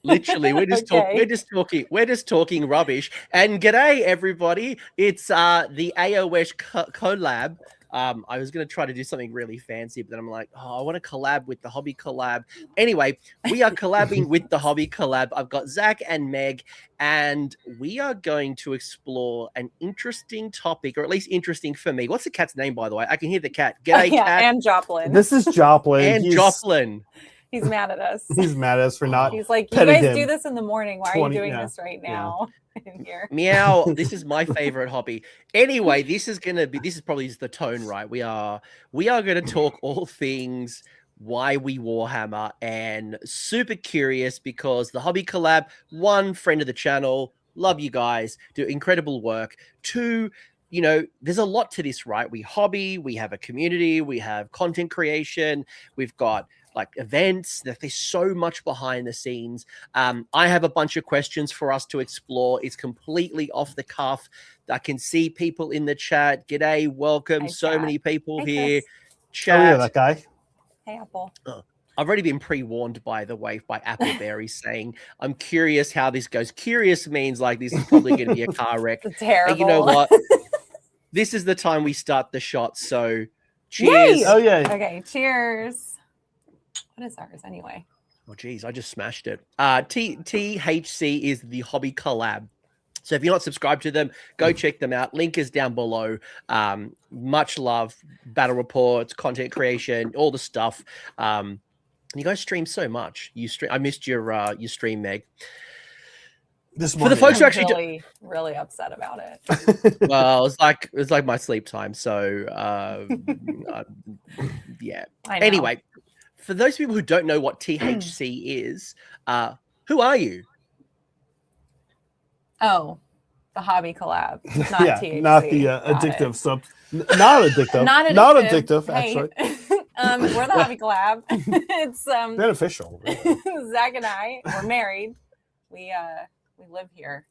Literally, we're just we're just talking rubbish. And g'day, everybody! It's the AoS collab. I was going to try to do something really fancy, but then I'm like, oh, I want to collab with the hobby collab. Anyway, we are collabing with the hobby collab. I've got Zach and Meg, and we are going to explore an interesting topic, or at least interesting for me. What's the cat's name, by the way? I can hear the cat. G'day, cat. And Joplin. This is Joplin. And Joplin. He's mad at us. He's mad at us for not. He's like, you guys do this in the morning. Why are you doing this right now? In here? Meow. This is my favorite hobby. Anyway, this is probably the tone, right? We are going to talk all things why we Warhammer, and super curious because the hobby collab, one, friend of the channel, love you guys, do incredible work. Two, you know, there's a lot to this, right? We hobby, we have a community, we have content creation, we've got like events, that there's so much behind the scenes. I have a bunch of questions for us to explore. It's completely off the cuff. I can see people in the chat. G'day, welcome. Hi, so chat. many people Hey, here. Chris. Chat. Oh, yeah, that guy. Hey, Apple. I've already been pre-warned, by the way, by Appleberry saying, I'm curious how this goes. Curious means like this is probably going to be a car wreck. Terrible. And you know what? This is the time we start the shot. So cheers. Yay! Oh, yeah. Okay, cheers. What is ours anyway? Oh, geez, I just smashed it. THC is the hobby collab. So if you're not subscribed to them, go check them out. Link is down below. Much love, battle reports, content creation, all the stuff. You guys stream so much. I missed your stream, Meg. This For the folks who actually really, really upset about it. Well, it's like my sleep time. So yeah. Anyway. For those people who don't know what THC is, who are you? Oh, the hobby collab, not THC. Not the addictive sub. Not addictive. Not addictive, hey. actually. We're the hobby collab. It's beneficial. Really. Zach and I, we're married. We live here.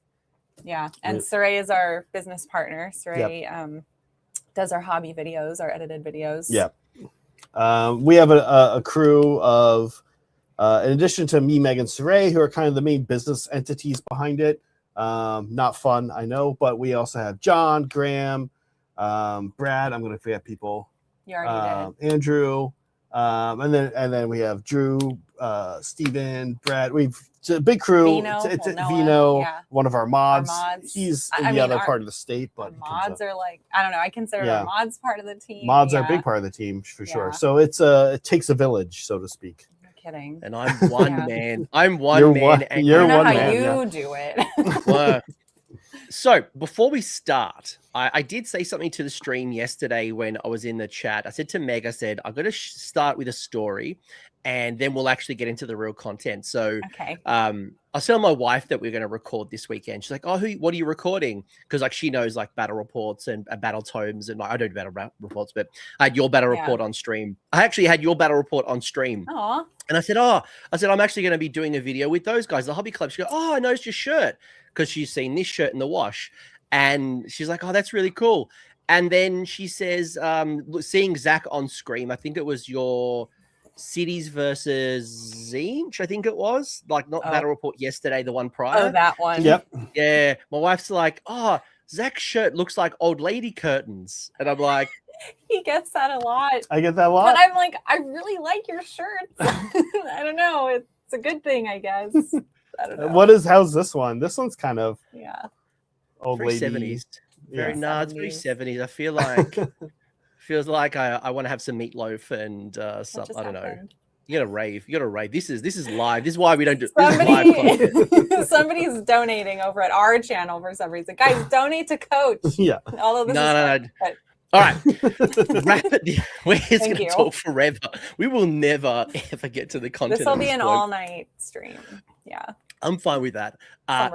Yeah, and Saray is our business partner. Saray does our hobby videos, our edited videos. Yeah. We have a crew of, in addition to me, Meg, and Saray, who are kind of the main business entities behind it. Not fun, I know, but we also have John, Graham, Brad. I'm going to forget people. You already did. Andrew, and then we have Drew, Steven, Brad. It's a big crew. Vino, it's Vino, one of our mods. He's in the other part of the state, but mods are like, I don't know. I consider our mods part of the team. Mods are a big part of the team for sure. So it takes a village, so to speak. No kidding. And I'm one man. I'm one man. And you're one man. You do it. So before we start, I did say something to the stream yesterday when I was in the chat. I said to Meg, I said, I'm going to start with a story and then we'll actually get into the real content. So I was telling my wife that we're going to record this weekend. She's like, oh, what are you recording? Because like she knows like battle reports and battle tomes. And I don't do battle reports, but I had your battle report on stream. I actually had your battle report on stream. Aww. And I said, I'm actually going to be doing a video with those guys, the hobby club. She goes, oh, I noticed your shirt, because she's seen this shirt in the wash. And she's like, oh, that's really cool. And then she says, seeing Zach on screen, I think it was your Cities versus Zinch, I think it was. Like not battle report yesterday, the one prior. Oh, that one. Yep. Yeah. My wife's like, oh, Zach's shirt looks like old lady curtains. And I'm like, he gets that a lot. I get that a lot. But I'm like, I really like your shirts. I don't know. It's a good thing, I guess. I don't know. How's this one? This one's kind of old very lady. 70s. It's very 70s. I feel like feels like I want to have some meatloaf and something. I don't know. You gotta rave. This is live. This is why we don't do this is live content. Somebody's donating over at our channel for some reason. Guys, donate to Coach. Yeah. Although this no. All right. We're just going to talk forever. We will never, ever get to the content. This will be an all-night stream. Yeah. I'm fine with that.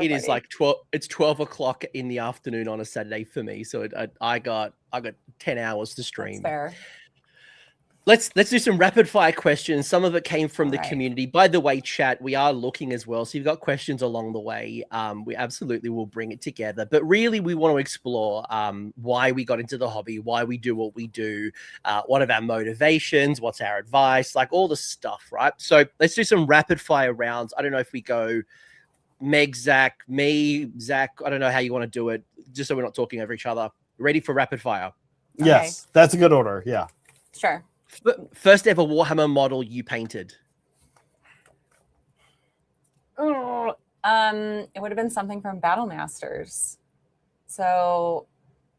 It is like 12 o'clock in the afternoon on a Saturday for me. So I got 10 hours to stream. That's fair. let's do some rapid fire questions. Some of it came from the Alright. community. By the way, chat, we are looking as well. So if you've got questions along the way, we absolutely will bring it together. But really, we want to explore why we got into the hobby, why we do what we do, what are our motivations, what's our advice, like all the stuff, right? So let's do some rapid fire rounds. I don't know if we go Meg, Zach, me, Zach. I don't know how you want to do it, just so we're not talking over each other. Ready for rapid fire? Yes, that's a good order. Yeah. Sure. First ever Warhammer model you painted? It would have been something from Battle Masters. So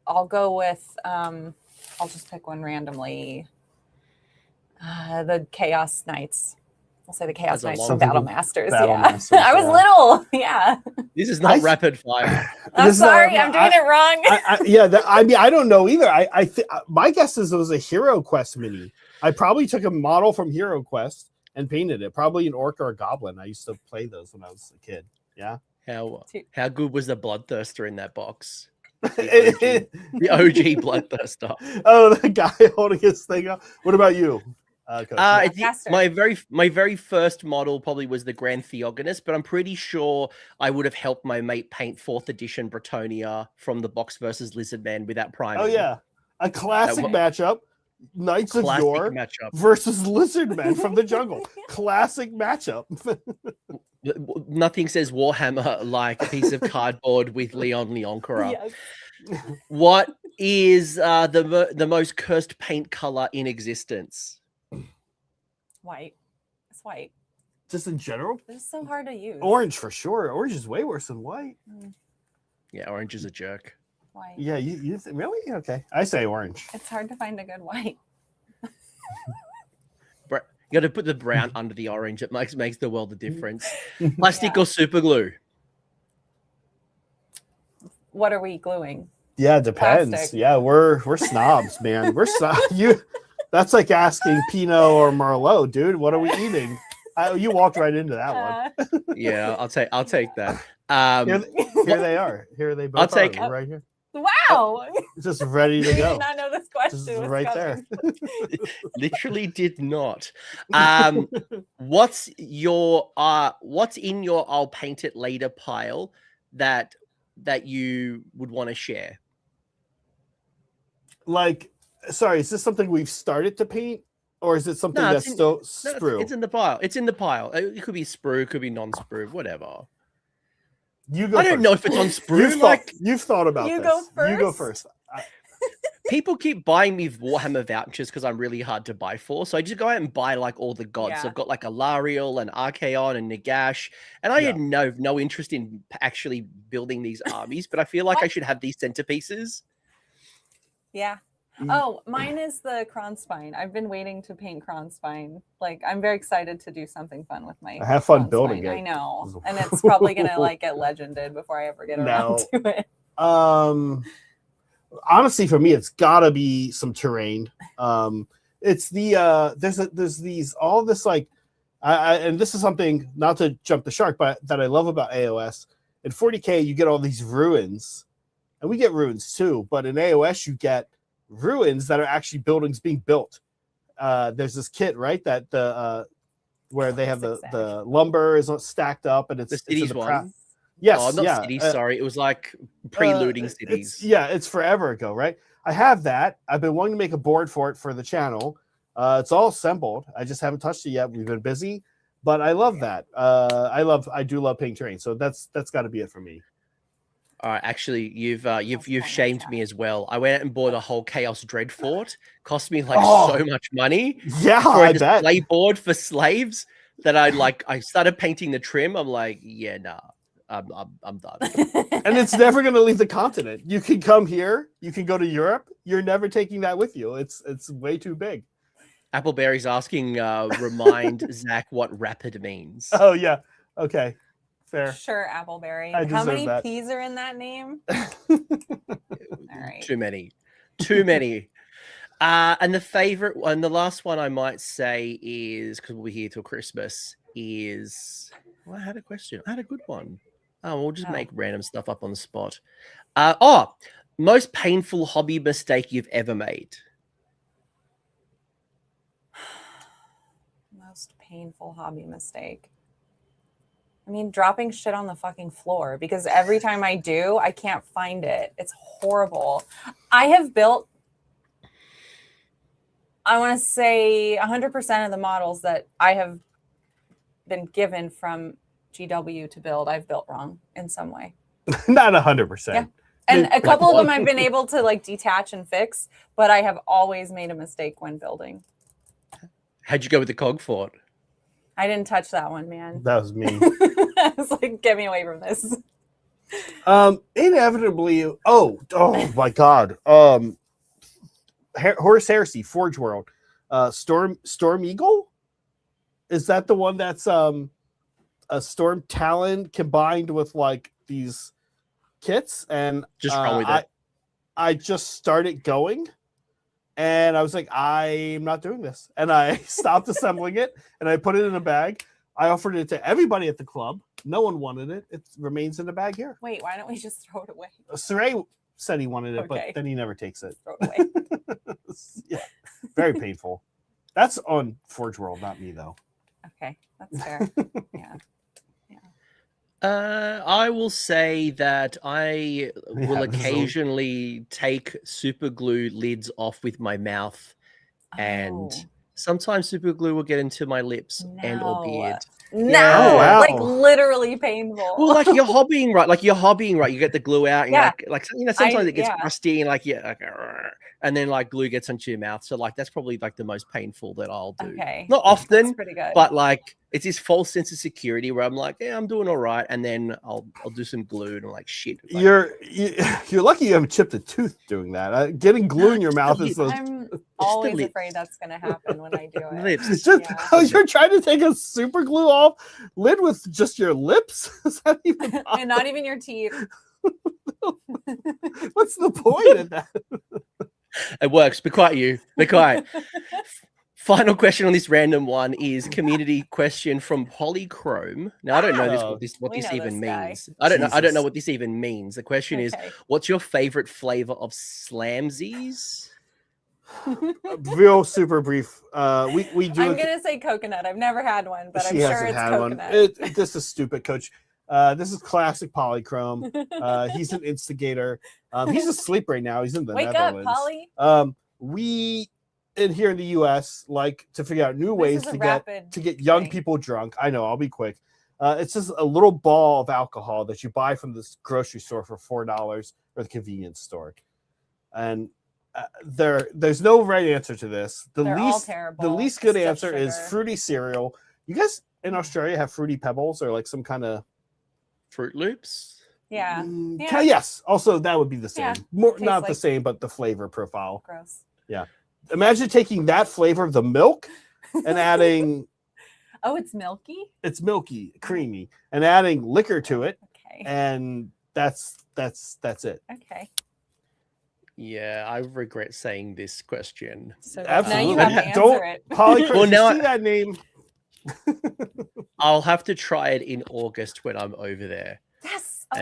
I'll go with I'll just pick one randomly. The Chaos Knights. I'll say the Chaos Knights from Battle Masters. Masters, I was little. Yeah. This is not rapid fire. I'm sorry, I'm doing it wrong. I mean, I don't know either. I my guess is it was a Hero Quest mini. I probably took a model from Hero Quest and painted it. Probably an orc or a goblin. I used to play those when I was a kid. Yeah. How good was the Bloodthirster in that box? The OG Bloodthirster. Oh, the guy holding his thing up. What about you? My very first model probably was the Grand Theogonist, but I'm pretty sure I would have helped my mate paint 4th edition Bretonia from the box versus Lizardman without priming. Oh yeah, a classic matchup. Knights of Yore versus Lizardmen from the jungle. Classic matchup. Nothing says Warhammer like a piece of cardboard with Leon Leonkara. Yes. What is the most cursed paint color in existence? White. It's white. Just in general? It's so hard to use. Orange for sure. Orange is way worse than white. Yeah, orange is a jerk. White. Yeah, you really? Okay. I say orange. It's hard to find a good white. You got to put the brown under the orange. It makes the world of difference. Plastic or super glue? What are we gluing? Yeah, it depends. Plastic. Yeah, we're snobs, man. We're That's like asking Pinot or Merlot, dude. What are we eating? You walked right into that one. Yeah, I'll take that. Here they are. Here they both I'll take are, right here. Wow. Just ready to go. Did not know this question Just was right coming. there. Literally did not. What's in your I'll paint it later pile that you would want to share? Like, sorry, is this something we've started to paint, or is it something that's still sprue? It's in the pile. It's in the pile. It could be sprue, it could be non-sprue, whatever. You go. I don't know if it's on sprue. You've thought about this. You go first. People keep buying me Warhammer vouchers because I'm really hard to buy for. So I just go out and buy like all the gods. Yeah. So I've got like Alariel and Archaon and Nagash. And I had no interest in actually building these armies, but I feel like I should have these centerpieces. Yeah. Oh, mine is the Kronspine. I've been waiting to paint Kronspine. Like, I'm very excited to do something fun with my. I have fun Kronspine. building it. I know, and it's probably gonna like get legended before I ever get around to it. Honestly, for me, it's gotta be some terrain. It's the there's these all this like, and this is something not to jump the shark, but that I love about AOS. In 40K, you get all these ruins, and we get ruins too. But in AOS, you get ruins that are actually buildings being built. There's this kit, right? That where they have the lumber is stacked up, and it's the cities one. Yes, not cities. Sorry, it was like preluding cities. It's forever ago, right? I have that. I've been wanting to make a board for it for the channel. It's all assembled. I just haven't touched it yet. We've been busy, but I love that. I do love painting terrain. So that's got to be it for me. All right, actually, you've shamed me as well. I went out and bought a whole Chaos Dread Fort. Cost me like so much money. Yeah, for I a bet. display board for slaves that I started painting the trim. I'm like, yeah, nah, I'm done. And it's never going to leave the continent. You can come here. You can go to Europe. You're never taking that with you. It's way too big. Appleberry's asking, remind Zach what rapid means. Oh yeah. Okay. Fair. Sure, Appleberry. I How many deserve that. P's are in that name? All right. Too many. And the favorite one, the last one I might say is, because we'll be here till Christmas, is, well, I had a question. I had a good one. Oh, we'll just make random stuff up on the spot. Most painful hobby mistake you've ever made? painful hobby mistake. I mean, dropping shit on the fucking floor, because every time I do, I can't find it. It's horrible. I have built, I want to say 100% of the models that I have been given from GW to build, I've built wrong in some way. Not 100%. Yeah. And a couple of them I've been able to like detach and fix, but I have always made a mistake when building. How'd you go with the cog fort? I didn't touch that one, man. That was me. I was like, get me away from this. Inevitably, oh my God. Horus Heresy, Forge World. Storm Eagle? Is that the one that's a Storm Talon combined with like these kits? And just roll with it. I just started going and I was like, I'm not doing this. And I stopped assembling it and I put it in a bag. I offered it to everybody at the club. No one wanted it. It remains in the bag here. Wait, why don't we just throw it away? Saray said he wanted it, Okay. but then he never takes it. Throw it away. Yeah, very painful. That's on Forge World, not me though. Okay, that's fair. Yeah. I will say that I will occasionally take super glue lids off with my mouth, and sometimes super glue will get into my lips and or beard. No, Oh, wow. like literally painful. Well, like you're hobbying, right? You get the glue out, and Yeah. like sometimes it gets yeah. crusty, and like and then like glue gets onto your mouth. So like that's probably like the most painful that I'll do. Okay, Not often, that's pretty good. but like it's this false sense of security where I'm like, yeah, I'm doing all right, and then I'll do some glue, and I'm like, shit. Like, you're lucky you haven't chipped a tooth doing that. Getting glue in your mouth is. I'm always afraid that's going to happen when I do it. Lips. You're trying to take a super glue off lid with just your lips? Is that even And not even your teeth. What's the point of that? It works. Be quiet, you. Be quiet. Final question on this random one is community question from Polychrome. Now I don't know what this even means. I don't know what this even means. The question is, what's your favorite flavor of Slamsies? Real super brief. We do. I'm gonna say coconut. I've never had one, but I'm sure it's coconut. This is stupid, Coach. This is classic Polychrome. He's an instigator. He's asleep right now. He's in the Netherlands. Wake up, Polly. We here in the U.S. like to figure out new ways to get young people drunk. I know. I'll be quick. It's just a little ball of alcohol that you buy from this grocery store for $4 or the convenience store, and there's no right answer to this. They're all terrible. The least good answer is fruity cereal. You guys in Australia have Fruity Pebbles or like some kind of Fruit Loops? Yeah. Yes. Also, that would be the same. Yeah. Not the same, but the flavor profile. Gross. Yeah. Imagine taking that flavor of the milk and adding. Oh, it's milky? It's milky, creamy, and adding liquor to it. Okay. And that's it. Okay. Yeah, I regret saying this question. So absolutely. Now you have to answer it. Well, now see that name. I'll have to try it in August when I'm over there. Yes. We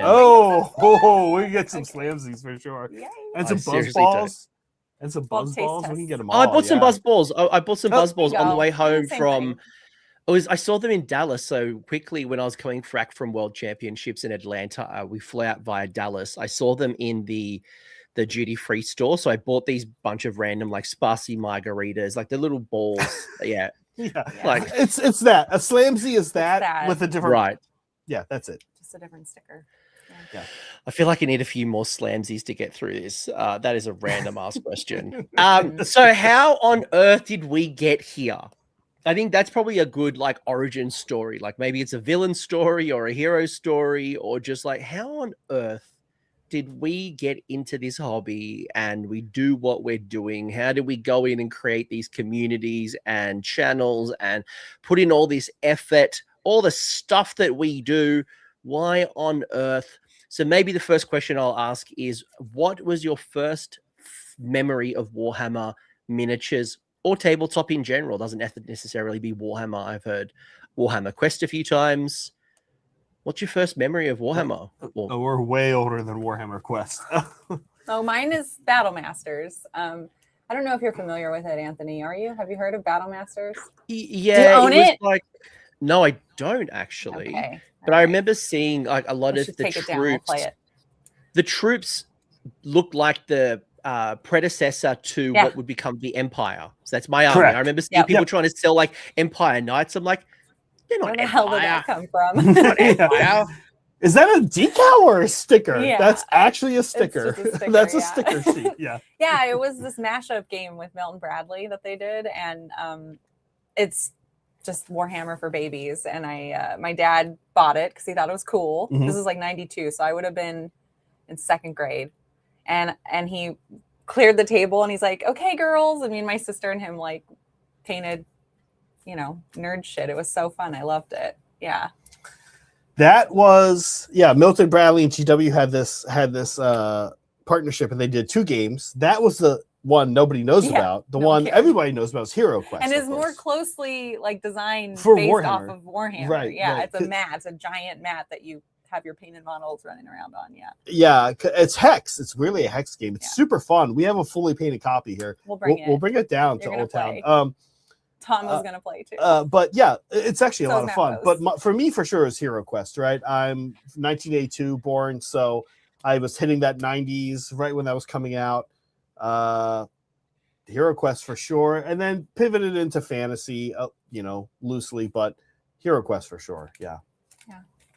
get some Slamsies for sure. Yay. And some buzz balls. And some buzz balls. We can get them all. I bought some buzz balls. I bought some buzz balls on the way home from. I saw them in Dallas. So quickly when I was coming back from World Championships in Atlanta, we flew out via Dallas. I saw them in the duty-free store. So I bought these bunch of random like spicy margaritas, like the little balls. Yeah. Yeah. Like it's that. A Slamsy is that with a different. Right. Yeah, that's it. Just a different sticker. Yeah. I feel like I need a few more Slamsies to get through this. That is a random ass question. So how on earth did we get here? I think that's probably a good like origin story. Like maybe it's a villain story or a hero story, or just like how on earth did we get into this hobby and we do what we're doing? How did we go in and create these communities and channels and put in all this effort, all the stuff that we do? Why on earth? So maybe the first question I'll ask is, what was your first memory of Warhammer miniatures or tabletop in general? Doesn't have to necessarily be Warhammer. I've heard Warhammer Quest a few times. What's your first memory of Warhammer? We're way older than Warhammer Quest. Oh, mine is Battle Masters. I don't know if you're familiar with it, Anthony. Are you? Have you heard of Battle Masters? Yeah, own it was it? like no, I don't actually. Okay. But I remember seeing like a lot We of should the take it down. We'll play troops. it. The troops looked like the predecessor to Yeah. what would become the Empire. So that's my army. Correct. I remember seeing Yep. people trying to sell like Empire Knights. I'm like, they're Where not the hell did Empire. that come from? Not Empire. Is that a decal or a sticker? Yeah. That's actually a sticker. just a sticker, That's a yeah. sticker sheet. Yeah. Yeah, it was this mashup game with Milton Bradley that they did, and it's just Warhammer for babies. And my dad bought it because he thought it was cool. Mhm. This is like 92, so I would have been in 2nd grade, and he cleared the table and he's like, "Okay, girls," and me and my sister and him like painted, nerd shit. It was so fun. I loved it. Yeah. That was Milton Bradley and GW had this partnership, and they did 2 games. That was the one nobody knows about. The no one cares. everybody knows about is Hero Quest, And of is more course. closely like designed For based off Warhammer. of Warhammer. Right, Yeah, right. it's a mat. It's a giant mat that you have your painted models running around on. Yeah. Yeah, it's Hex. It's really a Hex game. It's Yeah. super fun. We have a fully painted copy here. We'll bring it. We'll bring it down You're to gonna Old Town. play. Tom was going to play too. But yeah, it's actually a So lot is of fun. Matt But for me, for sure, is Hero Quest, right? I'm 1982 born, so I was hitting that 90s right when that was coming out. Hero Quest for sure, and then pivoted into fantasy, loosely, but Hero Quest for sure, yeah.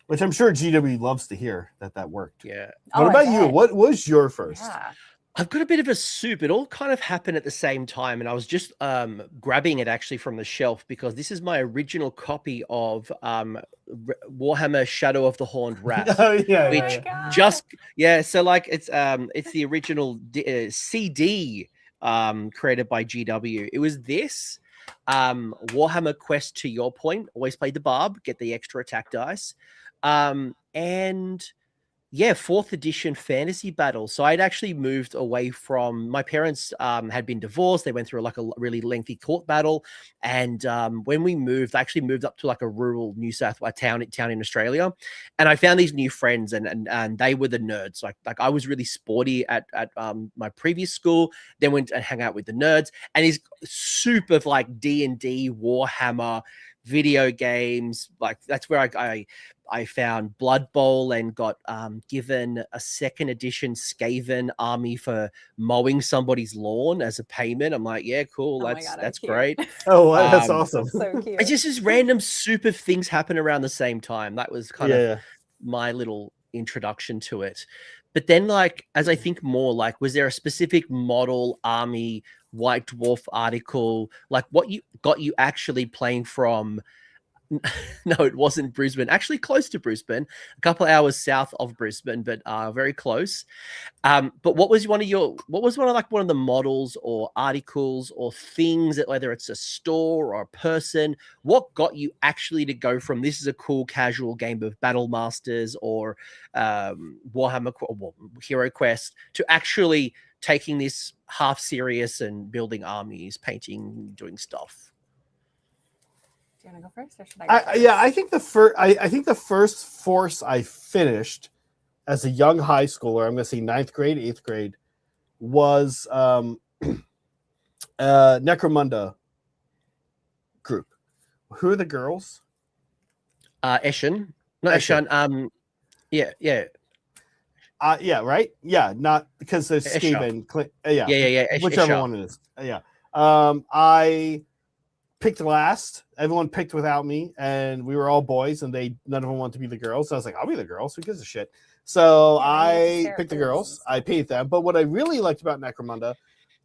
Which I'm sure GW loves to hear that worked. Yeah. What about you? What was your first? Yeah. I've got a bit of a soup. It all kind of happened at the same time, and I was just grabbing it actually from the shelf because this is my original copy of Warhammer Shadow of the Horned Rat. Oh yeah, which so like it's the original CD created by GW. It was this Warhammer Quest, to your point, always play the barb, get the extra attack dice, and 4th edition fantasy battle. So I'd actually moved away from my parents had been divorced. They went through like a really lengthy court battle. And when we moved, I actually moved up to like a rural New South Wales town in Australia. And I found these new friends and they were the nerds. Like I was really sporty at my previous school, then went and hang out with the nerds. And he's super like D&D, Warhammer, video games. Like that's where I found Blood Bowl and got given a 2nd edition Skaven army for mowing somebody's lawn as a payment. I'm like, yeah, cool. That's great. Oh, that's awesome. That's so cute. It's just random super things happen around the same time. That was kind of my little introduction to it. But then, like, as I think more, like, was there a specific model, army, White Dwarf article, like what you got you actually playing from? No, it wasn't Brisbane. Actually, close to Brisbane, a couple of hours south of Brisbane, but very close. But what was one of the models or articles or things that, whether it's a store or a person, what got you actually to go from this is a cool casual game of Battle Masters or Warhammer or Hero Quest to actually taking this half serious and building armies, painting, doing stuff? Do you want to go first, or should I go first? I think the first force I finished as a young high schooler, I'm going to say 9th grade, 8th grade, was Necromunda group. Who are the girls? Eshin. Not Eshin. Right? Yeah, not because there's Skaven. Whichever one it is. I picked last. Everyone picked without me, and we were all boys, and none of them wanted to be the girls. So I was like, I'll be the girls. Who gives a shit? So I picked the girls. I paid them. But what I really liked about Necromunda,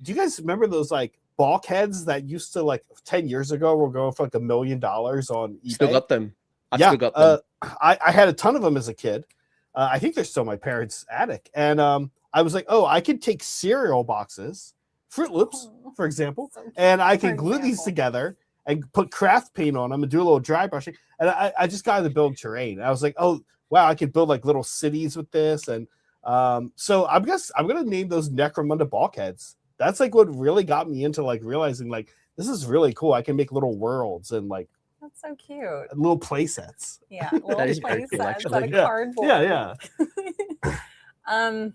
do you guys remember those like bulkheads that used to, like 10 years ago, were going for like $1 million on eBay? Still got them. Still got them. I had a ton of them as a kid. I think they're still in my parents' attic. And I was like, I could take cereal boxes, Fruit Loops, for example, and I can glue these together and put craft paint on them and do a little dry brushing. And I just got to build terrain. I was like, oh, wow, I could build like little cities with this. And so I'm going to name those Necromunda bulkheads. That's like what really got me into like realizing like, this is really cool. I can make little worlds and like, that's so cute. Little play sets. Yeah, little play sets out of cardboard. Yeah. I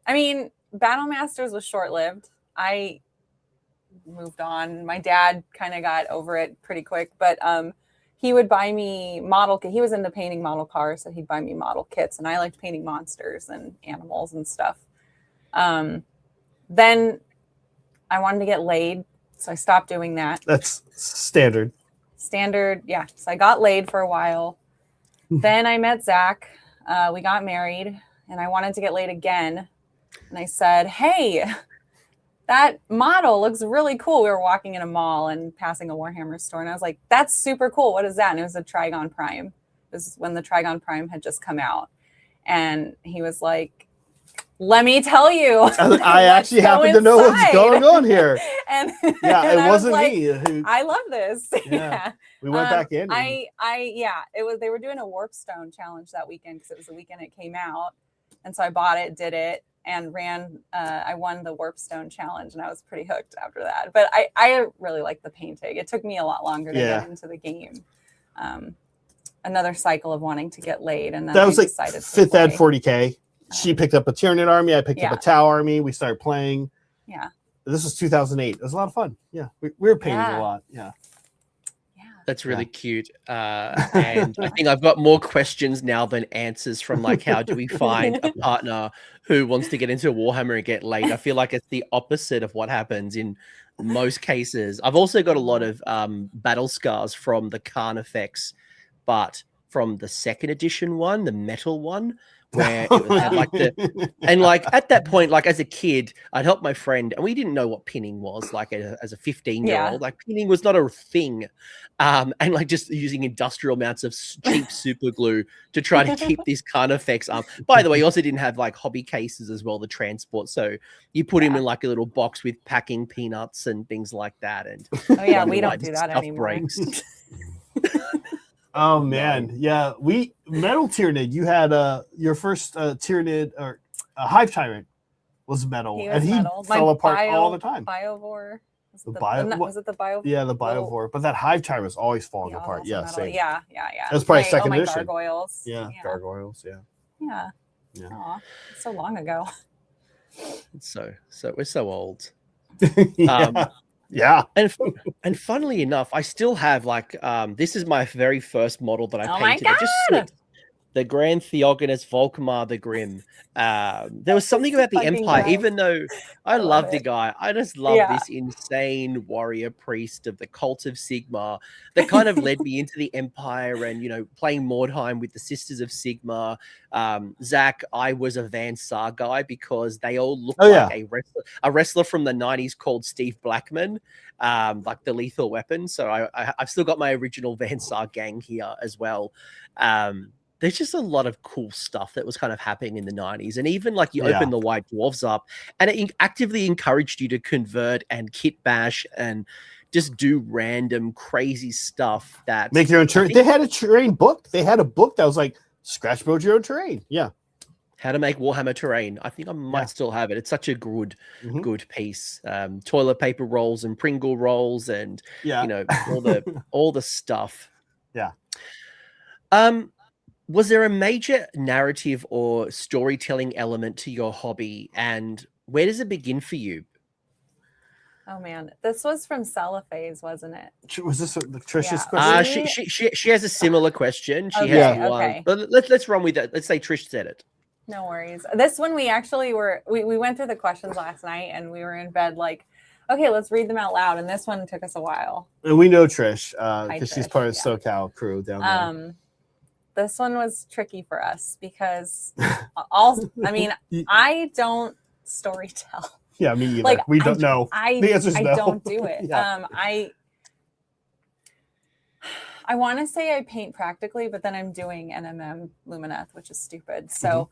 mean, Battle Masters was short-lived. I moved on. My dad kind of got over it pretty quick, but he would buy me he was into painting model cars, so he'd buy me model kits, and I liked painting monsters and animals and stuff. Then I wanted to get laid, so I stopped doing that. That's standard. Yeah. So I got laid for a while. Then I met Zach. We got married, and I wanted to get laid again. And I said, hey, that model looks really cool. We were walking in a mall and passing a Warhammer store, and I was like, that's super cool. What is that? And it was a Trigon Prime. It was when the Trigon Prime had just come out. And he was like, let me tell you. I actually happen to know what's going on here. and yeah, it wasn't like, me. I love this. Yeah. We went back in. They were doing a Warpstone challenge that weekend because it was the weekend it came out. And so I bought it, did it, and I won the Warpstone challenge, and I was pretty hooked after that. But I really like the painting. It took me a lot longer to get into the game. Another cycle of wanting to get laid, and then that was I like decided 5th ed 40K. She picked up a Tyranid army. I picked up a Tau army. We started playing. Yeah. This was 2008. It was a lot of fun. Yeah. We were painting a lot. Yeah. That's really cute. And I think I've got more questions now than answers from like, how do we find a partner who wants to get into Warhammer and get laid? I feel like it's the opposite of what happens in most cases. I've also got a lot of battle scars from the Khan effects, but from the 2nd edition one, the metal one, where it had like and like at that point, like as a kid, I'd help my friend, and we didn't know what pinning was. Like as a 15-year-old, like pinning was not a thing, and like just using industrial amounts of cheap super glue to try to keep these kind of effects up. By the way, you also didn't have like hobby cases as well, the transport, so you put him in like a little box with packing peanuts and things like that. And we don't do that anymore. Oh man, yeah. Metal Tyranid. You had your first Tyranid or Hive Tyrant was metal, and he fell apart all the time. Biovore. Was it the Biovore? Yeah, the Biovore. But that Hive Tyrant was always falling apart. Yeah, same. Yeah. That's probably 2nd edition. Gargoyles. Yeah, gargoyles. Yeah. Aw, so long ago. So we're so old. Yeah. And funnily enough, I still have like this is my very first model that I painted. My God! I just slipped. The Grand Theogonus Volkmar the Grim. There was something about the Empire, even though I love the guy, I just love this insane warrior priest of the cult of Sigmar that kind of led me into the Empire and, playing Mordheim with the Sisters of Sigmar. Zach, I was a Van Sar guy because they all look like a wrestler from the 90s called Steve Blackman, like the Lethal Weapon. So I've still got my original Van Sar gang here as well. There's just a lot of cool stuff that was kind of happening in the 90s. And even like you open the White Dwarfs up and it actively encouraged you to convert and kit bash and just do random crazy stuff that make your own terrain. They had a terrain book. They had a book that was like scratch build your own terrain. Yeah. How to make Warhammer terrain. I think I might still have it. It's such a good piece. Toilet paper rolls and Pringle rolls and all the stuff. Yeah. Was there a major narrative or storytelling element to your hobby, and where does it begin for you? Oh man, this was from Celefaze, wasn't it? Was this Trish's question? She has a similar question. She has one, but let's run with that. Let's say Trish said it. No worries. This one we actually we went through the questions last night, and we were in bed like, okay, let's read them out loud. And this one took us a while. And we know Trish because she's part of the SoCal crew down there. This one was tricky for us because I don't storytell. Yeah, me either. Like, we don't know. The answer's no. I don't do it. I want to say I paint practically, but then I'm doing NMM Lumineth, which is stupid. So,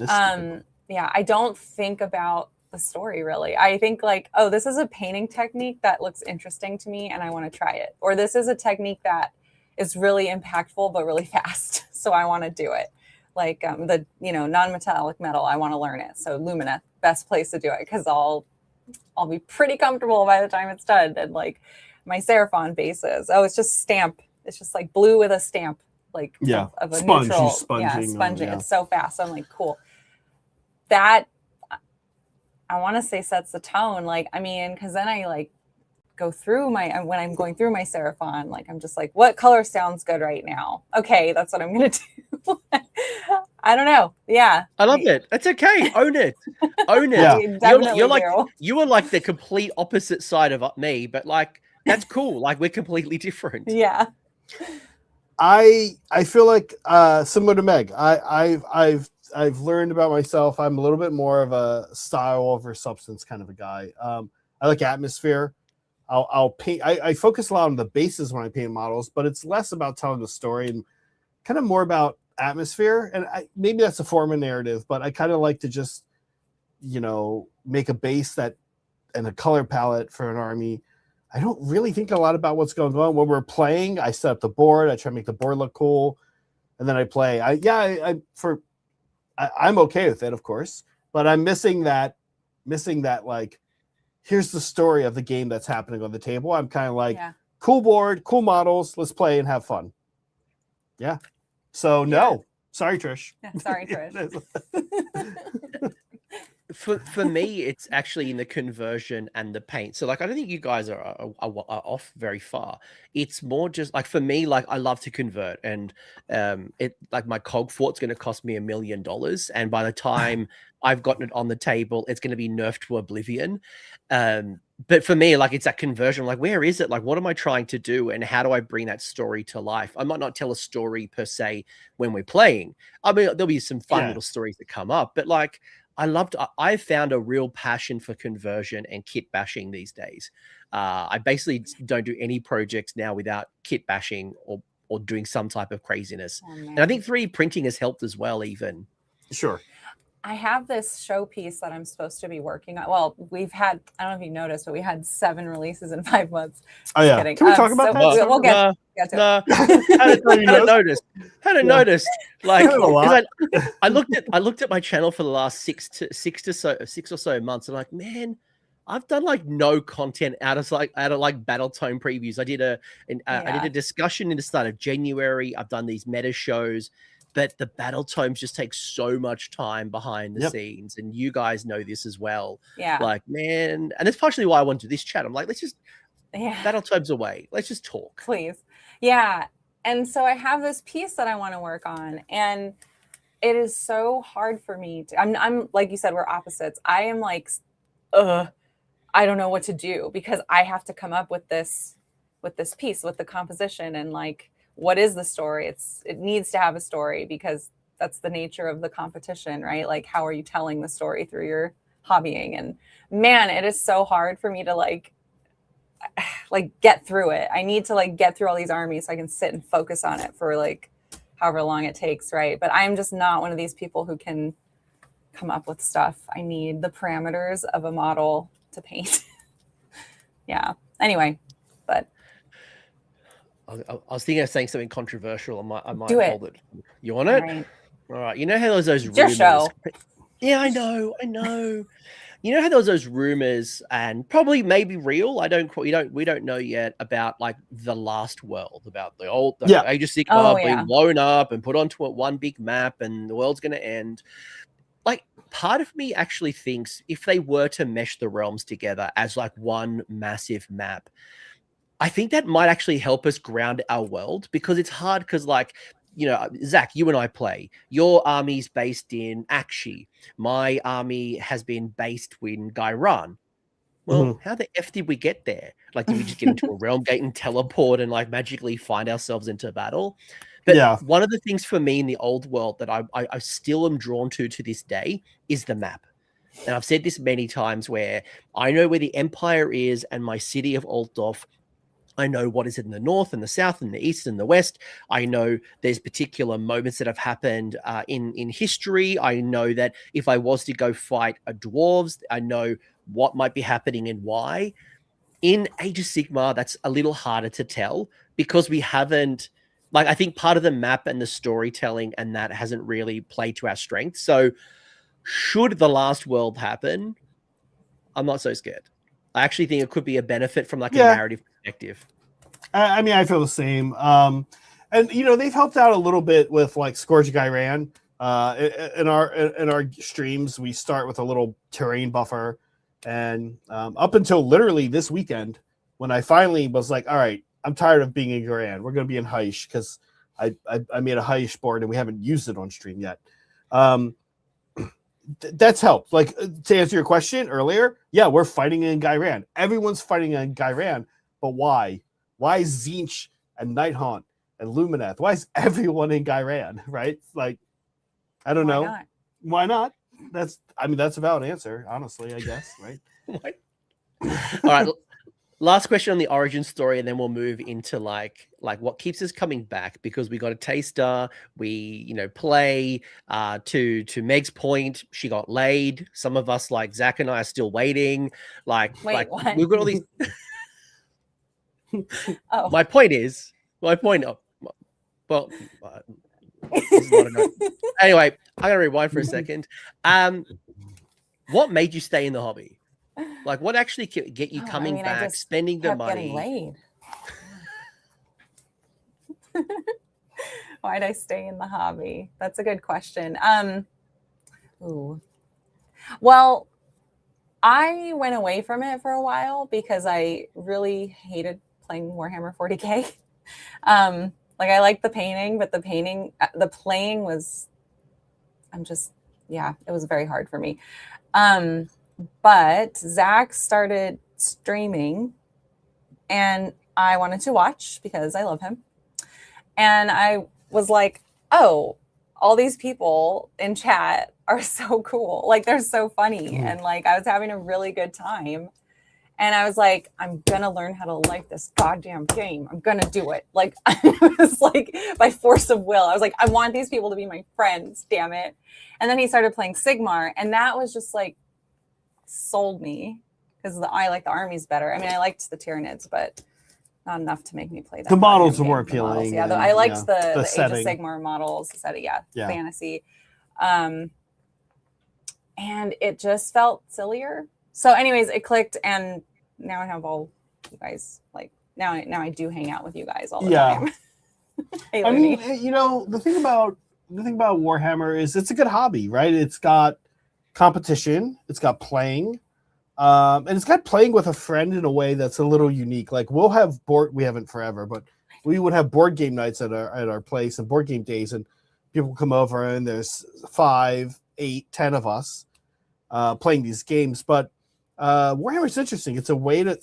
I don't think about the story really. I think like, oh, this is a painting technique that looks interesting to me and I want to try it. Or this is a technique that is really impactful but really fast, so I want to do it. Like the non-metallic metal, I want to learn it. So Lumineth, best place to do it because I'll be pretty comfortable by the time it's done. And like my Seraphon bases, it's just stamp. It's just like blue with a stamp, like of a neutral, sponging. It's so fast. So I'm like, cool. That I want to say sets the tone. Like, I mean, because then I like go through when I'm going through my Seraphon, like I'm just like, what color sounds good right now? Okay, that's what I'm gonna do. I don't know. Yeah, I love it. It's okay. Own it. Own it. Yeah. Definitely You're like do. you are like the complete opposite side of me, but like that's cool. Like we're completely different. Yeah. I feel like similar to Meg. I've learned about myself. I'm a little bit more of a style over substance kind of a guy. I like atmosphere. I'll paint. I focus a lot on the bases when I paint models, but it's less about telling the story and kind of more about atmosphere. And maybe that's a form of narrative, but I kind of like to just, make a base that and a color palette for an army. I don't really think a lot about what's going on when we're playing. I set up the board. I try to make the board look cool, and then I play. I'm okay with it, of course, but I'm missing that like, here's the story of the game that's happening on the table. I'm kind of like, cool board, cool models. Let's play and have fun. Yeah. So no, sorry, Trish. Yeah, sorry, Trish. For me, it's actually in the conversion and the paint. So like, I don't think you guys are off very far. It's more just like, for me, like I love to convert, and it like my cog fort's going to cost me $1 million, and by the time I've gotten it on the table, it's going to be nerfed to oblivion. But for me, like it's that conversion. Like, where is it? Like, what am I trying to do, and how do I bring that story to life? I might not tell a story per se when we're playing. I mean, there'll be some fun little stories that come up, but like, I've found a real passion for conversion and kit bashing these days. I basically don't do any projects now without kit bashing or doing some type of craziness. And I think 3D printing has helped as well, even. Sure. I have this showpiece that I'm supposed to be working on. Well, we've had, I don't know if you noticed, but we had 7 releases in 5 months. Oh, yeah. Kidding. Can we talk about that? We'll get to it. Hadn't noticed. Like, I looked at my channel for the last six or so months, and like, man, I've done like no content out of battle tome previews. I did a discussion in the start of January. I've done these meta shows, but the battle tomes just take so much time behind the scenes, and you guys know this as well. Yeah. Like, man, and that's partially why I want to do this chat. I'm like, let's just battle tomes away. Let's just talk, please. Yeah. And so I have this piece that I want to work on, and it is so hard for me to. I'm like you said, we're opposites. I am like, I don't know what to do, because I have to come up with this piece, with the composition, and like, what is the story? It needs to have a story, because that's the nature of the competition, right? Like, how are you telling the story through your hobbying? And man, it is so hard for me to like get through it. I need to like get through all these armies so I can sit and focus on it for like however long it takes, right? But I'm just not one of these people who can come up with stuff. I need the parameters of a model to paint. Yeah. Anyway, but I was thinking of saying something controversial. I might do hold it. You want it? All right. You know how there's those rumors? Your show. Yeah, I know. You know how there was those rumors, and probably maybe real. We don't know yet about like the last world, about the Age of Sigmar being blown up and put onto one big map, and the world's going to end. Like, part of me actually thinks if they were to mesh the realms together as like one massive map, I think that might actually help us ground our world, because it's hard, because like, Zach, you and I play. Your army's based in Akshi. My army has been based in Gairan. Well, how the F did we get there? Like, did we just get into a realm gate and teleport and like magically find ourselves into battle? But one of the things for me in the old world that I still am drawn to this day is the map. And I've said this many times, where I know where the Empire is and my city of Altdorf. I know what is in the north and the south and the east and the west. I know there's particular moments that have happened in history. I know that if I was to go fight a dwarves, I know what might be happening and why. In Age of Sigmar, that's a little harder to tell, because we haven't, like, I think part of the map and the storytelling and that hasn't really played to our strengths. So should the last world happen, I'm not so scared. I actually think it could be a benefit from like a narrative perspective. I mean, I feel the same. And they've helped out a little bit with like Scourge Gairan. In our streams, we start with a little terrain buffer, and up until literally this weekend, when I finally was like, all right, I'm tired of being in Grand. We're going to be in Heish because I made a Heish board and we haven't used it on stream yet. That's helped. Like, to answer your question earlier, yeah, we're fighting in Gairan. Everyone's fighting in Gairan, but why? Why is Zinch and Nighthaunt and Lumineth? Why is everyone in Gairan, right? Like, I don't know. Not? Why not? That's a valid answer, honestly, I guess, right? All right. Last question on the origin story, and then we'll move into like what keeps us coming back, because we got a taster. We play to Meg's point. She got laid. Some of us, like Zach and I, are still waiting. Wait, what? We've got all these. Oh. My point. Well, this is not enough. Anyway, I'm gonna rewind for a second. What made you stay in the hobby? Like, what actually get you coming back, spending the money? Getting laid. Why'd I stay in the hobby? That's a good question. Well, I went away from it for a while because I really hated playing Warhammer 40K. Like, I liked the painting, but the playing was, it was very hard for me. But Zach started streaming and I wanted to watch because I love him. And I was like, oh, all these people in chat are so cool. Like, they're so funny. And like, I was having a really good time. And I was like, I'm going to learn how to like this goddamn game. I'm going to do it. Like, it was like by force of will. I was like, I want these people to be my friends, damn it. And then he started playing Sigmar. And that was just like, sold me, because I like the armies better. I mean, I liked the Tyranids, but not enough to make me play that. The models were more appealing. Yeah, I liked the Age of Sigmar models. Fantasy. And it just felt sillier. So anyways, it clicked, and now I have all you guys. Like, now I do hang out with you guys all the time. Hey, I mean, the thing about Warhammer is it's a good hobby, right? It's got competition, it's got playing, and it's got playing with a friend in a way that's a little unique. Like, we haven't forever, but we would have board game nights at our place and board game days, and people come over and there's 5, 8, 10 of us playing these games. But Warhammer is interesting. It's a way to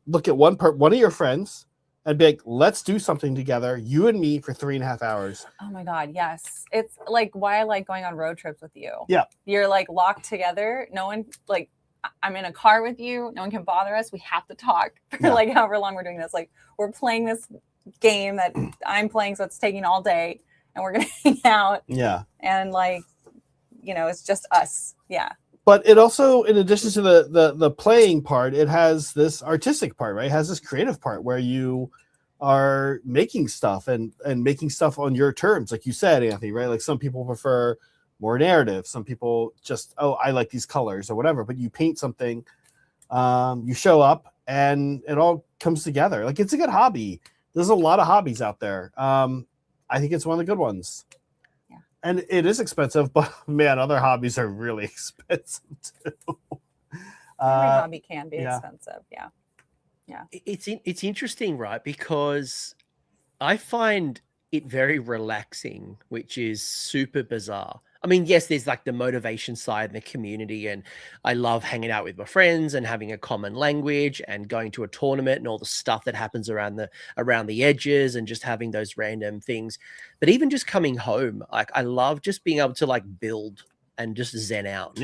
look at one of your friends and be like, let's do something together, you and me, for 3.5 hours. Oh my God, yes. It's like why I like going on road trips with you. Yeah. You're like locked together. No one, like, I'm in a car with you. No one can bother us. We have to talk for like however long we're doing this. Like, we're playing this game that I'm playing, so it's taking all day, and we're going to hang out. Yeah. And like, it's just us. Yeah. But it also, in addition to the playing part, it has this artistic part, right? It has this creative part where you are making stuff and making stuff on your terms, like you said, Anthony, right? Like, some people prefer more narrative. Some people just, I like these colors or whatever. But you paint something, you show up, and it all comes together. Like, it's a good hobby. There's a lot of hobbies out there. I think it's one of the good ones. And it is expensive, but man, other hobbies are really expensive too. Every hobby can be expensive. Yeah. It's interesting, right? Because I find it very relaxing, which is super bizarre. I mean, yes, there's like the motivation side and the community, and I love hanging out with my friends and having a common language and going to a tournament and all the stuff that happens around the edges and just having those random things. But even just coming home, like, I love just being able to like build and just zen out.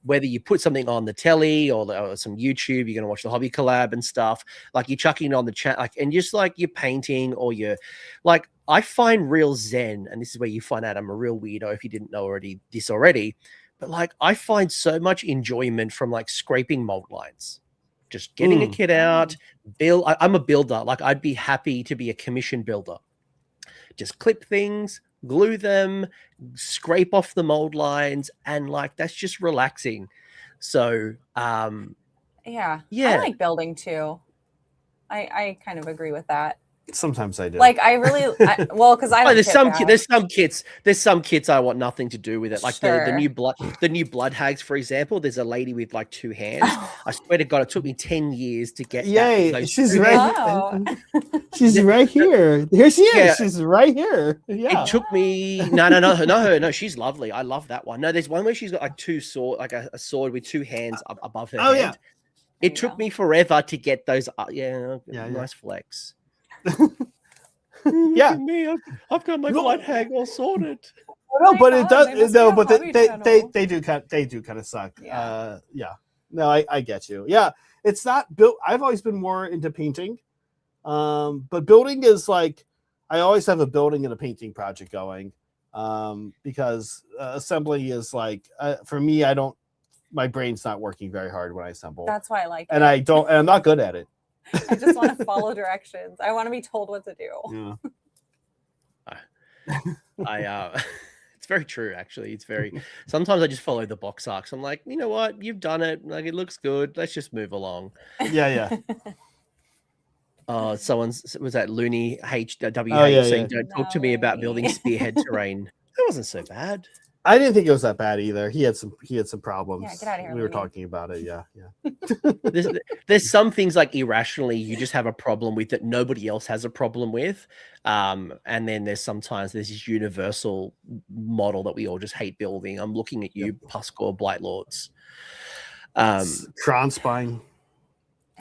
Whether you put something on the telly or some YouTube, you're going to watch the hobby collab and stuff, like, you're chucking it on the chat, like, and just like you're painting, or you're like, I find real zen, and this is where you find out I'm a real weirdo if you didn't know already, but like, I find so much enjoyment from like scraping mold lines, just getting a kit out, I'm a builder. Like, I'd be happy to be a commission builder. Just clip things, glue them, scrape off the mold lines, and like, that's just relaxing. So I like building too. I kind of agree with that. Sometimes I do. Like I really, because I don't there's kit some bash. there's some kits I want nothing to do with it. Like Sure. the new blood hags, for example. There's a lady with like 2 hands. I swear to God, it took me 10 years to get. Yay! She's two right. hands. Oh. She's right here. Here she is. Yeah. She's right here. Yeah. It took me no. She's lovely. I love that one. No, there's one where she's got like 2 sword, like a sword with 2 hands above her head. Yeah. It took me forever to get those. Nice flex. Yeah. Look at me. I've got my blood hag all sorted. No, but it does. They must No, be but a hobby channel. they do kind of suck. Yeah. Yeah. No, I get you. Yeah, it's not built. I've always been more into painting, but building is like I always have a building and a painting project going, because assembly is like for me. My brain's not working very hard when I assemble. That's why I like it. And I'm not good at it. I just want to follow directions. I want to be told what to do. Yeah. It's very true, actually. It's very. Sometimes I just follow the box arcs. I'm like, you know what? You've done it. Like, it looks good. Let's just move along. Yeah. Was that Looney HWH saying, "Don't talk to me about building spearhead terrain." That wasn't so bad. I didn't think it was that bad either. He had some problems. Yeah, get out of here, we were Looney. talking about it. Yeah. There's some things like irrationally you just have a problem with that nobody else has a problem with, and then there's this universal model that we all just hate building. I'm looking at you, Puskor Blight Lords. Kronspine.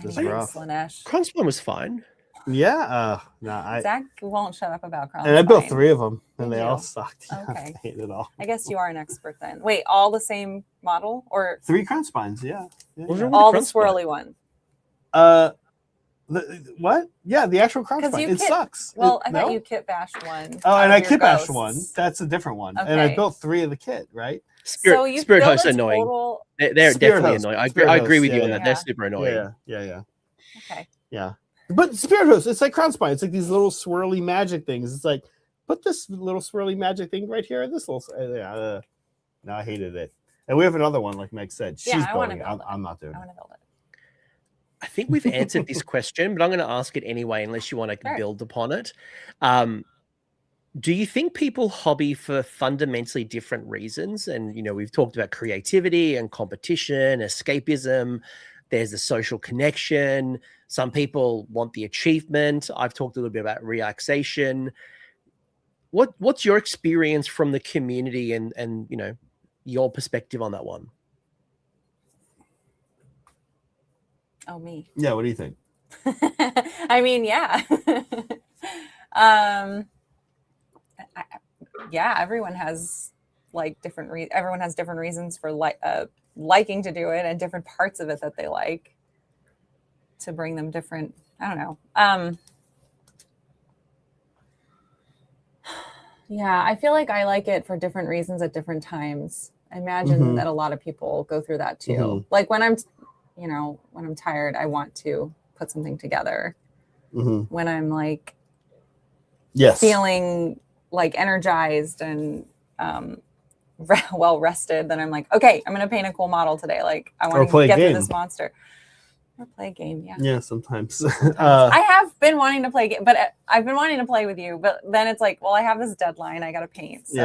This is rough. Kronspine was fine. Yeah. Zach won't shut up about Kronspine. And I built 3 of them, and they all sucked. Okay. I hate it all. I guess you are an expert then. Wait, all the same model or 3 Kronspines? Yeah. all the swirly one? What? Yeah, the actual Kronspine. It sucks. Well, I thought you kit bashed one. Oh, and I kit bashed one. That's a different one. Okay. And I built 3 of the kit, right? Spirit hosts are annoying. They're definitely annoying. I agree with you on that. They're super annoying. Yeah. Okay. Yeah. But Spirit Host, it's like Kronspine. It's like these little swirly magic things. It's like, put this little swirly magic thing right here. This little, no, I hated it. And we have another one, like Meg said. She's building it. I'm not doing it. I want to build it. I think we've answered this question, but I'm going to ask it anyway, unless you want to build upon it. Do you think people hobby for fundamentally different reasons? And, we've talked about creativity and competition, escapism. There's the social connection. Some people want the achievement. I've talked a little bit about relaxation. What's your experience from the community and your perspective on that one? Oh, me. Yeah, what do you think? I mean, yeah. Everyone has like everyone has different reasons for liking to do it and different parts of it that they like to bring them different. I don't know. I feel like I like it for different reasons at different times. I imagine that a lot of people go through that too. Like when I'm tired, I want to put something together. When I'm like, feeling like energized and well rested, then I'm like, okay, I'm gonna paint a cool model today. Like I want to get through this monster. Or play a game, yeah. Sometimes. I have been wanting to play a game, but I've been wanting to play with you. But then it's like, well, I have this deadline I got to paint, so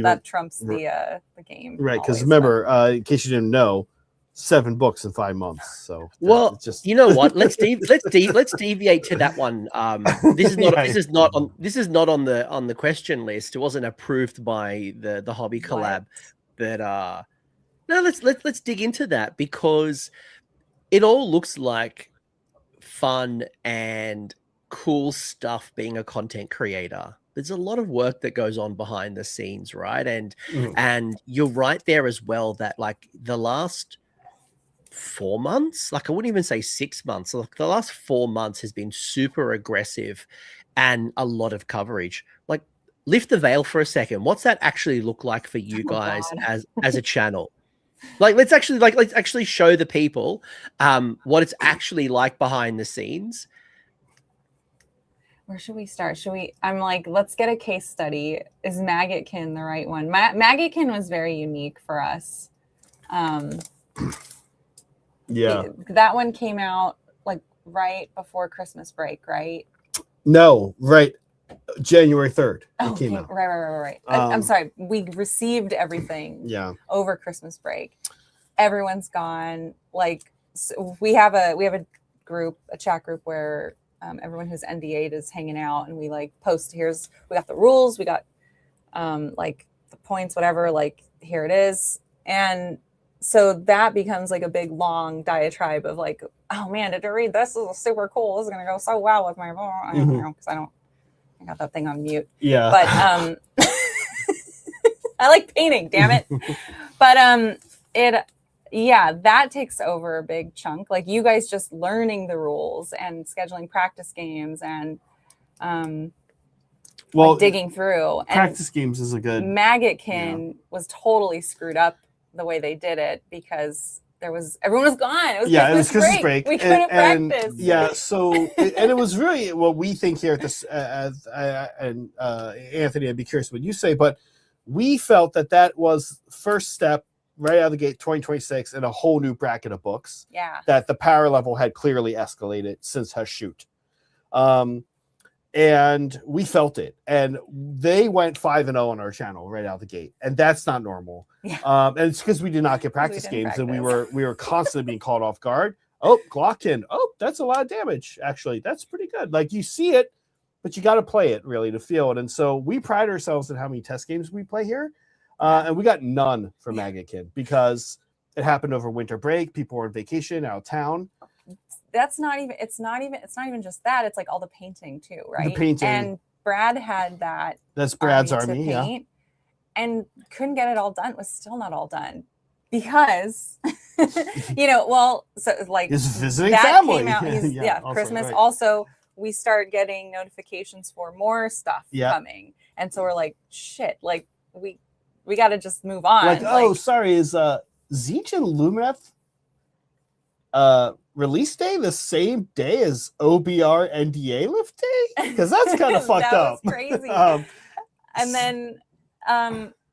that trumps the game. Right, because remember, in case you didn't know, 7 books in 5 months. So you know what? Let's deviate to that one. This is not on the question list. It wasn't approved by the hobby collab, but no, let's dig into that because it all looks like fun and cool stuff being a content creator. There's a lot of work that goes on behind the scenes, right? And you're right there as well that like the last 4 months, like I wouldn't even say 6 months, like the last 4 months has been super aggressive and a lot of coverage. Like lift the veil for a second. What's that actually look like for you guys as a channel? Like let's actually show the people what it's actually like behind the scenes. Where should we start? I'm like, let's get a case study. Is Maggotkin the right one? Maggotkin was very unique for us. Yeah. That one came out like right before Christmas break, right? No, right. January 3rd. Oh, It came out. right. I'm sorry. We received everything over Christmas break. Everyone's gone. Like, so we have a group, a chat group where everyone who's NDA'd is hanging out, and we like post, we got the rules, we got like the points, whatever, like here it is. And so that becomes like a big long diatribe of like, oh man, did you read this? This is super cool. This is gonna go so well with my I don't know, because I got that thing on mute. Yeah. But I like painting, damn it. But that takes over a big chunk. Like you guys just learning the rules and scheduling practice games and like digging through. Practice games is a good. Maggotkin was totally screwed up the way they did it because everyone was gone. It was Christmas break. We couldn't practice. Yeah, so and it was really what we think here at this. And Anthony, I'd be curious what you say, but we felt that was first step right out of the gate, 2026, in a whole new bracket of books. Yeah, that the power level had clearly escalated since Hashut. And we felt it, and they went 5-0 on our channel right out of the gate, and that's not normal. Yeah. And it's because we did not get practice games, and we were constantly being caught off guard. Oh, Glockin. Oh, that's a lot of damage. Actually, that's pretty good. Like you see it, but you got to play it really to feel it. And so we pride ourselves in how many test games we play here, and we got none for Maggotkin because it happened over winter break. People were on vacation out of town. It's not even just that. It's like all the painting too, right? The painting. And Brad had that. That's Brad's army, yeah. And couldn't get it all done. It was still not all done because, so like his visiting that family. Came out, also, Christmas. Right. Also, we start getting notifications for more stuff coming, and so we're like, shit, like we got to just move on. Like, sorry, is Zeech and Lumineth release day the same day as OBR NDA lift day? Because that's kind of fucked up. Was crazy. And then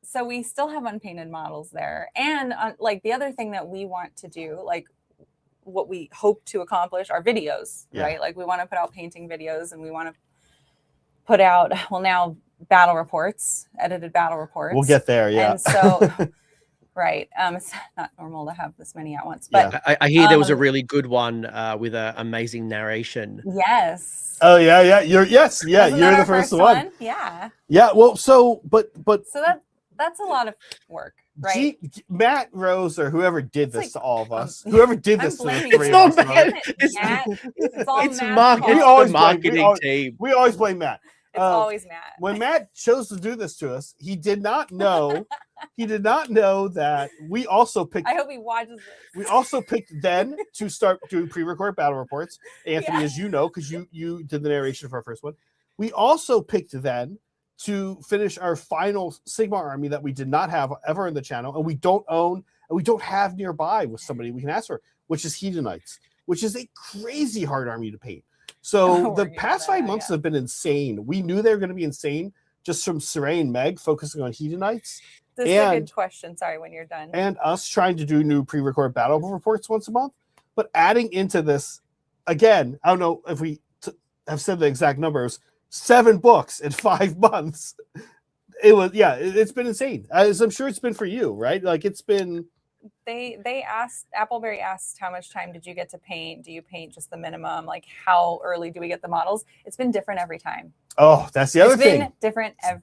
so we still have unpainted models there, and like the other thing that we want to do, like what we hope to accomplish, are videos, right? Like we want to put out painting videos, and we want to put out now battle reports, edited battle reports. We'll get there, yeah. And so right. It's not normal to have this many at once, but I hear there was a really good one with an amazing narration. Yes. Oh yeah. You're the first one. Yeah. Yeah. Well, so that's a lot of work, right? Matt Rose or whoever did this to all of us, whoever did this to the three it's not of us, Matt. It's the marketing team. We always blame Matt. It's always Matt. When Matt chose to do this to us, he did not know. He did not know that we also picked. I hope he watches this. We also picked then to start doing pre-record battle reports, Anthony, as you know, because you did the narration for our first one. We also picked then to finish our final Sigmar army that we did not have ever in the channel, and we don't own, and we don't have nearby with somebody we can ask for, which is Hedonites, which is a crazy hard army to paint. So the past 5 months have been insane. We knew they were going to be insane just from Saray and Meg focusing on Hedonites. This is a good question. Sorry, when you're done. And us trying to do new pre-record battle reports once a month. But adding into this, again, I don't know if we have said the exact numbers, 7 books in 5 months. It's been insane. As I'm sure it's been for you, right? Like it's been... They asked, Appleberry asked, how much time did you get to paint? Do you paint just the minimum? Like how early do we get the models? It's been different every time. Oh, that's the other thing. It's been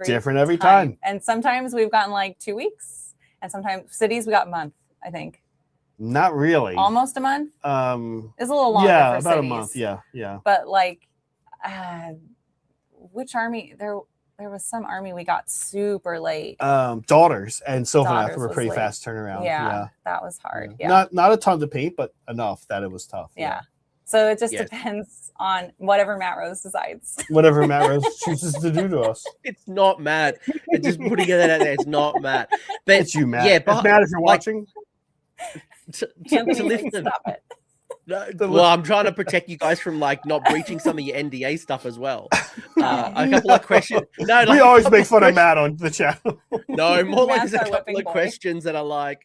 different every time. And sometimes we've gotten like 2 weeks, and sometimes cities we got a month, I think. Not really. Almost a month? It's a little longer for about cities. A month, yeah. But like, which army? There was some army we got super late. Daughters and Sylvanath were pretty late. Fast turnaround. Yeah, that was hard. Yeah. Not a ton to paint, but enough that it was tough. Yeah. So it just depends on whatever Matt Rose decides. Whatever Matt Rose chooses to do to us. It's not Matt. It's just putting it out there. It's not Matt. But it's you, Matt. Yeah, but Matt, if you're watching, to listen. Stop it. No, well, I'm trying to protect you guys from like not breaching some of your NDA stuff as well. A couple of questions. No, we always make fun of Matt on the channel. No, more like there's a couple of questions that are like,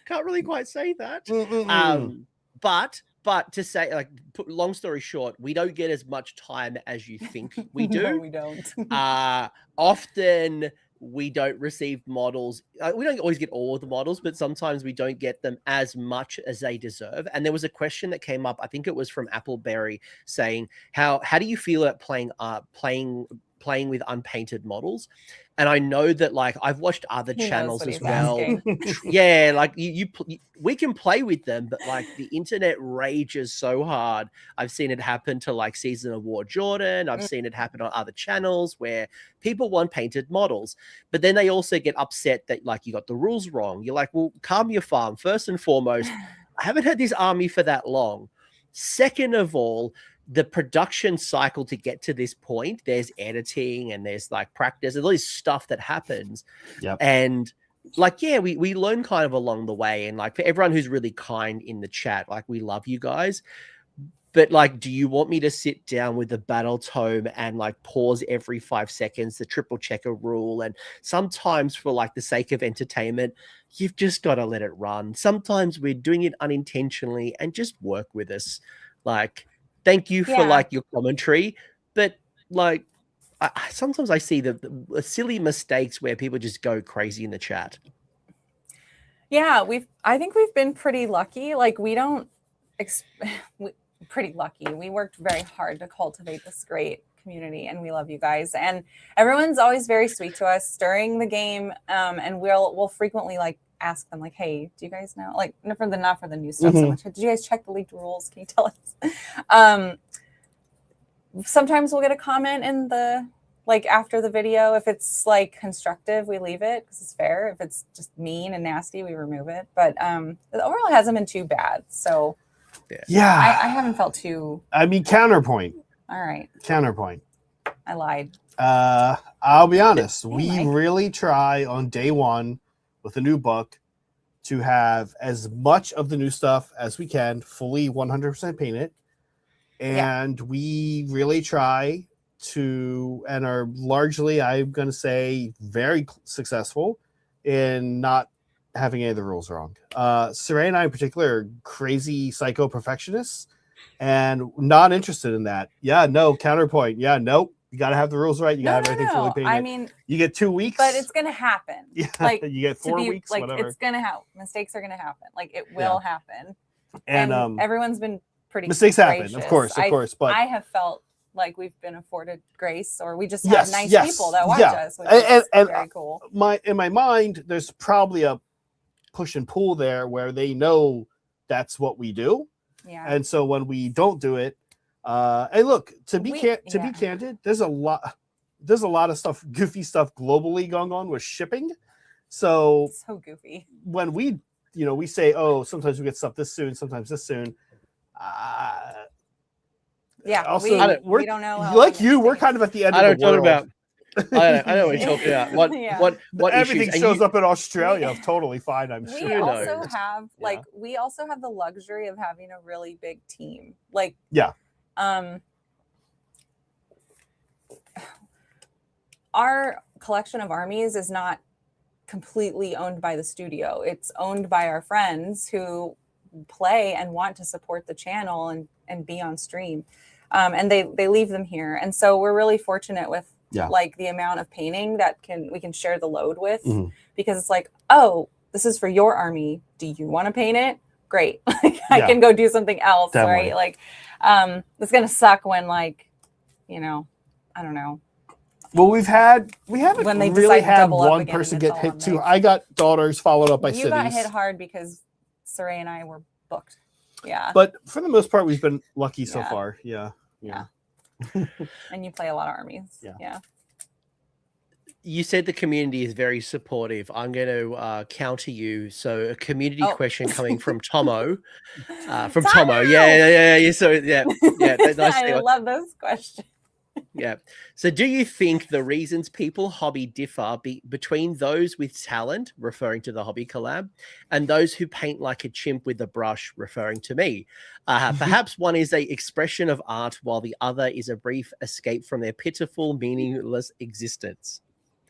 can't really quite say that. But but to say, like, long story short, we don't get as much time as you think we do. No, we don't. Often we don't receive models. We don't always get all of the models, but sometimes we don't get them as much as they deserve. And there was a question that came up, I think it was from Appleberry, saying, how do you feel about playing with unpainted models? And I know that, like, I've watched other channels as well. Yeah, like we can play with them, but like the internet rages so hard. I've seen it happen to like Season of War Jordan. I've seen it happen on other channels where people want painted models, but then they also get upset that like you got the rules wrong. You're like, well, calm your farm. First and foremost, I haven't had this army for that long. Second of all, the production cycle to get to this point, there's editing and there's like practice and all this stuff that happens. Yep. And like, yeah, we learn kind of along the way. And like, for everyone who's really kind in the chat, like, we love you guys. But like, do you want me to sit down with the battle tome and like pause every 5 seconds, the triple checker rule? And sometimes for like the sake of entertainment, you've just got to let it run. Sometimes we're doing it unintentionally, and just work with us. Like, thank you for like your commentary, but like sometimes I see the silly mistakes where people just go crazy in the chat. Yeah, I think we've been pretty lucky. Like, we don't pretty lucky. We worked very hard to cultivate this great community, and we love you guys. And everyone's always very sweet to us during the game. And we'll frequently like ask them, like, hey, do you guys know, like, not for the new stuff so much, did you guys check the leaked rules? Can you tell us? Sometimes we'll get a comment in the, like, after the video. If it's like constructive, we leave it because it's fair. If it's just mean and nasty, we remove it. But overall, it hasn't been too bad. So yeah, I haven't felt too. I mean, counterpoint. All right. Counterpoint. I lied. I'll be honest. Hey, we Mike. really try on day one with a new book to have as much of the new stuff as we can fully 100% painted. And we really try to, and are largely, I'm going to say, very successful in not having any of the rules wrong. Saray and I in particular are crazy psycho perfectionists and not interested in that. Yeah, no, counterpoint. Yeah, nope. You got to have the rules right. You got to have everything fully painted. I mean, you get 2 weeks. but it's going to happen. Yeah, like, you get 4 weeks, like, whatever. It's going to happen. Mistakes are going to happen. Like, it will happen. And everyone's been pretty mistakes gracious. happen, of course. But I have felt like we've been afforded grace, or we just have nice people that watch us, which and is very cool. In my mind, there's probably a push and pull there where they know that's what we do. Yeah. And so when we don't do it, and look, to be candid, there's a lot of stuff, goofy stuff globally going on with shipping. So goofy. When we say, oh, sometimes we get stuff this soon, sometimes this soon. Also, we don't know. Like we're kind of at the end of the world. I know what you're talking about. What everything issues? shows up in Australia totally fine, I'm sure. We also have the luxury of having a really big team. Like, our collection of armies is not completely owned by the studio. It's owned by our friends who play and want to support the channel and be on stream. And they leave them here. And so we're really fortunate with like the amount of painting that we can share the load with, because it's like, oh, this is for your army. Do you want to paint it? Great. I can go do something else. Definitely. Right. Like, it's going to suck when, like, I don't know. Well, we haven't really had one person get hit too. I got daughters followed up by cities. You got hit hard because Saray and I were booked. Yeah. But for the most part, we've been lucky so far. Yeah. And you play a lot of armies. Yeah. You said the community is very supportive. I'm going to counter you. So a community question coming from Tomo. Tomo. Yeah. So nice. I love those questions. Yeah. So do you think the reasons people hobby differ between those with talent, referring to the hobby collab, and those who paint like a chimp with a brush, referring to me? Perhaps one is a expression of art while the other is a brief escape from their pitiful, meaningless existence.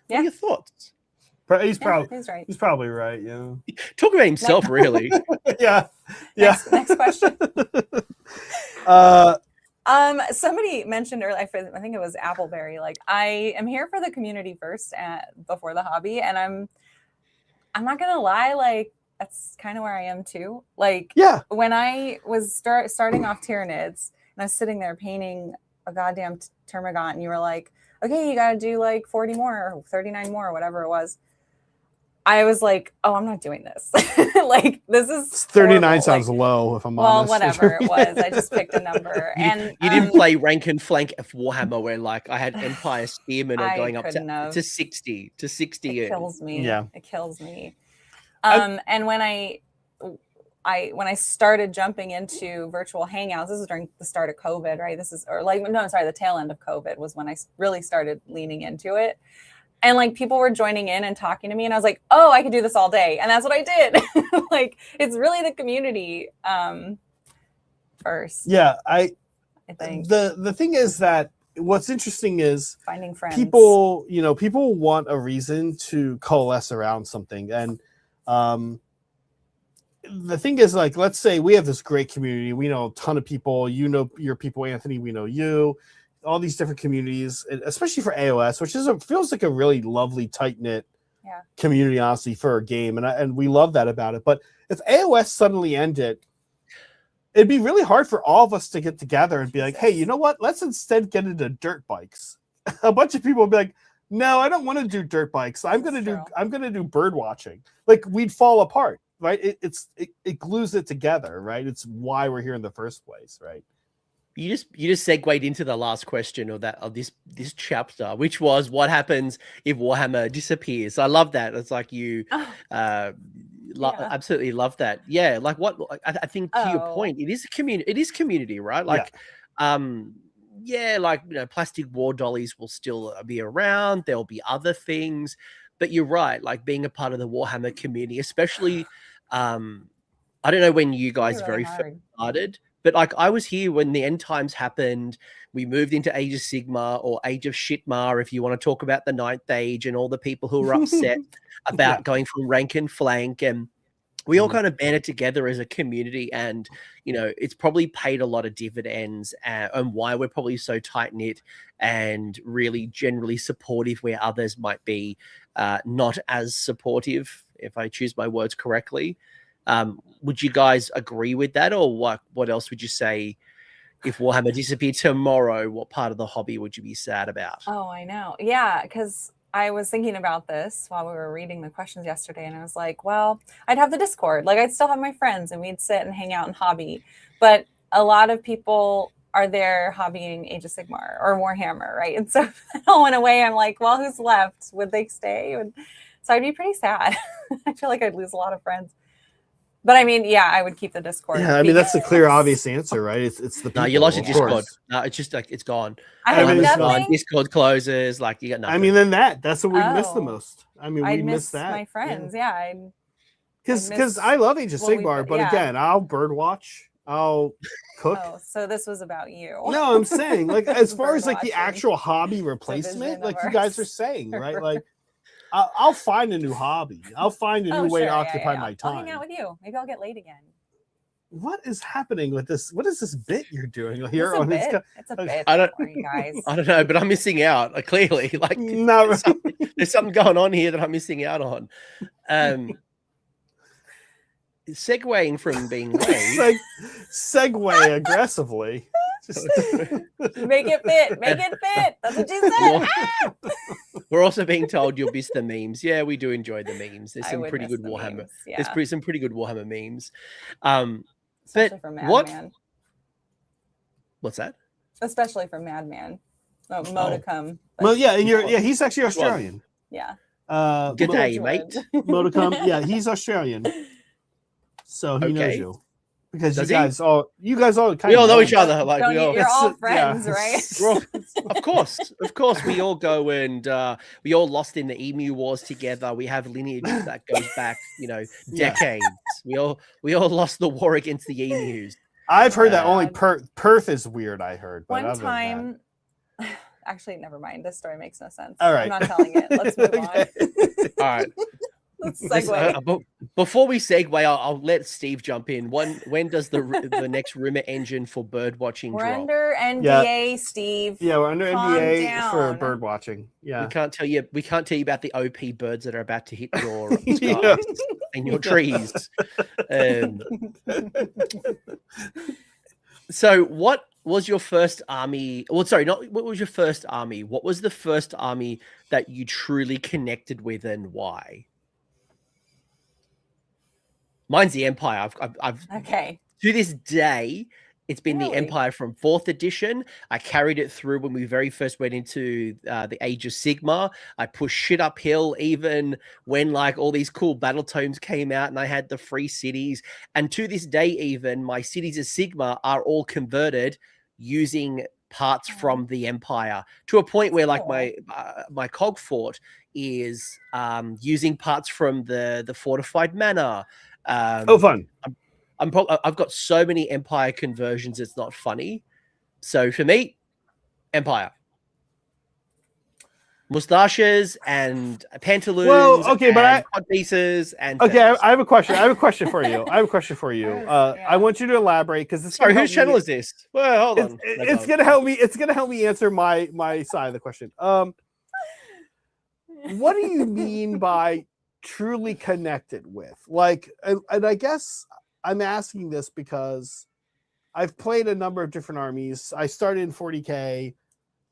What are your thoughts? He's right. He's probably right. Yeah. Talk about himself, really. Yeah. Next question. Somebody mentioned earlier, I think it was Appleberry, like, I am here for the community first before the hobby, and I'm not gonna lie, like, that's kind of where I am too. Like, Yeah. when I was starting off Tyranids, and I was sitting there painting a goddamn Termagant, and you were like, okay, you gotta do like 40 more or 39 more or whatever it was. I was like, oh, I'm not doing this. Like, this is 39 horrible. sounds like, low, if I'm well, honest. whatever it was. I just picked a number. And you didn't play rank and flank of Warhammer where like I had Empire Spearmen or I going up couldn't to 60 to 60. It kills me. Yeah. It kills me. And when I started jumping into virtual hangouts, this is during the start of COVID, right? The tail end of COVID was when I really started leaning into it. And like people were joining in and talking to me, and I was like, oh, I could do this all day. And that's what I did. Like, it's really the community first. Yeah, I think the thing is that what's interesting is finding friends. People want a reason to coalesce around something. And the thing is, like, let's say we have this great community. We know a ton of people. You know your people, Anthony. We know you. All these different communities, especially for AoS, which feels like a really lovely, tight-knit community, honestly, for a game. And we love that about it. But if AoS suddenly ended, it'd be really hard for all of us to get together and be like, hey, you know what? Let's instead get into dirt bikes. A bunch of people would be like, no, I don't want to do dirt bikes. I'm gonna do bird watching. Like, we'd fall apart, right? It glues it together, right? It's why we're here in the first place, right? You just segued into the last question of this chapter, which was what happens if Warhammer disappears. I love that. It's like you absolutely love that. Yeah, like what I think to your point, it is community, right? Like like, plastic war dollies will still be around. There'll be other things, but you're right. Like, being a part of the Warhammer community, especially, I don't know when you guys really first started. But like, I was here when the end times happened. We moved into Age of Sigma, or Age of Shitmar, if you want to talk about the Ninth Age and all the people who were upset about going from rank and flank. And we all kind of banded together as a community. And, it's probably paid a lot of dividends, and why we're probably so tight-knit and really generally supportive where others might be not as supportive, if I choose my words correctly. Would you guys agree with that, or what else would you say if Warhammer disappeared tomorrow? What part of the hobby would you be sad about? Oh, I know. Yeah, because I was thinking about this while we were reading the questions yesterday, and I was like, well, I'd have the Discord. Like, I'd still have my friends, and we'd sit and hang out and hobby. But a lot of people are there hobbying Age of Sigmar or Warhammer, right? And so if it all went away, I'm like, well, who's left? Would they stay? So I'd be pretty sad. I feel like I'd lose a lot of friends. But I mean, yeah, I would keep the Discord. Yeah, I mean, that's the clear, obvious answer, right? It's the people. No, you lost your Discord. Course. No, it's just like it's gone. I have nothing. Discord closes. Like, you got nothing. I mean, then that's what we miss the most. I mean, we miss that. My friends, yeah. Because I love Age of Sigmar, but again, I'll bird watch. I'll cook. Oh, so this was about you. No, I'm saying, like, as far as like the actual hobby replacement, like you guys are saying, right? Like, I'll find a new hobby. I'll find a new way to occupy my time. I'll hang out with you. Maybe I'll get laid again. What is happening with this? What is this bit you're doing here? It's a bit. I don't, you guys. I don't know, but I'm missing out. Clearly, like, there's something going on here that I'm missing out on. Segueing from being late. Segue aggressively. Just make it fit. Make it fit. That's what you said. We're also being told you'll miss the memes. Yeah, we do enjoy the memes. There's some pretty good Warhammer. Memes, yeah. There's some pretty good Warhammer memes. Especially for Madman. What's that? Especially for Madman. Modicum. Well, yeah, and he's actually Australian. Yeah. Good day, mate. Modicum. Yeah, he's Australian. So he knows you. Because Does you guys all kind we all know each other. Like, you're all friends, right? Of course, we all go and we all lost in the Emu Wars together. We have lineage that goes back, decades. We all lost the war against the emus. I've heard that only Perth is weird. I heard. But one time, actually, never mind. This story makes no sense. All right, I'm not telling it. Let's move on. All right. Let's segue. Before we segue, I'll let Steve jump in. When does the next rumor engine for bird watching We're drop? under NDA, Steve. Yeah, we're under Calm NDA for down. bird watching. Yeah. We can't tell you about the OP birds that are about to hit your Yeah. skies and your trees. So what was your first army? Well, sorry, what was your first army? What was the first army that you truly connected with, and why? Mine's the Empire. I've Okay. To this day, it's been Really? the Empire from 4th edition. I carried it through when we very first went into the Age of Sigmar. I pushed shit uphill even when like all these cool battle tomes came out and I had the free cities. And to this day, even my cities of Sigmar are all converted using parts from the Empire, to a point where like my cog fort is using parts from the fortified manor. Fun. I've got so many Empire conversions, it's not funny. So for me, Empire. Mustaches and pantaloons. Well, okay, but pieces and okay. I have a question. I have a question for you. I want you to elaborate because this. Sorry, whose channel is this? Well, hold on. It's gonna help me. It's gonna help me answer my side of the question. What do you mean by truly connected with? Like, and I guess I'm asking this because I've played a number of different armies. I started in 40K.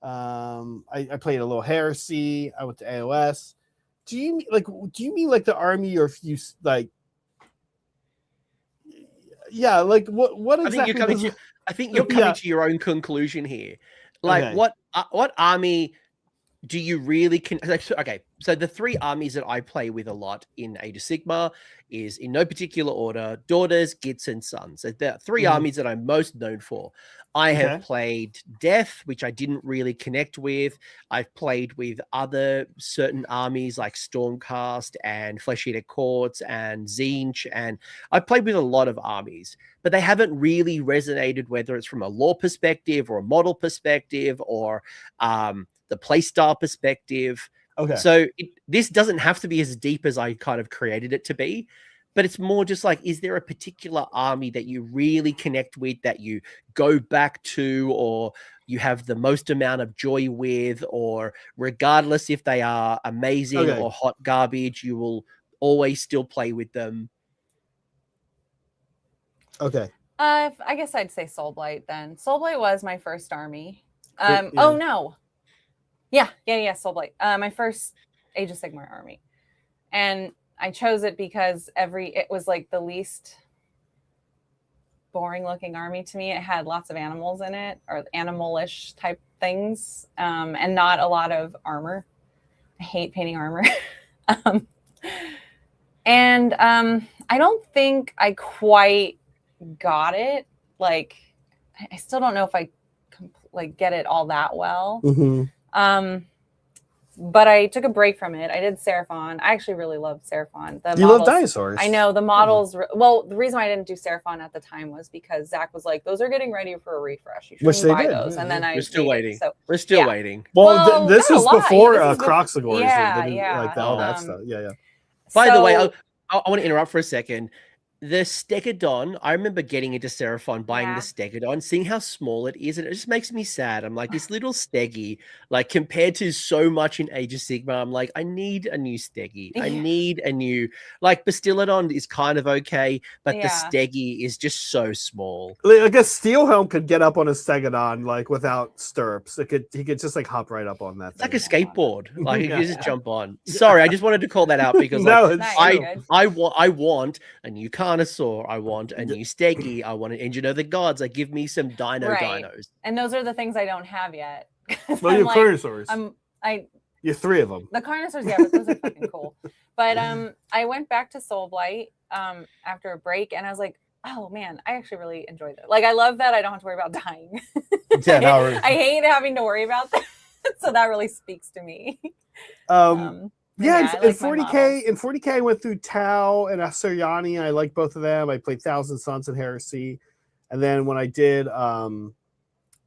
I played a little heresy. I went to AoS. Do you mean like the army, or if you like? Yeah, like what exactly? I think you're coming to your own conclusion here. Like, okay. What army do you really okay, so the 3 armies that I play with a lot in Age of Sigmar is, in no particular order, daughters, gits, and sons. So the 3 armies that I'm most known for. I have played Death, which I didn't really connect with. I've played with other certain armies like Stormcast and Flesh Eater Courts and Zinch, and I've played with a lot of armies, but they haven't really resonated, whether it's from a lore perspective or a model perspective or the playstyle perspective. Okay. So this doesn't have to be as deep as I kind of created it to be, but it's more just like, is there a particular army that you really connect with, that you go back to, or you have the most amount of joy with, or regardless if they are amazing or hot garbage, you will always still play with them? Okay. I guess I'd say Soulblight then. Soulblight was my first army. Oh no. Yeah, Soulblight. My first Age of Sigmar army. And I chose it because it was like the least boring looking army to me. It had lots of animals in it, or animalish type things, and not a lot of armor. I hate painting armor. And I don't think I quite got it. Like, I still don't know if I get it all that well. But I took a break from it. I did Seraphon. I actually really loved Seraphon. You love dinosaurs. I know the models. Well, the reason why I didn't do Seraphon at the time was because Zach was like, "Those are getting ready for a refresh. You should buy those." And then we're still waiting. So we're still waiting. Well, this was before Croxagores. Like all that stuff. Yeah. By the way, I want to interrupt for a second. The Stegodon, I remember getting into Seraphon, buying the Stegodon, seeing how small it is, and it just makes me sad. I'm like, this little Steggy, like compared to so much in Age of Sigmar, I'm like, I need a new Steggy. I need a new, like, Bastiladon is kind of okay, but the Steggy is just so small. Like a Steelhelm could get up on a Stegodon like without stirrups. He could just like hop right up on that. It's like a skateboard. Like you just jump on. Sorry, I just wanted to call that out because I want a new Carnosaur, I want a new Steggy, I want an Engine of the Gods. Like, give me some dinos. And those are the things I don't have yet. Well, you have Carnosaurs. You're 3 of them. The Carnosaurs, but those are fucking cool. But I went back to Soulblight after a break, and I was like, oh man, I actually really enjoyed it. Like, I love that I don't have to worry about dying. I hate having to worry about that. So that really speaks to me. In 40K, I went through Tau and Asuriani. I liked both of them. I played Thousand Sons and Heresy. And then when I did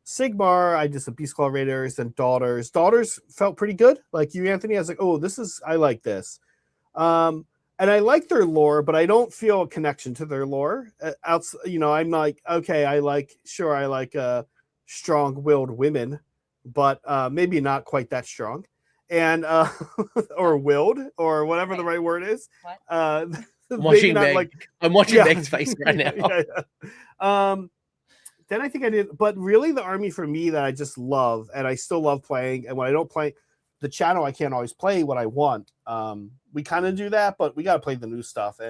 Sigmar, I did some Beast Claw Raiders and Daughters. Daughters felt pretty good. Like you, Anthony, I was like, oh, I like this. And and I like their lore, but I don't feel a connection to their lore. I'm like, okay, I like strong-willed women, but maybe not quite that strong, and or willed, or whatever the right word is. What? I'm watching Meg's face right now. Then I think I did, but really the army for me that I just love, and I still love playing, and when I don't play the channel, I can't always play what I want. We kind of do that, but we got to play the new stuff.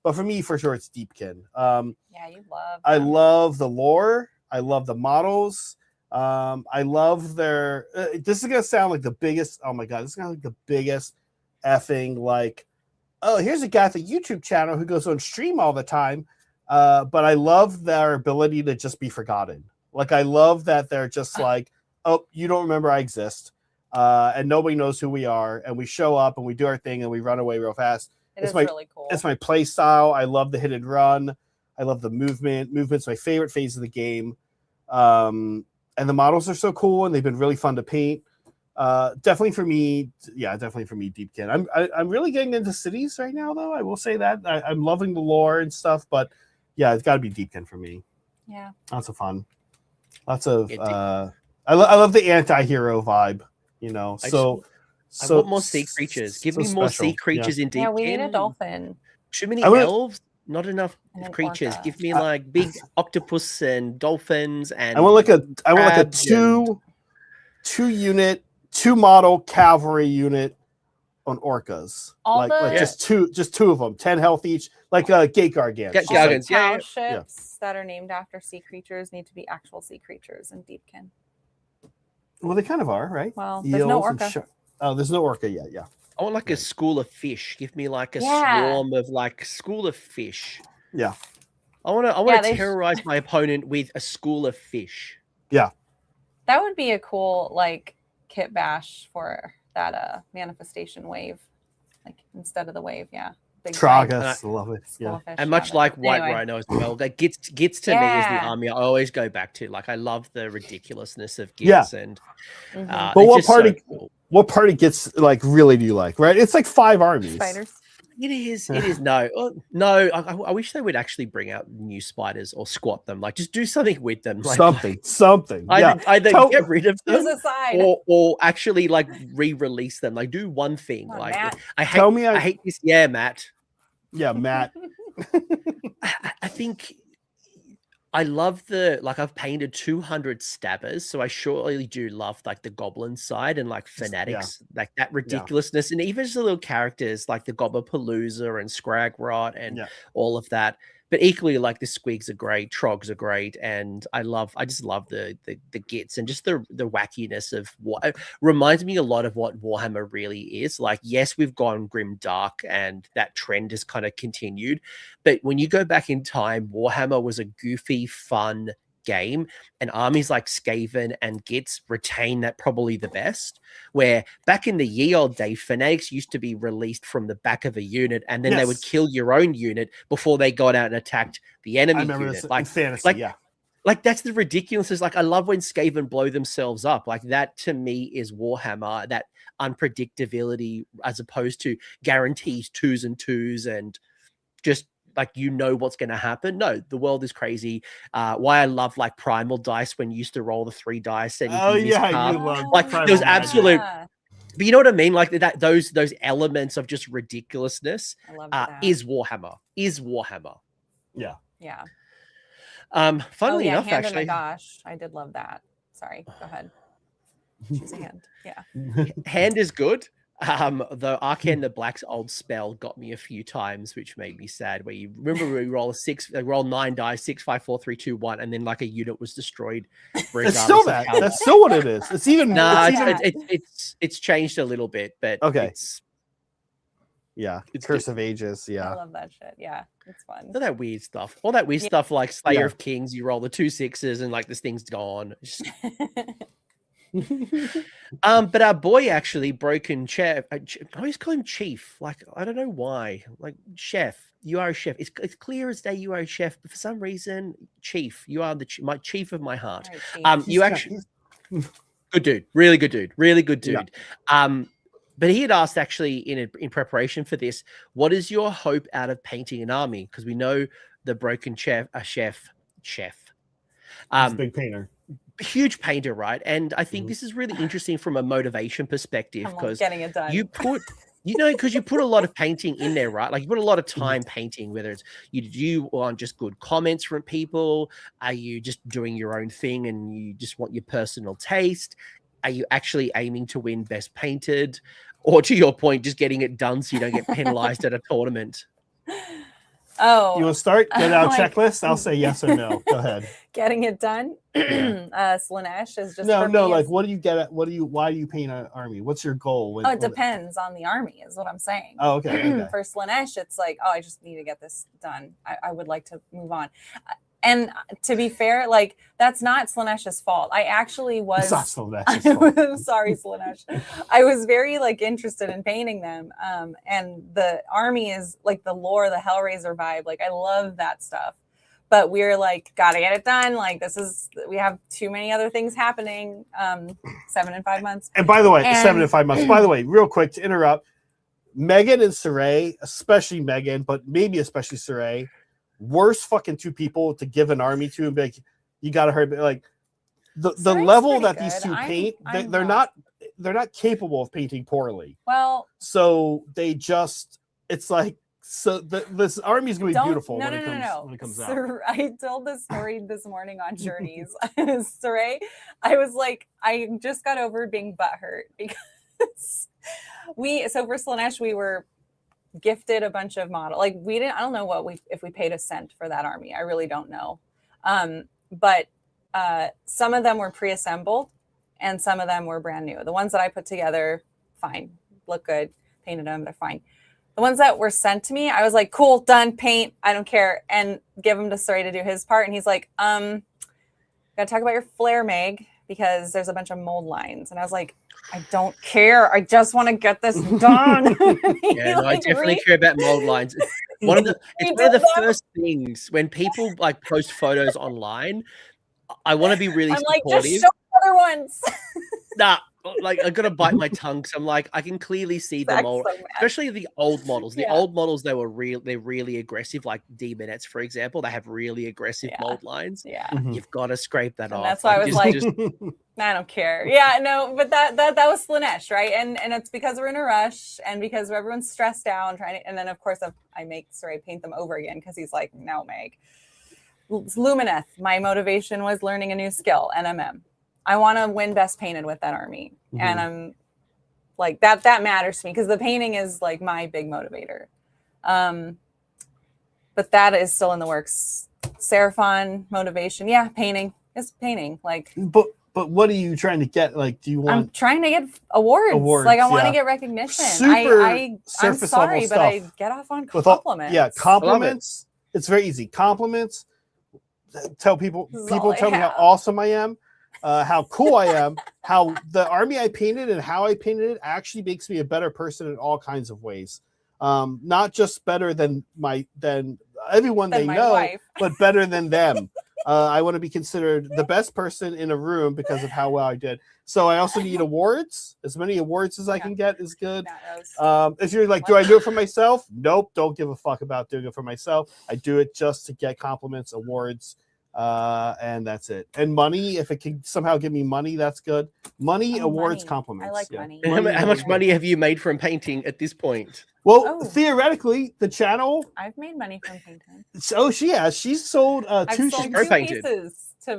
But for me, for sure, it's Deepkin. You love. I love the lore. I love the models. I love their. This is gonna sound like the biggest. Oh my god, this is gonna be the biggest effing like. Oh, here's a guy with a YouTube channel who goes on stream all the time. But I love their ability to just be forgotten. Like I love that they're just like, oh, you don't remember I exist. And nobody knows who we are, and we show up and we do our thing and we run away real fast. It's really cool. It's my play style. I love the hit and run. I love the movement. Movement's my favorite phase of the game. And the models are so cool, and they've been really fun to paint. Definitely for me, Deepkin. I'm really getting into cities right now, though. I will say that I'm loving the lore and stuff, but yeah, it's got to be Deepkin for me. Yeah, lots of fun. Lots of. I love the anti-hero vibe. I want more sea creatures. Give me more sea creatures in Deepkin. Yeah, we need a dolphin. Too many elves, not enough creatures. Give me like big octopus and dolphins, and I want like a two model cavalry unit on orcas. Just two of them, 10 health each, like gate gargants. Ships that are named after sea creatures need to be actual sea creatures in Deepkin. Well, they kind of are, right? Well, there's no orca. There's no orca yet. Yeah. I want like a school of fish. Give me like a swarm of like school of fish. Yeah. I want to terrorize my opponent with a school of fish. Yeah. That would be a cool like kit bash for that manifestation wave, like instead of the wave. Yeah. Tragus, love it. Yeah. And much like White Rhino as well, that gets to me is the army I always go back to. Like I love the ridiculousness of Gits and but what party gets like really do you like, right? It's like 5 armies. Spiders. It is. No. I wish they would actually bring out new spiders or squat them. Like, just do something with them. Like, something. Yeah. Either get rid of them or actually like re-release them. Like, do one thing. On, like, Matt. I hate this. Yeah, Matt. Yeah, Matt. I think I love I've painted 200 stabbers, so I surely do love like the goblin side and like fanatics, like that ridiculousness, and even just the little characters like the Gobbapalooza and Scragrot and all of that. But equally, like the Squigs are great, Trogs are great, and I just love the Gits and just the wackiness of what it reminds me a lot of what Warhammer really is. Like, yes, we've gone grim dark, and that trend has kind of continued. But when you go back in time, Warhammer was a goofy, fun game, and armies like Skaven and Gits retain that probably the best. Where back in the ye old day, fanatics used to be released from the back of a unit, and then they would kill your own unit before they got out and attacked the enemy unit. Like fantasy, like that's the ridiculousness. Like I love when Skaven blow themselves up. Like that to me is Warhammer. That unpredictability as opposed to guarantees 2s and 2s and just like what's going to happen. No, the world is crazy. Why I love like primal dice when you used to roll the 3 dice and you love like there was absolute. But you know what I mean? Like that those elements of just ridiculousness is Warhammer. Yeah. Funnily enough, Hand actually, gosh, I did love that. Sorry, go ahead. Choose a hand. Yeah. Hand is good. The Arcane the Black's old spell got me a few times, which made me sad. Where you remember we roll 9 dice, 6, 5, 4, 3, 2, 1, and then like a unit was destroyed. It's still that. That's still what it is. It's even. It's changed a little bit, but okay. It's Curse of Ages. Yeah, I love that shit. Yeah, it's fun. All that weird stuff. All that weird stuff like Slayer of Kings. You roll the 2 6s and like this thing's gone. But our boy actually Broken Chef. I always call him Chief. Like I don't know why. Like Chef, you are a chef. It's clear as day you are a chef, but for some reason, Chief, you are my chief of my heart. Right, you actually good dude, really good dude. But But he had asked actually in preparation for this, what is your hope out of painting an army? Because we know the broken chef. He's a big painter. Huge painter, right? And I think this is really interesting from a motivation perspective, because getting it done. you put because you put a lot of painting in there, right? Like you put a lot of time painting, whether it's you want just good comments from people, are you just doing your own thing and you just want your personal taste? Are you actually aiming to win best painted, or to your point, just getting it done so you don't get penalized at a tournament? Oh, You want to start? Get out a checklist. I'll say yes or no. Go ahead. Getting it done. Slanesh is just no. Like, what do you get at? Why do you paint an army? What's your goal? It depends on the army, is what I'm saying. Oh, okay. For Slanesh, it's like, I just need to get this done. I would like to move on. And to be fair, like that's not Slanesh's fault. I actually was. It's not Slanesh's fault. I'm sorry, Slanesh. I was very interested in painting them. And the army is like the lore, the Hellraiser vibe. Like I love that stuff. But we're like, gotta get it done. Like we have too many other things happening. 7 and 5 months. And by the way, 7 and 5 months. By the way, real quick to interrupt, Megan and Saray, especially Megan, but maybe especially Saray, worst fucking two people to give an army to and be like, you gotta hurt. Like the level that these two paint, they're not capable of painting poorly. Well, so they just, it's like, so this army is going to be beautiful when it comes out. I told this story this morning on Journeys. Saray, I was like, I just got over being butthurt because for Slanesh, we were gifted a bunch of models. Like I don't know if we paid a cent for that army. I really don't know. But some of them were pre-assembled and some of them were brand new. The ones that I put together, fine, look good, painted them, they're fine. The ones that were sent to me, I was like, cool, done, paint, I don't care, and give him to Saray to do his part. And he's like, gotta talk about your flare mag because there's a bunch of mold lines. And I was like, I don't care. I just want to get this done. I definitely care about mold lines. It's one of the first things when people like post photos online. I want to be really supportive. Like, just show other ones. Nah, like I gotta bite my tongue because I'm like, I can clearly see them all, especially the old models. The old models, they're really aggressive, like Demonettes, for example. They have really aggressive mold lines. Yeah. You've got to scrape that off. That's why I was like, I don't care. Yeah, no, but that was Slanesh, right? And it's because we're in a rush and because everyone's stressed out and trying to, and then of course I make Saray paint them over again because he's like, no, Meg. Lumineth, my motivation was learning a new skill, NMM. I want to win best painted with that army. And I'm like, that matters to me because the painting is like my big motivator. But that is still in the works. Seraphon motivation. Yeah, painting. It's painting. Like, but what are you trying to get? Like, do you want? I'm trying to get awards. Like, I want to get recognition. I'm sorry, but I get off on compliments. Compliments. It's very easy. Compliments. Tell people tell me how awesome I am. How cool I am, how the army I painted and how I painted it actually makes me a better person in all kinds of ways. Not just better than everyone they know, but better than them. I want to be considered the best person in a room because of how well I did. So I also need awards. As many awards as I can get is good. If you're like, do I do it for myself? Nope, don't give a fuck about doing it for myself. I do it just to get compliments, awards, and that's it. And money, if it can somehow give me money, that's good. Money, awards, compliments. I like money. And how much money have you made from painting at this point? Well, theoretically, the channel. I've made money from painting. So she's sold two pieces to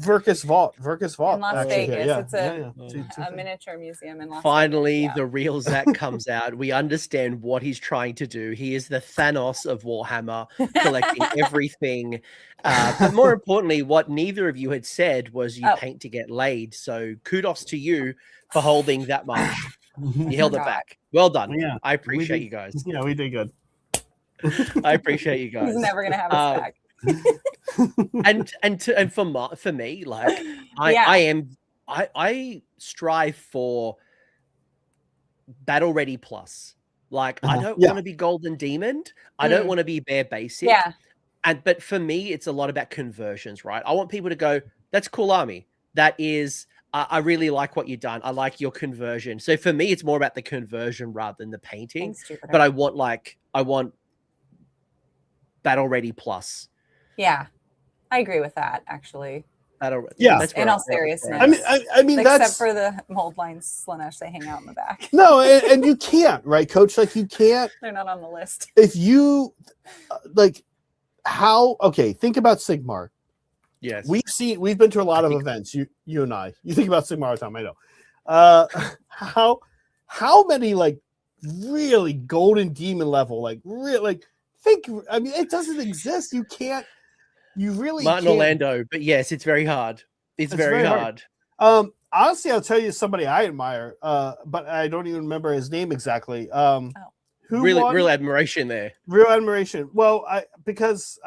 Verkus Vault. In Las Vegas. It's a miniature museum in Las Vegas. Finally, the real Zach comes out. We understand what he's trying to do. He is the Thanos of Warhammer, collecting everything. But more importantly, what neither of you had said was you paint to get laid. So kudos to you for holding that much. You held it back. Well done. Yeah, I appreciate you guys. Yeah, we did good. I appreciate you guys. He's never gonna have us back. and for me, like I strive for battle ready plus. Like I don't want to be golden demon. I don't want to be bare basic. Yeah. But for me, it's a lot about conversions, right? I want people to go, that's cool army. That is I really like what you've done. I like your conversion. So for me, it's more about the conversion rather than the painting. Thanks, Jupiter. But I want battle ready plus. Yeah, I agree with that actually. Yeah. That's In where all seriousness. I mean, except that's for the mold lines, Slanesh, they hang out in the back. no, and you can't, right, Coach? Like you can't. They're not on the list. If you like, how? Okay, think about Sigmar. Yes. We've been to a lot of events. You and I. You think about Sigmar all the time. I know. How many like really golden demon level think? I mean, it doesn't exist. You can't. You really Martin can't. Orlando, but yes, it's very hard. It's very hard. Honestly, I'll tell you somebody I admire, but I don't even remember his name exactly. Who real admiration there. Real admiration. Well, because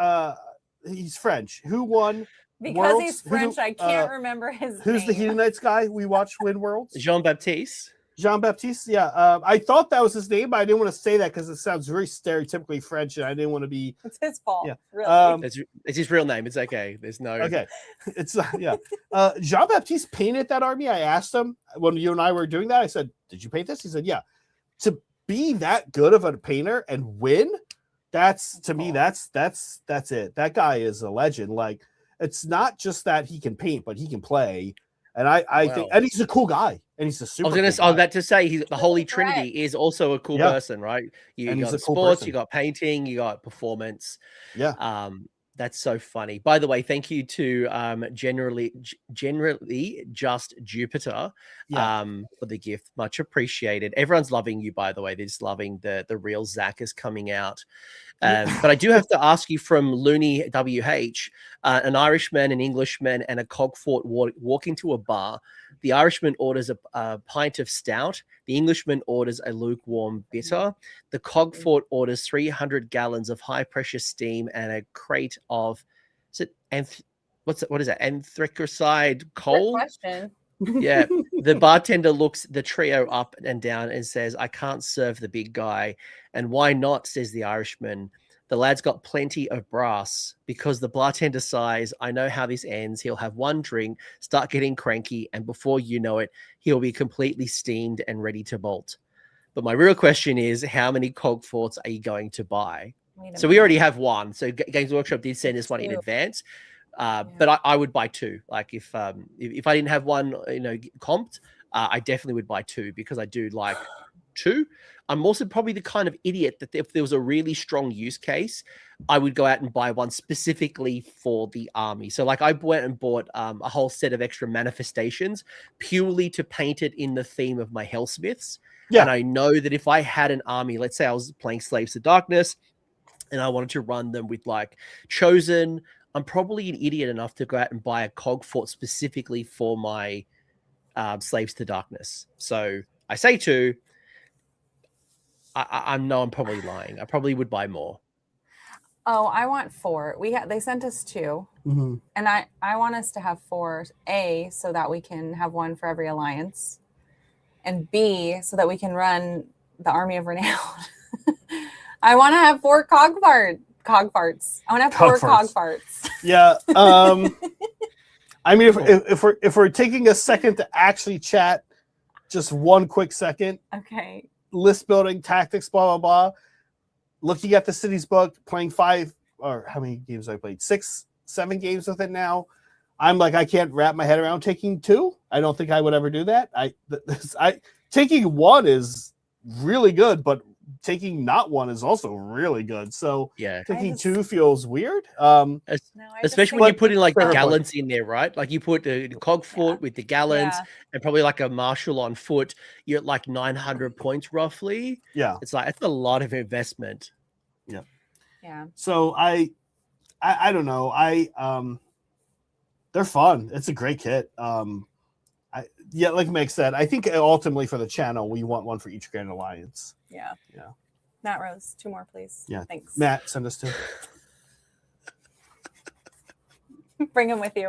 he's French. Who won? Because Worlds? he's French, I can't remember his Who's name. the Hedonites guy we watched win Worlds? Jean-Baptiste. Jean-Baptiste, yeah. I thought that was his name, but I didn't want to say that because it sounds very stereotypically French, and I didn't want to be. It's his fault. Yeah. Really. It's his real name. It's okay. There's no. Okay, it's yeah. Jean-Baptiste painted that army. I asked him when you and I were doing that. I said, "Did you paint this?" He said, "Yeah." To be that good of a painter and win, that's to me, that's it. That guy is a legend. Like, it's not just that he can paint, but he can play. And I think, and he's a cool guy, and he's a super. I was about to say he's the Holy Trinity is also a cool person, right? You got sports, you got painting, you got performance. Yeah. That's so funny. By the way, thank you to generally just Jupiter for the gift. Much appreciated. Everyone's loving you, by the way. They're just loving the real Zach is coming out. But I do have to ask you from Looney WH, an Irishman, an Englishman, and a Cogfort walk into a bar. The Irishman orders a pint of stout. The Englishman orders a lukewarm bitter. The Cogfort orders 300 gallons of high-pressure steam and a crate of, what is it? Anthracite coal? Good question. Yeah. The bartender looks the trio up and down and says, "I can't serve the big guy." "And why not?" says the Irishman. "The lad's got plenty of brass." Because the bartender sighs, "I know how this ends. He'll have one drink, start getting cranky, and before you know it, he'll be completely steamed and ready to bolt." But my real question is, how many Cogforts are you going to buy? So we already have one. So Games Workshop did send us one in advance. But I would buy two. Like if I didn't have one, comped, I definitely would buy two because I do like two. I'm also probably the kind of idiot that if there was a really strong use case, I would go out and buy one specifically for the army. So like I went and bought a whole set of extra manifestations purely to paint it in the theme of my Hellsmiths. Yeah. And I know that if I had an army, let's say I was playing Slaves to Darkness and I wanted to run them with like Chosen, I'm probably an idiot enough to go out and buy a Cogfort specifically for my Slaves to Darkness. So I say two. I'm probably lying. I probably would buy more. Oh, I want 4. They sent us 2, and I want us to have 4. A, so that we can have one for every alliance, and B, so that we can run the Army of Renown. I want to have 4 cogfarts. I want to have 4 cogfarts. Yeah. I mean, if we're taking a second to actually chat, just one quick second. Okay. List building, tactics, blah, blah, blah. Looking at the city's book, playing 5, or how many games I played? 6, 7 games with it now. I'm like, I can't wrap my head around taking 2. I don't think I would ever do that. Taking 1 is really good, but taking not 1 is also really good. So yeah, taking 2 feels weird. Especially when you put in like the gallants in there, right? Like you put the Cogfort with the gallants and probably like a marshal on foot. You're at like 900 points roughly. Yeah, it's like it's a lot of investment. Yeah. So I don't know. They're fun. It's a great kit. Like Meg said, I think ultimately for the channel, we want one for each Grand Alliance. Yeah. Matt Rose, 2 more, please. Yeah. Thanks. Matt, send us 2. Bring them with you.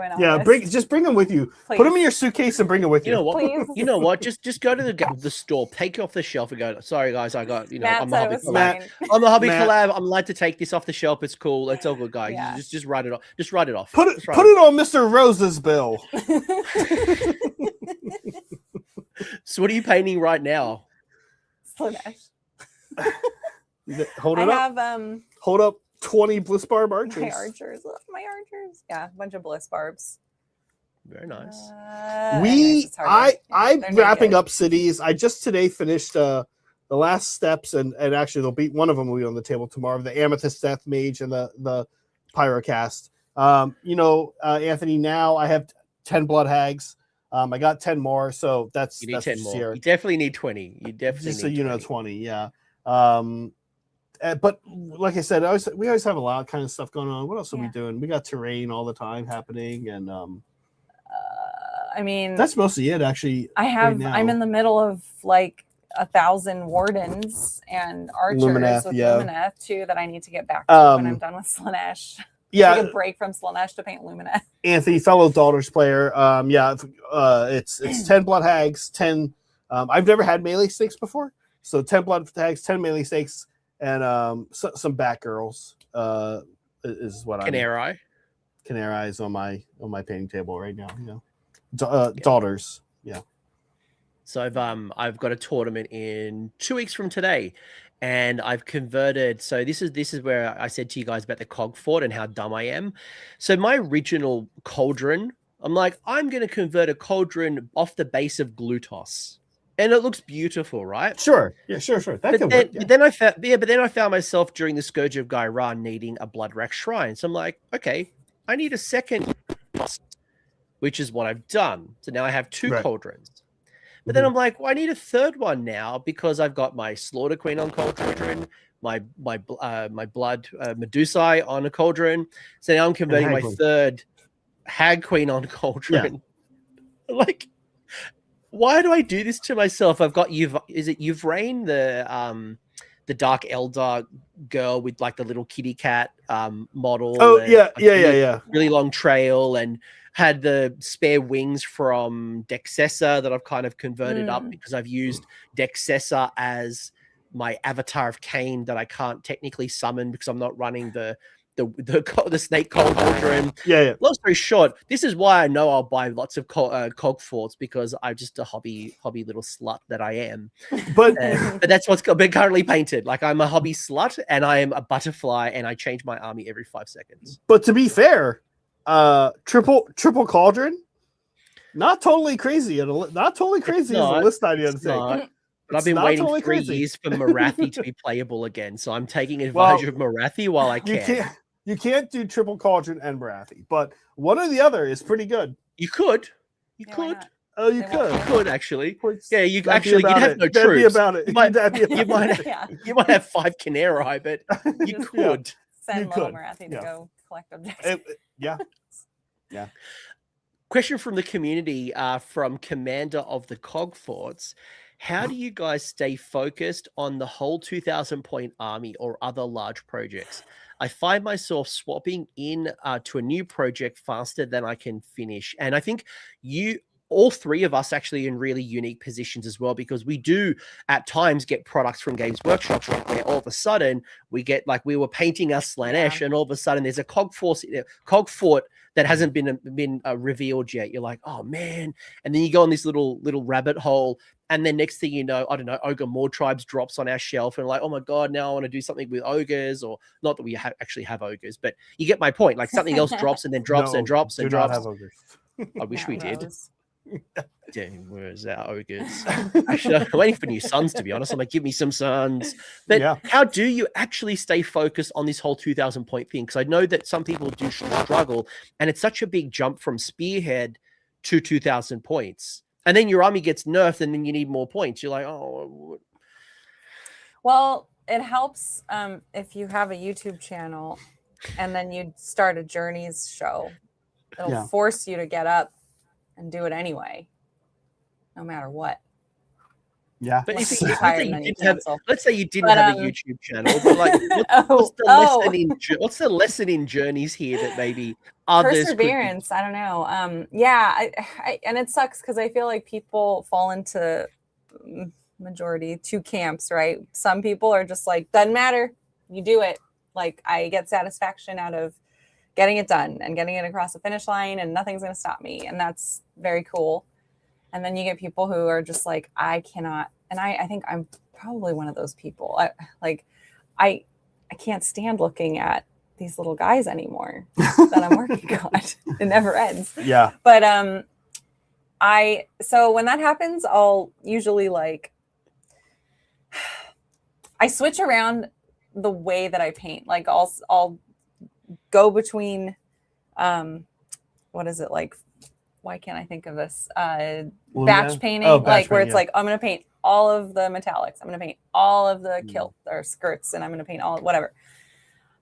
Just bring them with you. Please. Put them in your suitcase and bring them with you. You know what? Please. You know what? Just go to the store, take it off the shelf, and go. "Sorry guys, I got I'm a hobby collab. I'm a hobby collab. I'm allowed to take this off the shelf. It's cool. It's all good, guys. Yeah. Just write it off. Just write it off. Put it on Mr. Rose's bill." So what are you painting right now? Slaanesh. Hold it up. I have Hold up 20 bliss barb archers. my archers. Look, my archers. Yeah, a bunch of bliss barbs. Very nice. I'm wrapping up cities. I just today finished the last steps, and actually they'll be one of them will be on the table tomorrow. The Amethyst Death Mage and the Pyrocast. Anthony, now I have 10 blood hags. I got 10 more, so that's 10 more. Here. You definitely need 20. You definitely just need so 20. 20, yeah. But like I said, we always have a lot of kind of stuff going on. What else are we doing? We got terrain all the time happening, and I mean, that's mostly it, actually. I'm in the middle of like 1,000 wardens and archers with Lumineth too that I need to get back to when I'm done with Slaanesh. Yeah, take a break from Slaanesh to paint Lumineth. Anthony, fellow Daughters player. It's 10 blood hags, 10. I've never had melee stakes before, so 10 blood hags, 10 melee stakes, and some bat girls. Is what Canary. Canary is on my painting table right now. Daughters. Yeah. So I've got a tournament in 2 weeks from today, and I've converted. So this is where I said to you guys about the cog fort and how dumb I am. So my original cauldron, I'm like, I'm going to convert a cauldron off the base of Glutos, and it looks beautiful, right? Sure. Yeah. Sure. But then I found myself during the Scourge of Gyra needing a Blood Rack Shrine. So I'm like, okay, I need a second, which is what I've done. So now I have 2 cauldrons. But then I'm like, well, I need a third one now because I've got my Slaughter Queen on cauldron, my blood Medusae on a cauldron. So now I'm converting my third Hag Queen on cauldron. Yeah. Like, why do I do this to myself? I've got Yvraine, the Dark Elder girl with like the little kitty cat model. Oh, yeah. Really long trail, and had the spare wings from Dexessa that I've kind of converted up because I've used Dexessa as my avatar of Cain that I can't technically summon because I'm not running the snake cauldron. Yeah. Long story short, this is why I know I'll buy lots of cog forts, because I'm just a hobby little slut that I am. But that's what's been currently painted. Like, I'm a hobby slut, and I am a butterfly, and I change my army every 5 seconds. But to be fair, triple cauldron, not totally crazy. Not totally crazy as a list idea to say. But I've been waiting totally 3 years for Morathi to be playable again, so I'm taking advantage of Morathi while I can. You can't do triple cauldron and Morathi, but one or the other is pretty good. You could. Oh, you could actually. Yeah, you'd have no troops. Be about it. You might have 5 Canary, but you could. Send little Morathi to go collect objectives. Yeah. Question from the community, from Commander of the Cog Forts. How do you guys stay focused on the whole 2,000 point army or other large projects? I find myself swapping in to a new project faster than I can finish. And I think all 3 of us actually in really unique positions as well, because we do at times get products from Games Workshop where all of a sudden we get, like, we were painting our Slaanesh and all of a sudden there's a cog fort that hasn't been revealed yet. You're like, oh man. And then you go on this little rabbit hole, and then next thing you know, I don't know, Ogre More Tribes drops on our shelf, and like, oh my God, now I want to do something with ogres, or not that we actually have ogres, but you get my point. Like, something else drops and then drops and drops and drops. Not have ogres. I wish we did. Damn, where's our ogres? Actually, I'm waiting for new sons, to be honest. I'm like, give me some sons. But how do you actually stay focused on this whole 2,000 point thing? Because I know that some people do struggle, and it's such a big jump from Spearhead to 2,000 points. And then your army gets nerfed, and then you need more points. You're like, oh. Well, it helps if you have a YouTube channel and then you start a Journeys show. It'll force you to get up and do it anyway, no matter what. Yeah. But let's say you didn't have a YouTube channel, but like, what's the lesson in Journeys here that maybe others perseverance? I don't know. And it sucks because I feel like people fall into majority 2 camps, right? Some people are just like, doesn't matter, you do it. Like, I get satisfaction out of getting it done and getting it across the finish line, and nothing's going to stop me, and that's very cool. And then you get people who are just like, I cannot, and I think I'm probably one of those people. I can't stand looking at these little guys anymore that I'm working on. It never ends. Yeah. But so when that happens, I'll usually like I switch around the way that I paint. Like I'll go between what is it like? Why can't I think of this? Batch painting, like where it's like I'm gonna paint all of the metallics. I'm gonna paint all of the kilt or skirts, and I'm gonna paint all whatever.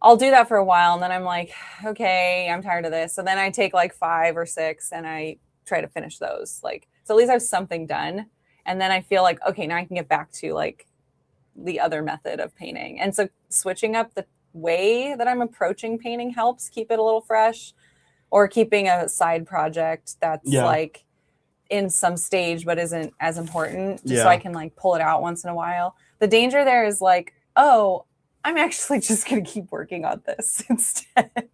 I'll do that for a while, and then I'm like, okay, I'm tired of this. So then I take like 5 or 6, and I try to finish those. Like, so at least I have something done, and then I feel like, okay, now I can get back to like the other method of painting. And so switching up the way that I'm approaching painting helps keep it a little fresh, or keeping a side project that's like in some stage but isn't as important, just so I can like pull it out once in a while. The danger there is like, oh, I'm actually just going to keep working on this instead.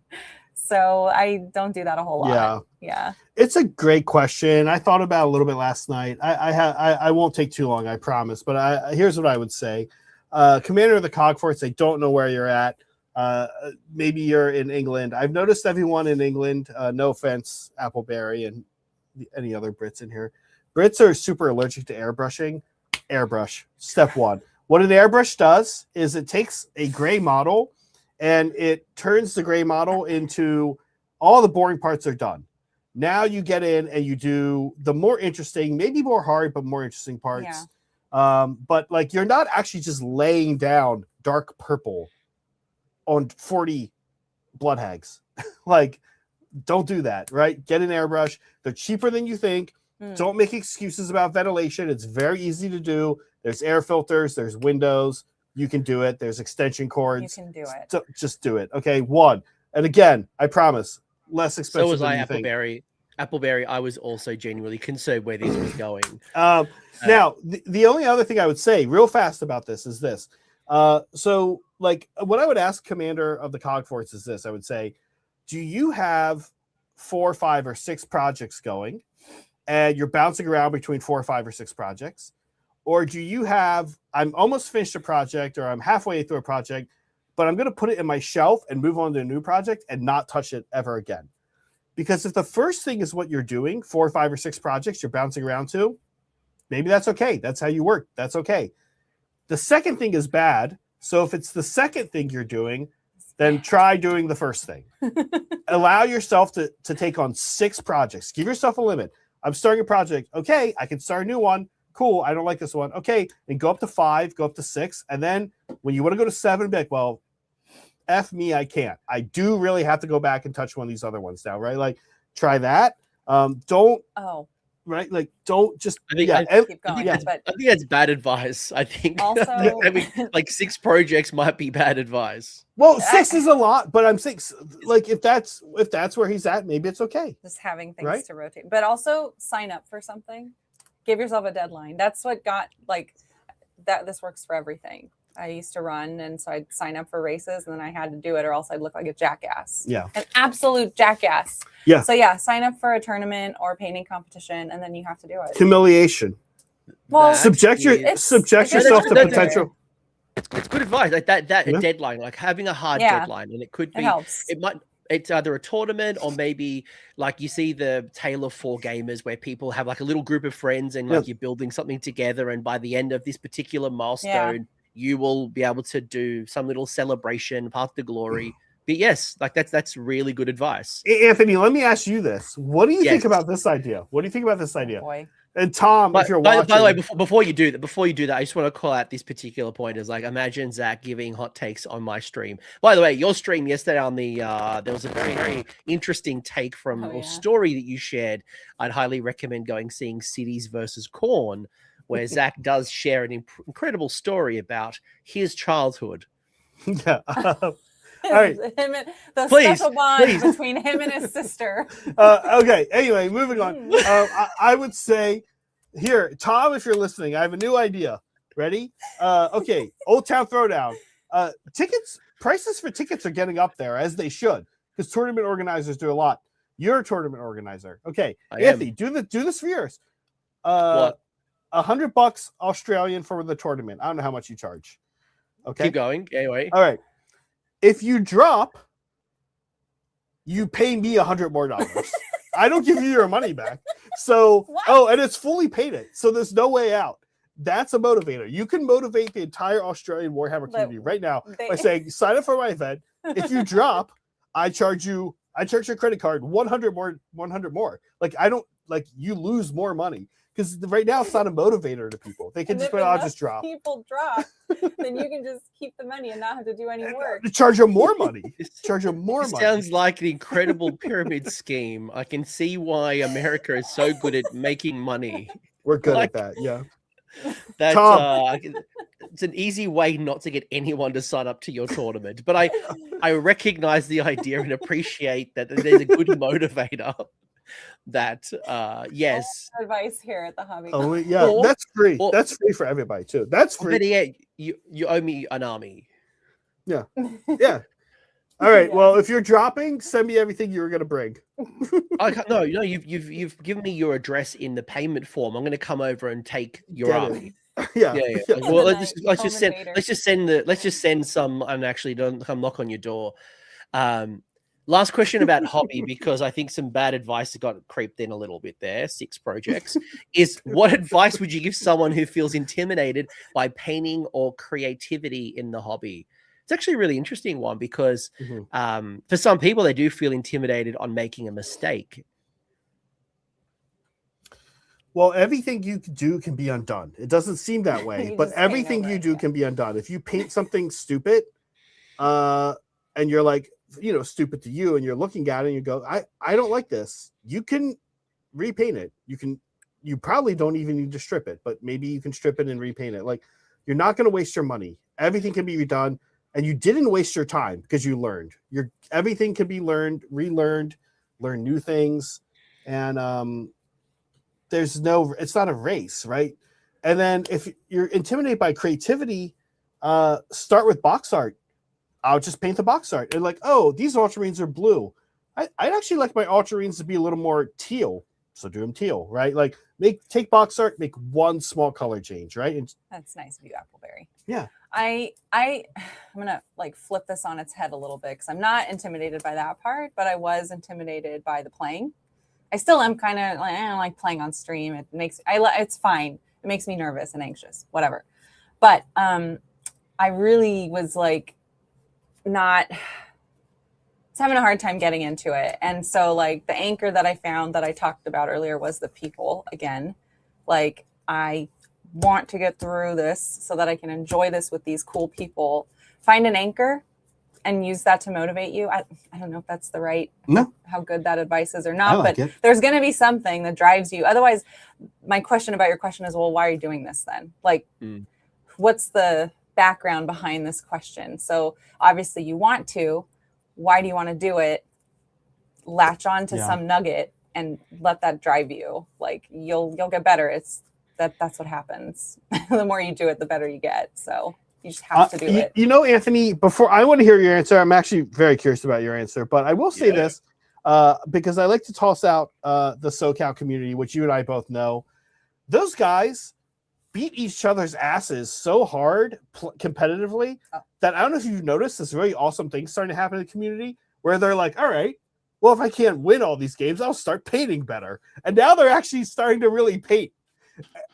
So I don't do that a whole lot. Yeah. It's a great question. I thought about it a little bit last night. I won't take too long, I promise. But here's what I would say. Commander of the Cogforts, I don't know where you're at. Maybe you're in England. I've noticed everyone in England, no offense, Appleberry and any other Brits in here. Brits are super allergic to airbrushing. Airbrush, step 1. What an airbrush does is it takes a gray model and it turns the gray model into all the boring parts are done. Now you get in and you do the more interesting, maybe more hard, but more interesting parts. But like you're not actually just laying down dark purple on 40 blood hags. Like, don't do that, right? Get an airbrush. They're cheaper than you think. Don't make excuses about ventilation. It's very easy to do. There's air filters. There's windows. You can do it. There's extension cords. You can do it. So just do it. Okay, 1. And again, I promise, less expensive so was than I, you think. Appleberry, I was also genuinely concerned where this was going. Now, the only other thing I would say real fast about this is this. So, like, what I would ask Commander of the Cogforts is this. I would say, do you have 4, 5, or 6 projects going, and you're bouncing around between 4, 5, or 6 projects? Or do you have, I'm almost finished a project, or I'm halfway through a project, but I'm going to put it in my shelf and move on to a new project and not touch it ever again? Because if the first thing is what you're doing, 4, 5, or 6 projects you're bouncing around to, maybe that's okay. That's how you work. That's okay. The second thing is bad. So if it's the second thing you're doing, then try doing the first thing. Allow yourself to take on 6 projects. Give yourself a limit. I'm starting a project. Okay, I can start a new one. Cool, I don't like this one. Okay, and go up to 5, go up to 6. And then when you want to go to 7, be like, well, F me, I can't. I do really have to go back and touch one of these other ones now, right? Like, try that. Don't. Oh. Right? Like, don't just. I think that's bad advice. I think also, having like 6 projects might be bad advice. Well, 6 is a lot, but I'm 6. Like, if that's where he's at, maybe it's okay. Just having things to rotate, but also sign up for something. Give yourself a deadline. That's what got like that. This works for everything. I used to run, and so I'd sign up for races, and then I had to do it, or else I'd look like a jackass. Yeah, an absolute jackass. Yeah. So yeah, sign up for a tournament or painting competition, and then you have to do it. Humiliation. Well, subject yourself to potential. It's good advice. Like that deadline, like having a hard deadline, and it could be. It's either a tournament or maybe like you see the Tale of 4 Gamers where people have like a little group of friends and like you're building something together, and by the end of this particular milestone, you will be able to do some little celebration, path to glory. But yes, like that's really good advice. Anthony, let me ask you this. What do you think about this idea? What do you think about this idea? Oh boy. And Tom, if you're watching, by the way, before you do that, I just want to call out this particular point. Is like, imagine Zach giving hot takes on my stream. By the way, your stream yesterday on the there was a very, very interesting take from a story that you shared. I'd highly recommend seeing Cities versus Corn, where Zach does share an incredible story about his childhood. Yeah. All right. Special bond between him and his sister. Okay. Anyway, moving on. I would say here, Tom, if you're listening, I have a new idea. Ready? Okay. Old Town Throwdown. Prices for tickets are getting up there, as they should, because tournament organizers do a lot. You're a tournament organizer. Okay. Anthony, do this for yours. What? $100 Australian for the tournament. I don't know how much you charge. Okay. Keep going. Anyway. All right. If you drop, you pay me $100 more. I don't give you your money back. So, What? and it's fully paid. So there's no way out. That's a motivator. You can motivate the entire Australian Warhammer community right now by saying, sign up for my event. If you drop, I charge your credit card 100 more. Like, I don't, like, you lose more money. Because right now it's not a motivator to people. They can just go, I'll just drop. People drop, then you can just keep the money and not have to do any work. Charge them more money. Charge them more money. Sounds like an incredible pyramid scheme. I can see why America is so good at making money. We're good at that, yeah. That's it's an easy way not to get anyone to sign up to your tournament. But I recognize the idea and appreciate that there's a good motivator. That yes, advice here at the hobby. Oh yeah, that's free. That's free for everybody too. That's free. But yeah, you owe me an army. Yeah, yeah. All right. Yeah. Well, if you're dropping, send me everything you were going to bring. No, you've given me your address in the payment form. I'm going to come over and take your army. Yeah. Well, let's just send some, and actually don't come knock on your door. Last question about hobby, because I think some bad advice got creeped in a little bit there. 6 projects is what advice would you give someone who feels intimidated by painting or creativity in the hobby? It's actually a really interesting one because for some people, they do feel intimidated on making a mistake. Well, everything you do can be undone. It doesn't seem that way, but everything you do can be undone. If you paint something stupid, and you're like, stupid to you, and you're looking at it and you go, I don't like this. You can repaint it. You probably don't even need to strip it, but maybe you can strip it and repaint it. Like, you're not going to waste your money. Everything can be redone, and you didn't waste your time because you learned. Everything can be learned, relearned, learn new things. And it's not a race, right? And then if you're intimidated by creativity, start with box art. I'll just paint the box art. And like, oh, these ultramarines are blue. I'd actually like my ultramarines to be a little more teal. So do them teal, right? Like, take box art, make one small color change, right? And that's nice of you, Appleberry. Yeah. I'm gonna like flip this on its head a little bit because I'm not intimidated by that part, but I was intimidated by the playing. I still am kind of like, I don't like playing on stream. It's fine. It makes me nervous and anxious, whatever. But I really was like, having a hard time getting into it. And so like the anchor that I found that I talked about earlier was the people again. Like, I want to get through this so that I can enjoy this with these cool people. Find an anchor and use that to motivate you. I don't know if that's the right, how good that advice is or not, but there's going to be something that drives you. Otherwise, my question about your question is, well, why are you doing this then? Like, what's the background behind this question? So obviously you want to. Why do you want to do it? Latch on to some nugget and let that drive you. Like, you'll get better. That's what happens. The more you do it, the better you get. So you just have to do it. Anthony, before I want to hear your answer, I'm actually very curious about your answer, but I will say this, because I like to toss out the SoCal community, which you and I both know. Those guys beat each other's asses so hard competitively that I don't know if you've noticed this really awesome thing starting to happen in the community where they're like, all right, well, if I can't win all these games, I'll start painting better. And now they're actually starting to really paint.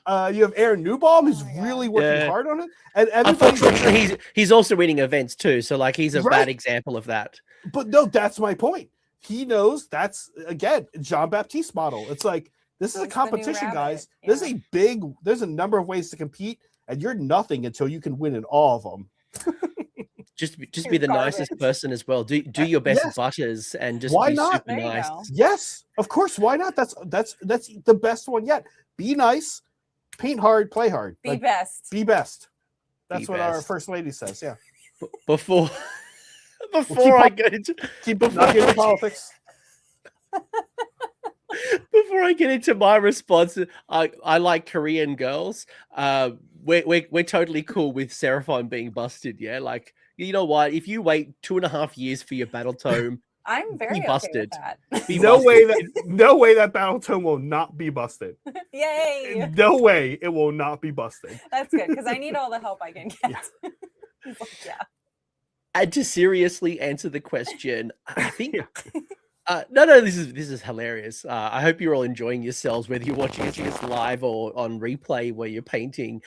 You have Aaron Newbaum who's really working hard on it. And unfortunately, he's also winning events too. So like, he's a bad example of that. But no, that's my point. He knows that's, again, Jean-Baptiste model. It's like, this is a competition, guys. Yeah. There's a number of ways to compete, and you're nothing until you can win in all of them. just be the nicest person as well. Do your best butters and just be super nice. Yes, of course. Why not? That's the best one yet. Be nice, paint hard, play hard. Be best. Be best. That's what our first lady says. Yeah. Before I get into politics. Before I get into my response, I like Korean girls. We're totally cool with Seraphon being busted. Yeah, like, you know what? If you wait 2.5 years for your battle tome, I'm very okay busted. with that. Be No busted. way that battle tome will not be busted. Yay! No way it will not be busted. That's good because I need all the help I can get. Yeah. He's like, yeah. And to seriously answer the question, I think Yeah. no, this is hilarious. I hope you're all enjoying yourselves, whether you're watching this live or on replay where you're painting.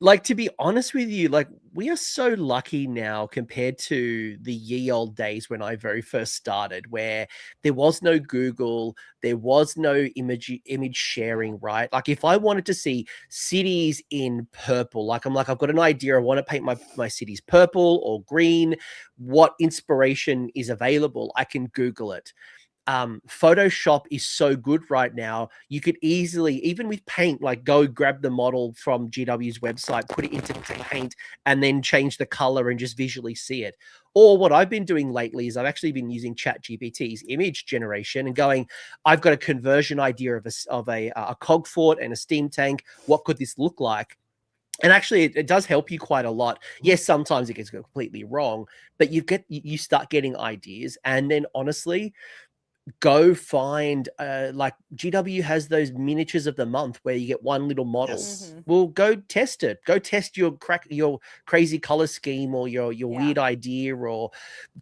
Like, to be honest with you, like, we are so lucky now compared to the ye old days when I very first started, where there was no Google, there was no image sharing, right? Like, if I wanted to see cities in purple, like, I've got an idea, I want to paint my cities purple or green, what inspiration is available? I can Google it. Photoshop is so good right now. You could easily, even with paint, like go grab the model from GW's website, put it into paint, and then change the color and just visually see it. Or what I've been doing lately is I've actually been using ChatGPT's image generation and going, I've got a conversion idea of a cog fort and a steam tank. What could this look like? And actually, it does help you quite a lot. Yes, sometimes it gets completely wrong, but you start getting ideas. And then honestly, go find like GW has those miniatures of the month where you get one little model. Yes. Well, go test it. Go test your crazy color scheme or your weird idea, or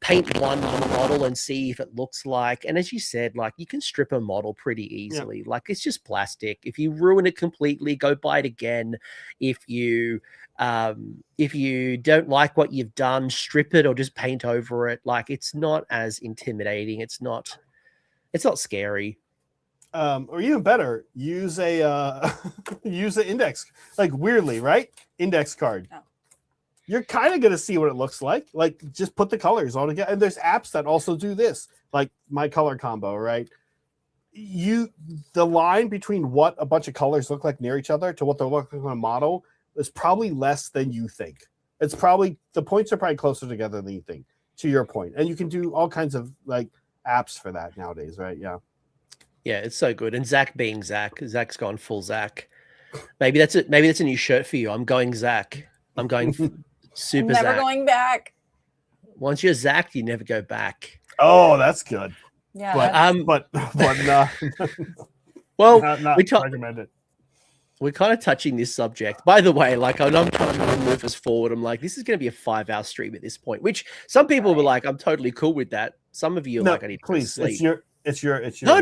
paint one model and see if it looks like. And as you said, like, you can strip a model pretty easily. Like, it's just plastic. If you ruin it completely, go buy it again. If you don't like what you've done, strip it or just paint over it. Like, it's not as intimidating. It's not scary. Or even better, use a use an index, like, weirdly, right? Index card. Oh. You're kind of gonna see what it looks like. Like, just put the colors all together. And there's apps that also do this, like My Color Combo, right? The line between what a bunch of colors look like near each other to what they look like on a model is probably less than you think. It's probably, the points are probably closer together than you think, to your point. And you can do all kinds of, like, apps for that nowadays, right? Yeah, it's so good. And Zach being Zach's gone full Zach. Maybe that's it. Maybe that's a new shirt for you. I'm going Zach. I'm going super Never Zach. going back. Once you're Zach, you never go back. Oh, that's good. Yeah. But well, not recommended. We're kind of touching this subject. By the way, like, I'm trying to move us forward. I'm like, this is going to be a 5-hour stream at this point, which some people were like, I'm totally cool with that. Some of you are like, I need to please, sleep. It's your. No.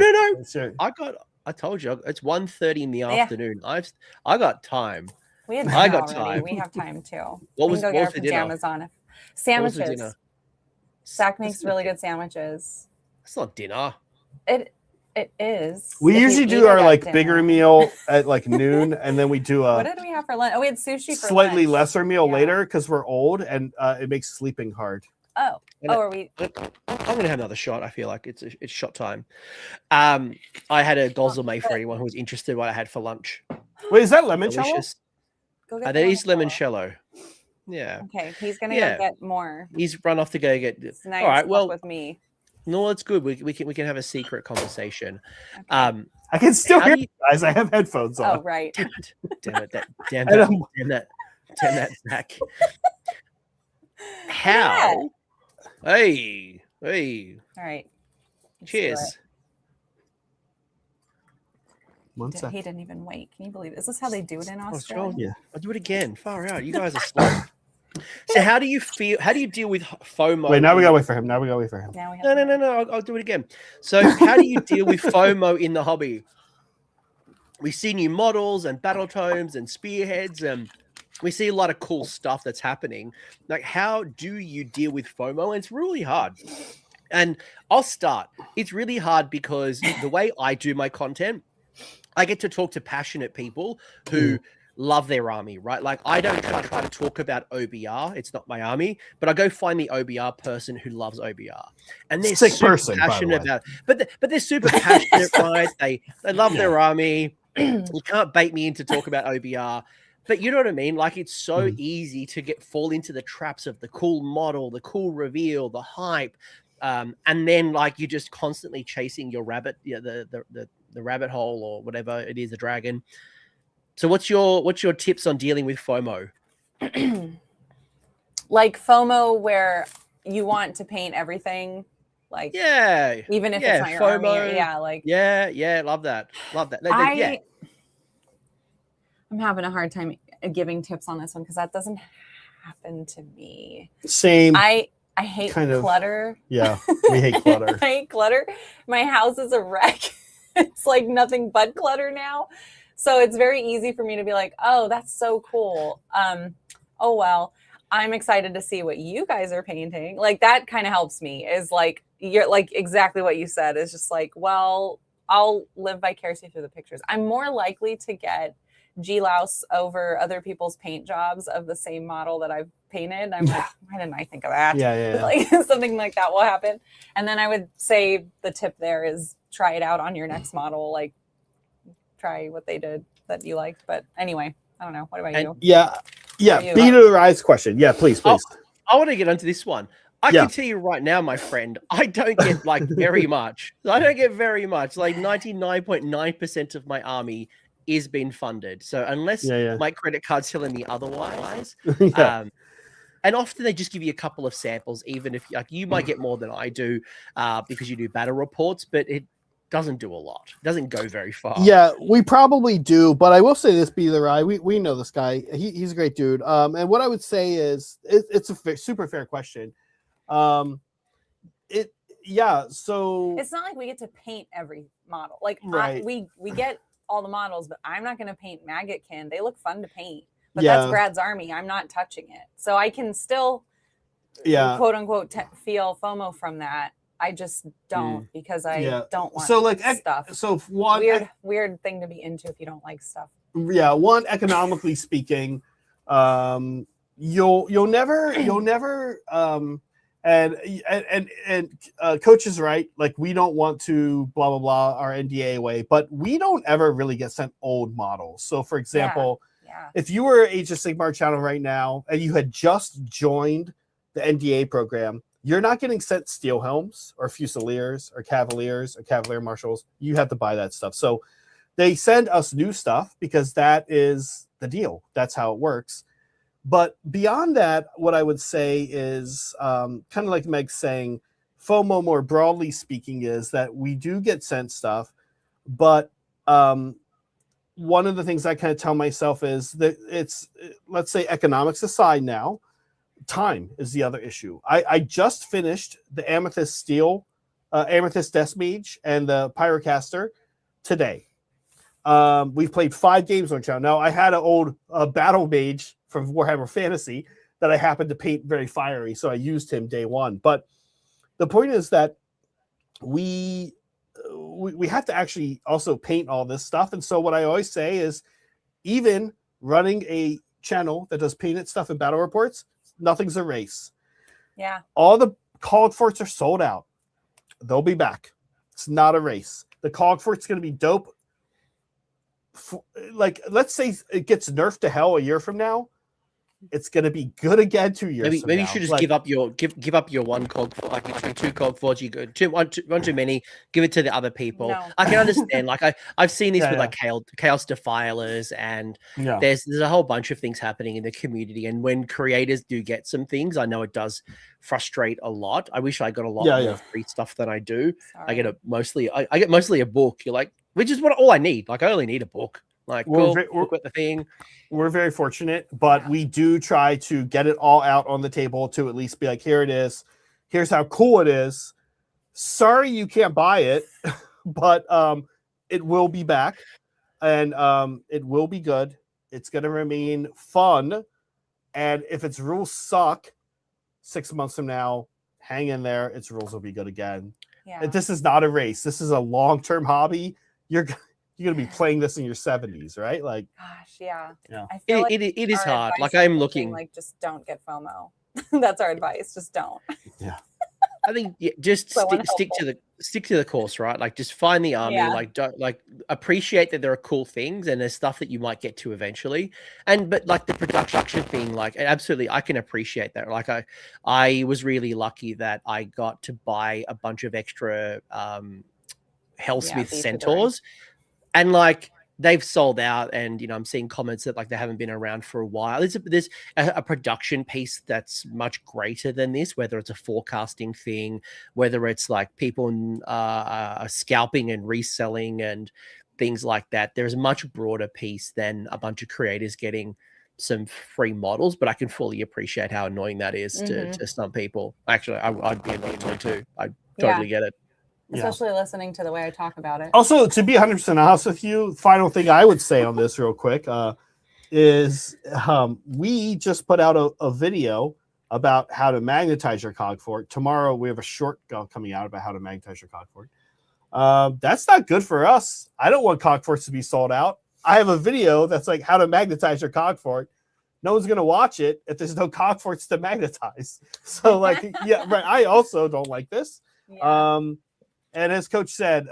I told you, it's 1:30 in the afternoon. I got time. We had I got already. time. We have time too. What we was can go get our for dinner? pajamas on. What was for Sandwiches. dinner? Zach makes really good sandwiches. That's not dinner. It is. We If usually eat do it our, at like, dinner. bigger meal at, like, noon, and then we do What a did we have for lunch? Oh, we had sushi for slightly lunch. lesser meal Yeah. later because we're old and it makes sleeping hard. Oh, are we? I'm gonna have another shot. I feel like it's shot time. I had a Gozleme for anyone who was interested in what I had for lunch. Wait, is that limoncello? Delicious. Go get That is limoncello. limoncello. Yeah. Okay, he's gonna go get more. He's run off to go get. So now All you're right. stuck Well, with me. no, it's good. We can have a secret conversation. Okay. I can still How hear do you guys. I have headphones on. Oh, right. Damn And I'm- that, Zach. How? Hey. All right. Let's do Cheers. it. One sec. He didn't even wait. Can you believe it? Is this how they do it in Oh, Australia? Yeah. I'll do it again. Far out. You guys are slow. So how do you feel? How do you deal with FOMO? Wait, now we gotta wait for him. Now we gotta wait for him. Now we have No. I'll do it again. So how do you deal with FOMO in the hobby? We see new models and battle tomes and spearheads, and we see a lot of cool stuff that's happening. Like, how do you deal with FOMO? And it's really hard. And I'll start. It's really hard because the way I do my content, I get to talk to passionate people who love their army, right? Like, I don't try to talk about OBR. It's not my army, but I go find the OBR person who loves OBR, and they're Sick super person, by the passionate way. about. But they're super passionate, right? They love their army. You can't bait me into talk about OBR. But you know what I mean? Like, it's so easy to fall into the traps of the cool model, the cool reveal, the hype, and then, like, you're just constantly chasing your rabbit, the rabbit hole or whatever it is, a dragon. So what's your tips on dealing with FOMO? like FOMO where you want to paint everything, like Yeah, even if yeah, it's not your army. Or, FOMO. yeah, like yeah, love that. Yeah, I'm having a hard time giving tips on this one because that doesn't happen to me. Same. I hate kind of clutter. Yeah, we hate clutter. I hate clutter. My house is a wreck. It's like nothing but clutter now. So it's very easy for me to be like, oh, that's so cool. Oh, well, I'm excited to see what you guys are painting. Like that kind of helps me is like, you're like exactly what you said is just like, well, I'll live vicariously through the pictures. I'm more likely to get G-louse over other people's paint jobs of the same model that I've painted. I'm like, why didn't I think of that? Yeah. Like something like that will happen. And then I would say the tip there is try it out on your next model. Like try what they did that you liked. But anyway, I don't know. What about you? Yeah. Beat of the rise question. Yeah, please. I want to get onto this one. I can tell you right now, my friend, I don't get like very much. I don't get very much. Like 99.9% of my army is being funded. So unless my credit card's telling me otherwise, and often they just give you a couple of samples, even if like you might get more than I do because you do battle reports, but it doesn't do a lot. It doesn't go very far. Yeah, we probably do, but I will say this, Be the Rye. We know this guy. He's a great dude. And what I would say is it's a super fair question. So it's not like we get to paint every model. Like right. we get all the models, but I'm not going to paint Maggotkin. They look fun to paint, but that's Brad's army. I'm not touching it. So I can still quote unquote feel FOMO from that. I just don't because I don't want stuff. So one weird thing to be into if you don't like stuff. Yeah, one, economically speaking, you'll never and Coach is right. Like we don't want to blah blah blah our NDA away, but we don't ever really get sent old models. So for example, if you were Age of Sigmar channel right now and you had just joined the NDA program, you're not getting sent steel helms or fusiliers or cavaliers or cavalier marshals. You have to buy that stuff. So they send us new stuff because that is the deal. That's how it works. But beyond that, what I would say is kind of like Meg's saying, FOMO more broadly speaking is that we do get sent stuff. But one of the things I kind of tell myself is that it's, let's say economics aside now, time is the other issue. I just finished the Amethyst Steel, Amethyst Death Mage and the Pyrocaster today. We've played 5 games on channel. Now I had an old Battle Mage from Warhammer Fantasy that I happened to paint very fiery, so I used him day one. But the point is that we have to actually also paint all this stuff. And so what I always say is, even running a channel that does painted stuff in battle reports, nothing's a race. Yeah. All the Cog Forts are sold out. They'll be back. It's not a race. The Cog Fort's going to be dope. Like, let's say it gets nerfed to hell a year from now. It's going to be good again 2 years from now. Maybe you should just give up your one cog, like you 2 cog forts. You go one too many. Give it to the other people. No. I can understand. Like I've seen this with like Chaos Defilers, and there's a whole bunch of things happening in the community. And when creators do get some things, I know it does frustrate a lot. I wish I got a lot more free stuff than I do. Sorry. I get mostly a book. You're like, which is all I need. Like I only need a book. Like we're with the thing. We're very fortunate, but we do try to get it all out on the table to at least be like, here it is. Here's how cool it is. Sorry you can't buy it, but it will be back, and it will be good. It's going to remain fun, and if its rules suck 6 months from now, hang in there. Its rules will be good again. Yeah. This is not a race. This is a long-term hobby. You're going to be playing this in your 70s, right? Like, gosh, yeah. I feel like it is hard. advice Like is I'm looking, like, just don't get FOMO. That's our advice. Just don't. Yeah. I think just stick to the course, right? Like just find the army. Yeah. Like don't appreciate that there are cool things and there's stuff that you might get to eventually. But like the production thing, like absolutely, I can appreciate that. Like I was really lucky that I got to buy a bunch of extra Hellsmith Centaurs, and like they've sold out, and I'm seeing comments that like they haven't been around for a while. There's a production piece that's much greater than this, whether it's a forecasting thing, whether it's like people scalping and reselling and things like that. There's a much broader piece than a bunch of creators getting some free models, but I can fully appreciate how annoying that is to some people. Actually, I'd be annoyed too. I totally get it. Especially listening to the way I talk about it. Also, to be 100% honest with you, final thing I would say on this real quick is we just put out a video about how to magnetize your cog fort. Tomorrow we have a short coming out about how to magnetize your cog fort. That's not good for us. I don't want cog forts to be sold out. I have a video that's like how to magnetize your cog fort. No one's going to watch it if there's no cog forts to magnetize. So like, yeah, right. I also don't like this. Yeah. And as Coach said,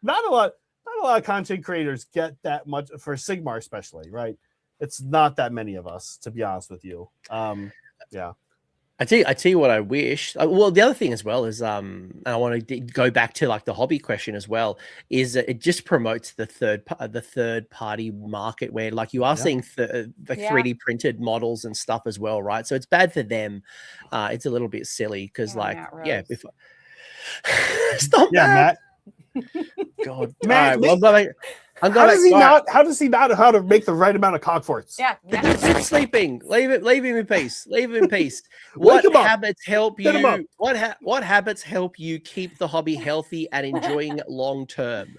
not a lot of content creators get that much for Sigmar, especially, right? It's not that many of us, to be honest with you. Yeah. I tell you what I wish. Well, the other thing as well is, and I want to go back to like the hobby question as well, is that it just promotes the third party market where like you are seeing the 3D printed models and stuff as well, right? So it's bad for them. It's a little bit silly because stop Matt. God, Matt, right, well, how does he not know how to make the right amount of cog forts? Yeah. He's sleeping. Leave him in peace. Leave him in peace. What habits help you? What habits help you keep the hobby healthy and enjoying long term?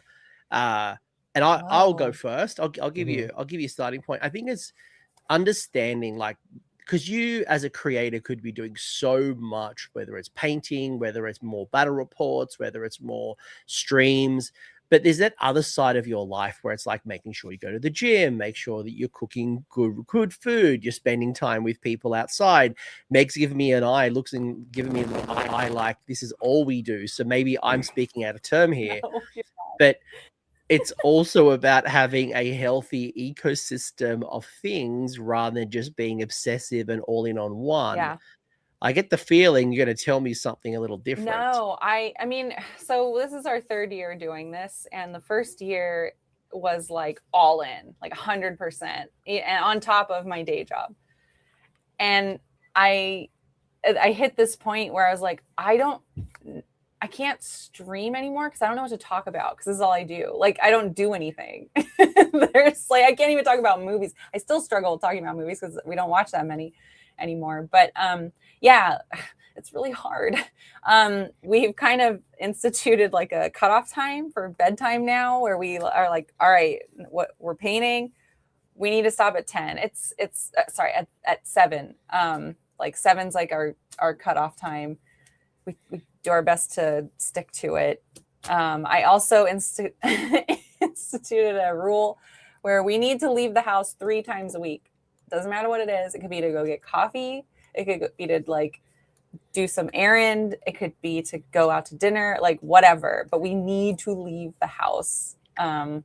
And I'll go first. I'll give you a starting point. I think it's understanding like, because you as a creator could be doing so much, whether it's painting, whether it's more battle reports, whether it's more streams, but there's that other side of your life where it's like making sure you go to the gym, make sure that you're cooking good food, you're spending time with people outside. Meg's giving me an eye, giving me an eye like this is all we do. So maybe I'm speaking out of term here, but it's also about having a healthy ecosystem of things rather than just being obsessive and all in on one. Yeah. I get the feeling you're going to tell me something a little different. No, I mean, so this is our third year doing this. And the first year was like all in, like 100%, and on top of my day job. And I hit this point where I was like, I can't stream anymore because I don't know what to talk about because this is all I do. Like, I don't do anything. There's like, I can't even talk about movies. I still struggle with talking about movies because we don't watch that many anymore. But yeah, it's really hard. We've kind of instituted like a cutoff time for bedtime now where we are like, all right, what we're painting, we need to stop at 10. It's sorry, at 7. Like 7's like our cutoff time. We do our best to stick to it. I also instituted a rule where we need to leave the house 3 times a week. Doesn't matter what it is. It could be to go get coffee. It could be to like do some errand. It could be to go out to dinner, like whatever. But we need to leave the house. And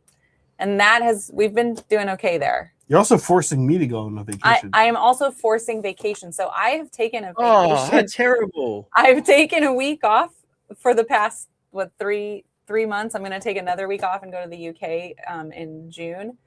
we've been doing okay there. You're also forcing me to go on a vacation. I am also forcing vacation. So I have taken a vacation. Oh, that's terrible. I've taken a week off for the past, 3 months. I'm going to take another week off and go to the UK in June.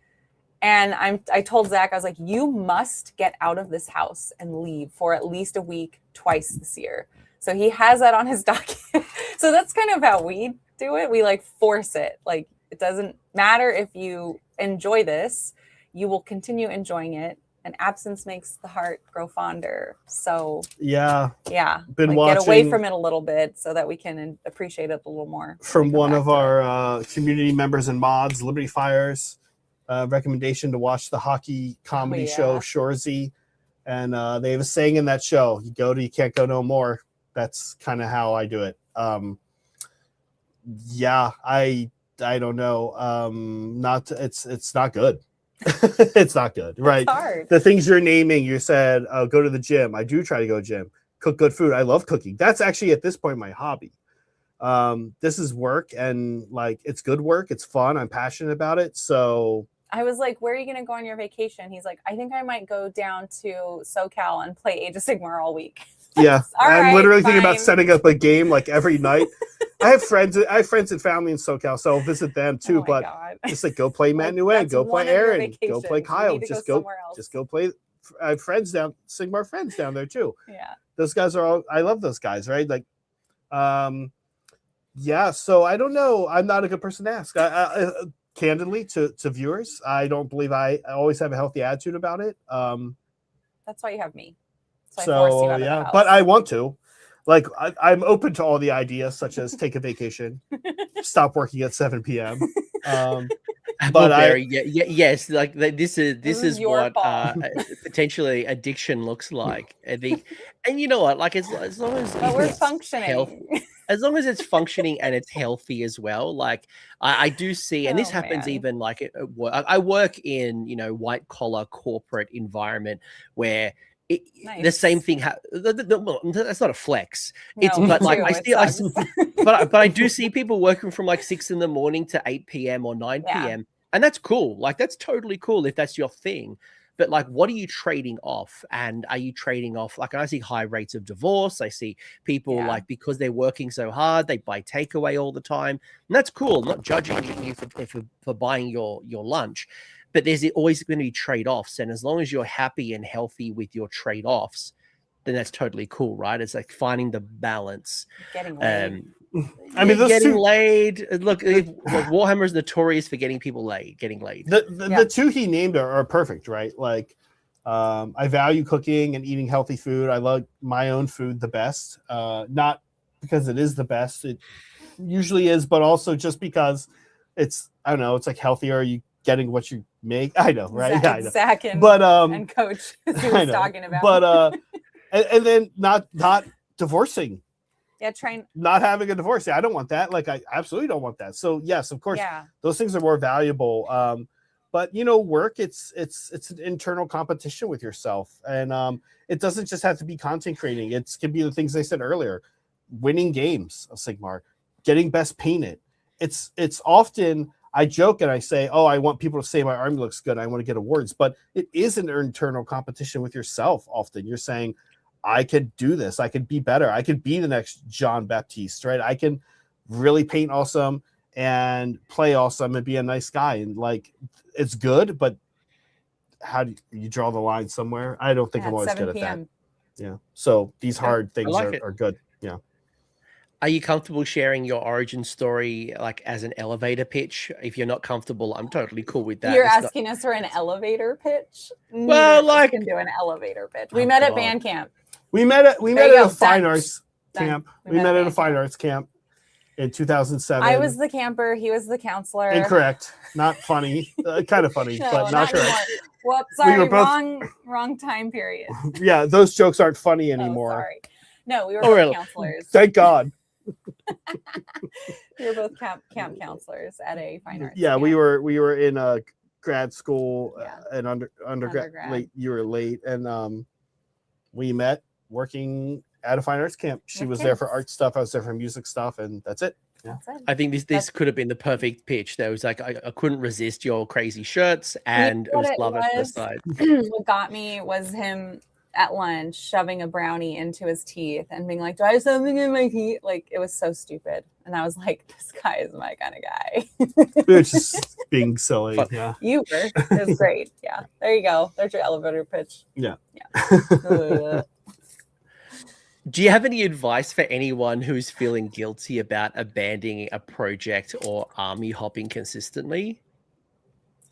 And I told Zach, I was like, you must get out of this house and leave for at least a week twice this year. So he has that on his document. So that's kind of how we do it. We like force it. Like, it doesn't matter if you enjoy this, you will continue enjoying it. And absence makes the heart grow fonder. So yeah, been like watching, get away from it a little bit so that we can appreciate it a little more. From one of our community members and mods, Liberty Fires, recommendation to watch the hockey comedy show Shorzy, and they have a saying in that show: "You go to, you can't go no more." That's kind of how I do it. I don't know. It's not good. It's not good, right? It's hard. The things you're naming, you said, go to the gym. I do try to go to the gym, cook good food. I love cooking. That's actually at this point my hobby. This is work, and like it's good work. It's fun. I'm passionate about it. So I was like, where are you going to go on your vacation? He's like, I think I might go down to SoCal and play Age of Sigmar all week. Yeah, I'm literally thinking about setting up a game like every night. I have friends and family in SoCal, so I'll visit them too. Oh my but God. just like go play Matt Nguyen, That's go one play of your Aaron, go play vacations. You Kyle. need to Just go go somewhere else. just go play. I have friends down, Sigmar friends down there too. Yeah. Those guys are all. I love those guys, right? Like, yeah. So I don't know. I'm not a good person to ask. Candidly, to viewers, I don't believe I always have a healthy attitude about it. That's why you have me. So I force you out of the yeah, house. but I want to. Like, I'm open to all the ideas, such as take a vacation, stop working at 7 p.m. But yes, like this is your what fault. potentially addiction looks like. And you know what? Like as long as But we're it's functioning. as long as it's functioning and it's healthy as well. Like I do see, and this Oh, happens man. even like at work. I work in white collar corporate environment where. The same thing. Well, that's not a flex. But like but I do see people working from like 6 a.m. to 8 p.m. or 9 p.m. and that's cool. Like that's totally cool if that's your thing. But like, what are you trading off? And are you trading off? Like, I see high rates of divorce. I see people like because they're working so hard, they buy takeaway all the time, and that's cool. I'm not judging you for buying your lunch. But there's always going to be trade-offs. And as long as you're happy and healthy with your trade-offs, then that's totally cool, right? It's like finding the balance. Getting laid. I mean, getting laid. Look, Warhammer is notorious for getting laid. The two he named are perfect, right? Like, I value cooking and eating healthy food. I love my own food the best. Not because it is the best. It usually is, but also just because it's, I don't know, it's like healthier. You getting what you make. I know, right? Zach, I know. Zach and Coach he was talking about. But and then not divorcing. Yeah, not having a divorce. Yeah, I don't want that. Like I absolutely don't want that. So yes, of course, those things are more valuable. But work, it's an internal competition with yourself. And it doesn't just have to be content creating. It can be the things I said earlier, winning games of Sigmar, getting best painted. It's often I joke and I say, oh, I want people to say my army looks good. I want to get awards, but it is an internal competition with yourself. Often you're saying, I could do this. I could be better. I could be the next John Baptiste, right? I can really paint awesome and play awesome and be a nice guy. And like, it's good, but how do you draw the line somewhere? I don't think I'm always good at that. Yeah. So these hard things are good. Yeah. Are you comfortable sharing your origin story like as an elevator pitch? If you're not comfortable, I'm totally cool with that. You're asking us for an elevator pitch? Well, like can do an elevator pitch. We met at band camp. We met at a fine arts camp. We met at a fine arts camp in 2007. I was the camper. He was the counselor. Incorrect. Not funny. Kind of funny, no, but not correct. Whoops, sorry. We were both... wrong time period. Yeah, those jokes aren't funny anymore. Oh, sorry. No, we were both counselors. Thank God. We were both camp counselors at a fine arts. Yeah, camp. we were in a grad school and undergrad. Late, you were late, and we met working at a fine arts camp. She was there for art stuff. I was there for music stuff, and that's it. Yeah. I think this could have been the perfect pitch. There was like I couldn't resist your crazy shirts, and it was love at first sight. What got me was him at lunch shoving a brownie into his teeth and being like, do I have something in my teeth? Like, it was so stupid. And I was like, this guy is my kind of guy. We were just being silly. Fun. Yeah. You were. It was great. Yeah. There you go. There's your elevator pitch. Yeah. Do you have any advice for anyone who's feeling guilty about abandoning a project or army hopping consistently?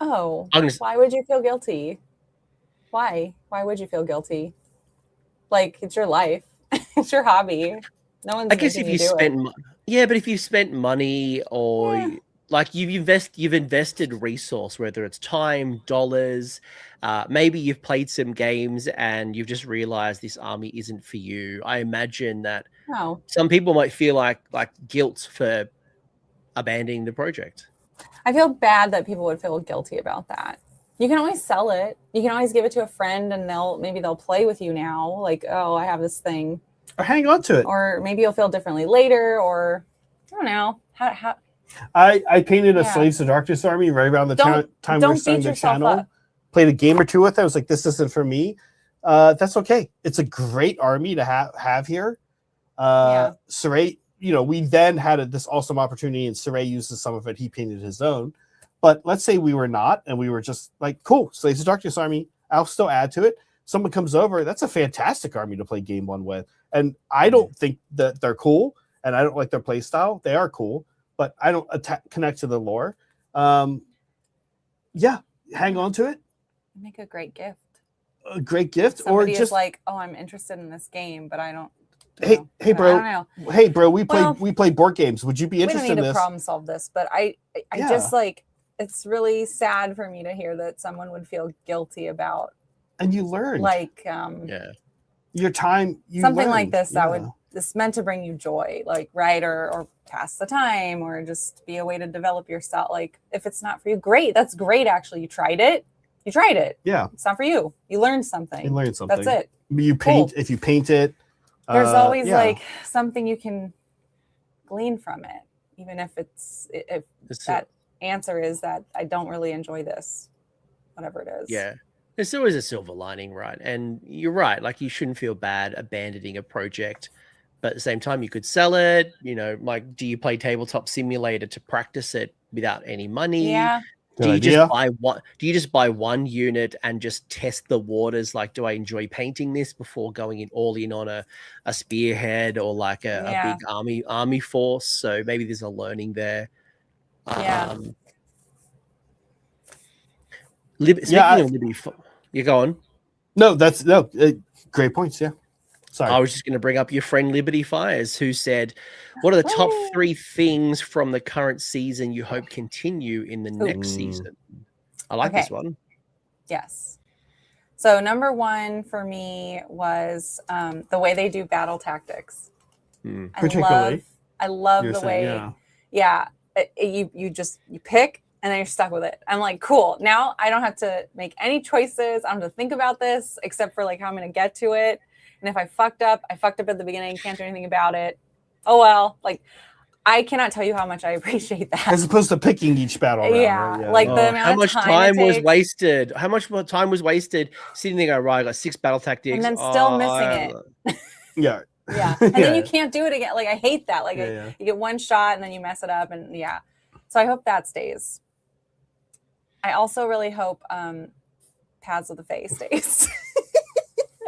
Oh, why would you feel guilty? Why would you feel guilty? Like, it's your life. It's your hobby. No one's. I guess if you spent, but if you spent money or like you've invested resource, whether it's time, dollars, maybe you've played some games and you've just realized this army isn't for you. I imagine that some people might feel like guilt for abandoning the project. I feel bad that people would feel guilty about that. You can always sell it. You can always give it to a friend and they'll play with you now. Like, oh, I have this thing. Or hang on to it. Or maybe you'll feel differently later, or I don't know. How I painted a Slaves to Darkness army right around the time we were starting the channel. Played a game or two with it. I was like, this isn't for me. That's okay. It's a great army to have here. Saray we then had this awesome opportunity, and Saray uses some of it. He painted his own. But let's say we were not, and we were just like, cool, Slaves of Darkness army, I'll still add to it. Someone comes over, that's a fantastic army to play game one with. And I don't think that they're cool, and I don't like their play style. They are cool, but I don't connect to the lore. Yeah, hang on to it. Make a great gift. A great gift. Somebody or just is like, oh, I'm interested in this game, but I don't. Hey, bro. I don't know. Hey, bro. We play board games. Would you be interested in We don't need this? to problem solve this, but I just like, it's really sad for me to hear that someone would feel guilty about. And you learn, like, your time. Something like this this meant to bring you joy, like, right, or pass the time, or just be a way to develop your style. Like, if it's not for you, great. That's great. Actually, you tried it. Yeah, it's not for you. You learned something. That's it. You paint if you paint it. There's always like something you can glean from it, even if that answer is that I don't really enjoy this, whatever it is. Yeah, there's always a silver lining, right? And you're right. Like, you shouldn't feel bad abandoning a project, but at the same time, you could sell it. Like, do you play Tabletop Simulator to practice it without any money? Yeah. Do you just buy one? Do you just buy one unit and just test the waters? Like, do I enjoy painting this before going all in on a spearhead or like a big army force? So maybe there's a learning there. Speaking of Liberty, you go on. No, great points. Yeah. Sorry. I was just going to bring up your friend Liberty Fires, who said, what are the top 3 things from the current season you hope continue in the next season? I like this one. Yes. So number 1 for me was the way they do battle tactics. Particularly. I love the way, you pick and then you're stuck with it. I'm like, cool. Now I don't have to make any choices. I don't have to think about this except for like how I'm going to get to it. And if I fucked up at the beginning, can't do anything about it. Oh, well, like, I cannot tell you how much I appreciate that. As opposed to picking each battle round. Yeah. Like the amount how much of time was wasted. How much time was wasted sitting there going, right, I got 6 battle tactics. And then still missing it. Yeah. Yeah. And then you can't do it again. Like, I hate that. Like, you get one shot and then you mess it up. And so I hope that stays. I also really hope Paths of the Fae stays.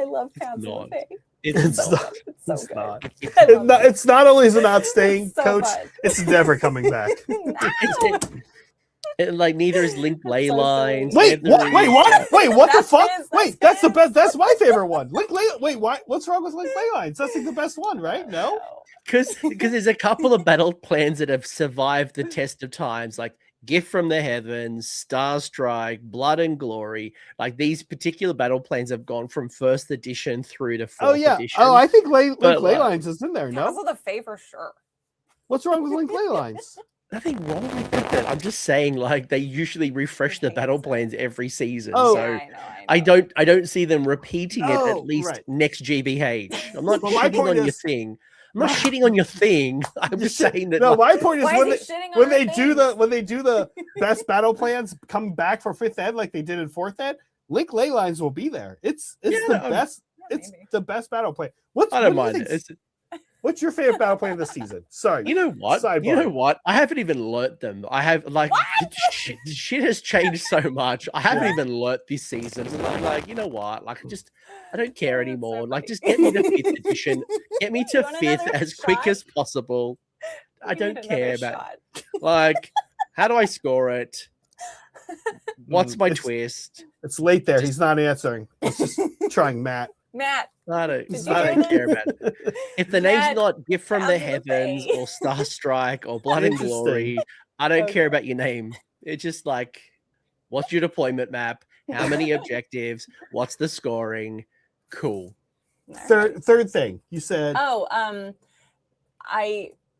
I love Paths of the Fae. It's not. It's so good. It's not only is it not staying, so Coach. Fun. It's never coming back. Like, neither is Linked Ley Lines. Wait, what? Wait, what the fuck? Wait, that's the best. That's my favorite one. Wait, what's wrong with Linked Ley Lines? That's like the best one, right? No, because there's a couple of battle plans that have survived the test of times, like Gift from the Heavens, Star Strike, Blood and Glory. Like, these particular battle plans have gone from 1st edition through to 4th edition. Oh, I think Linked Ley Lines is in there. No, Paths of the Fae for sure. What's wrong with Linked Ley Lines? Nothing wrong with that. I'm just saying, like, they usually refresh the battle plans every season. Oh, so yeah, I know. I don't see them repeating it at least next GBH. I'm not shitting on your thing. I'm not shitting on your thing. I'm just saying that. No, my point is when they do things? the best battle plans coming back for 5th ed like they did in 4th ed, Linked Ley Lines will be there. It's the best. It's the best battle plan. I don't mind it. What's your favorite battle plan this season? Sorry. You know what? Sidebar. You know what? I haven't even learnt them. I have, like, shit has changed so much. I haven't even learnt this season. So I'm like, you know what? Like, I don't care anymore. Like, just get me to 5th edition. Get me to 5th as quick as possible. I don't care about, like, how do I score it? What's my twist? It's late there. He's not answering. Let's just trying Matt. I don't care about it. If the name's not Gift from the Heavens or Star Strike or Blood and Glory, I don't care about your name. It's just like, what's your deployment map? How many objectives? What's the scoring? Cool. Third thing you said. I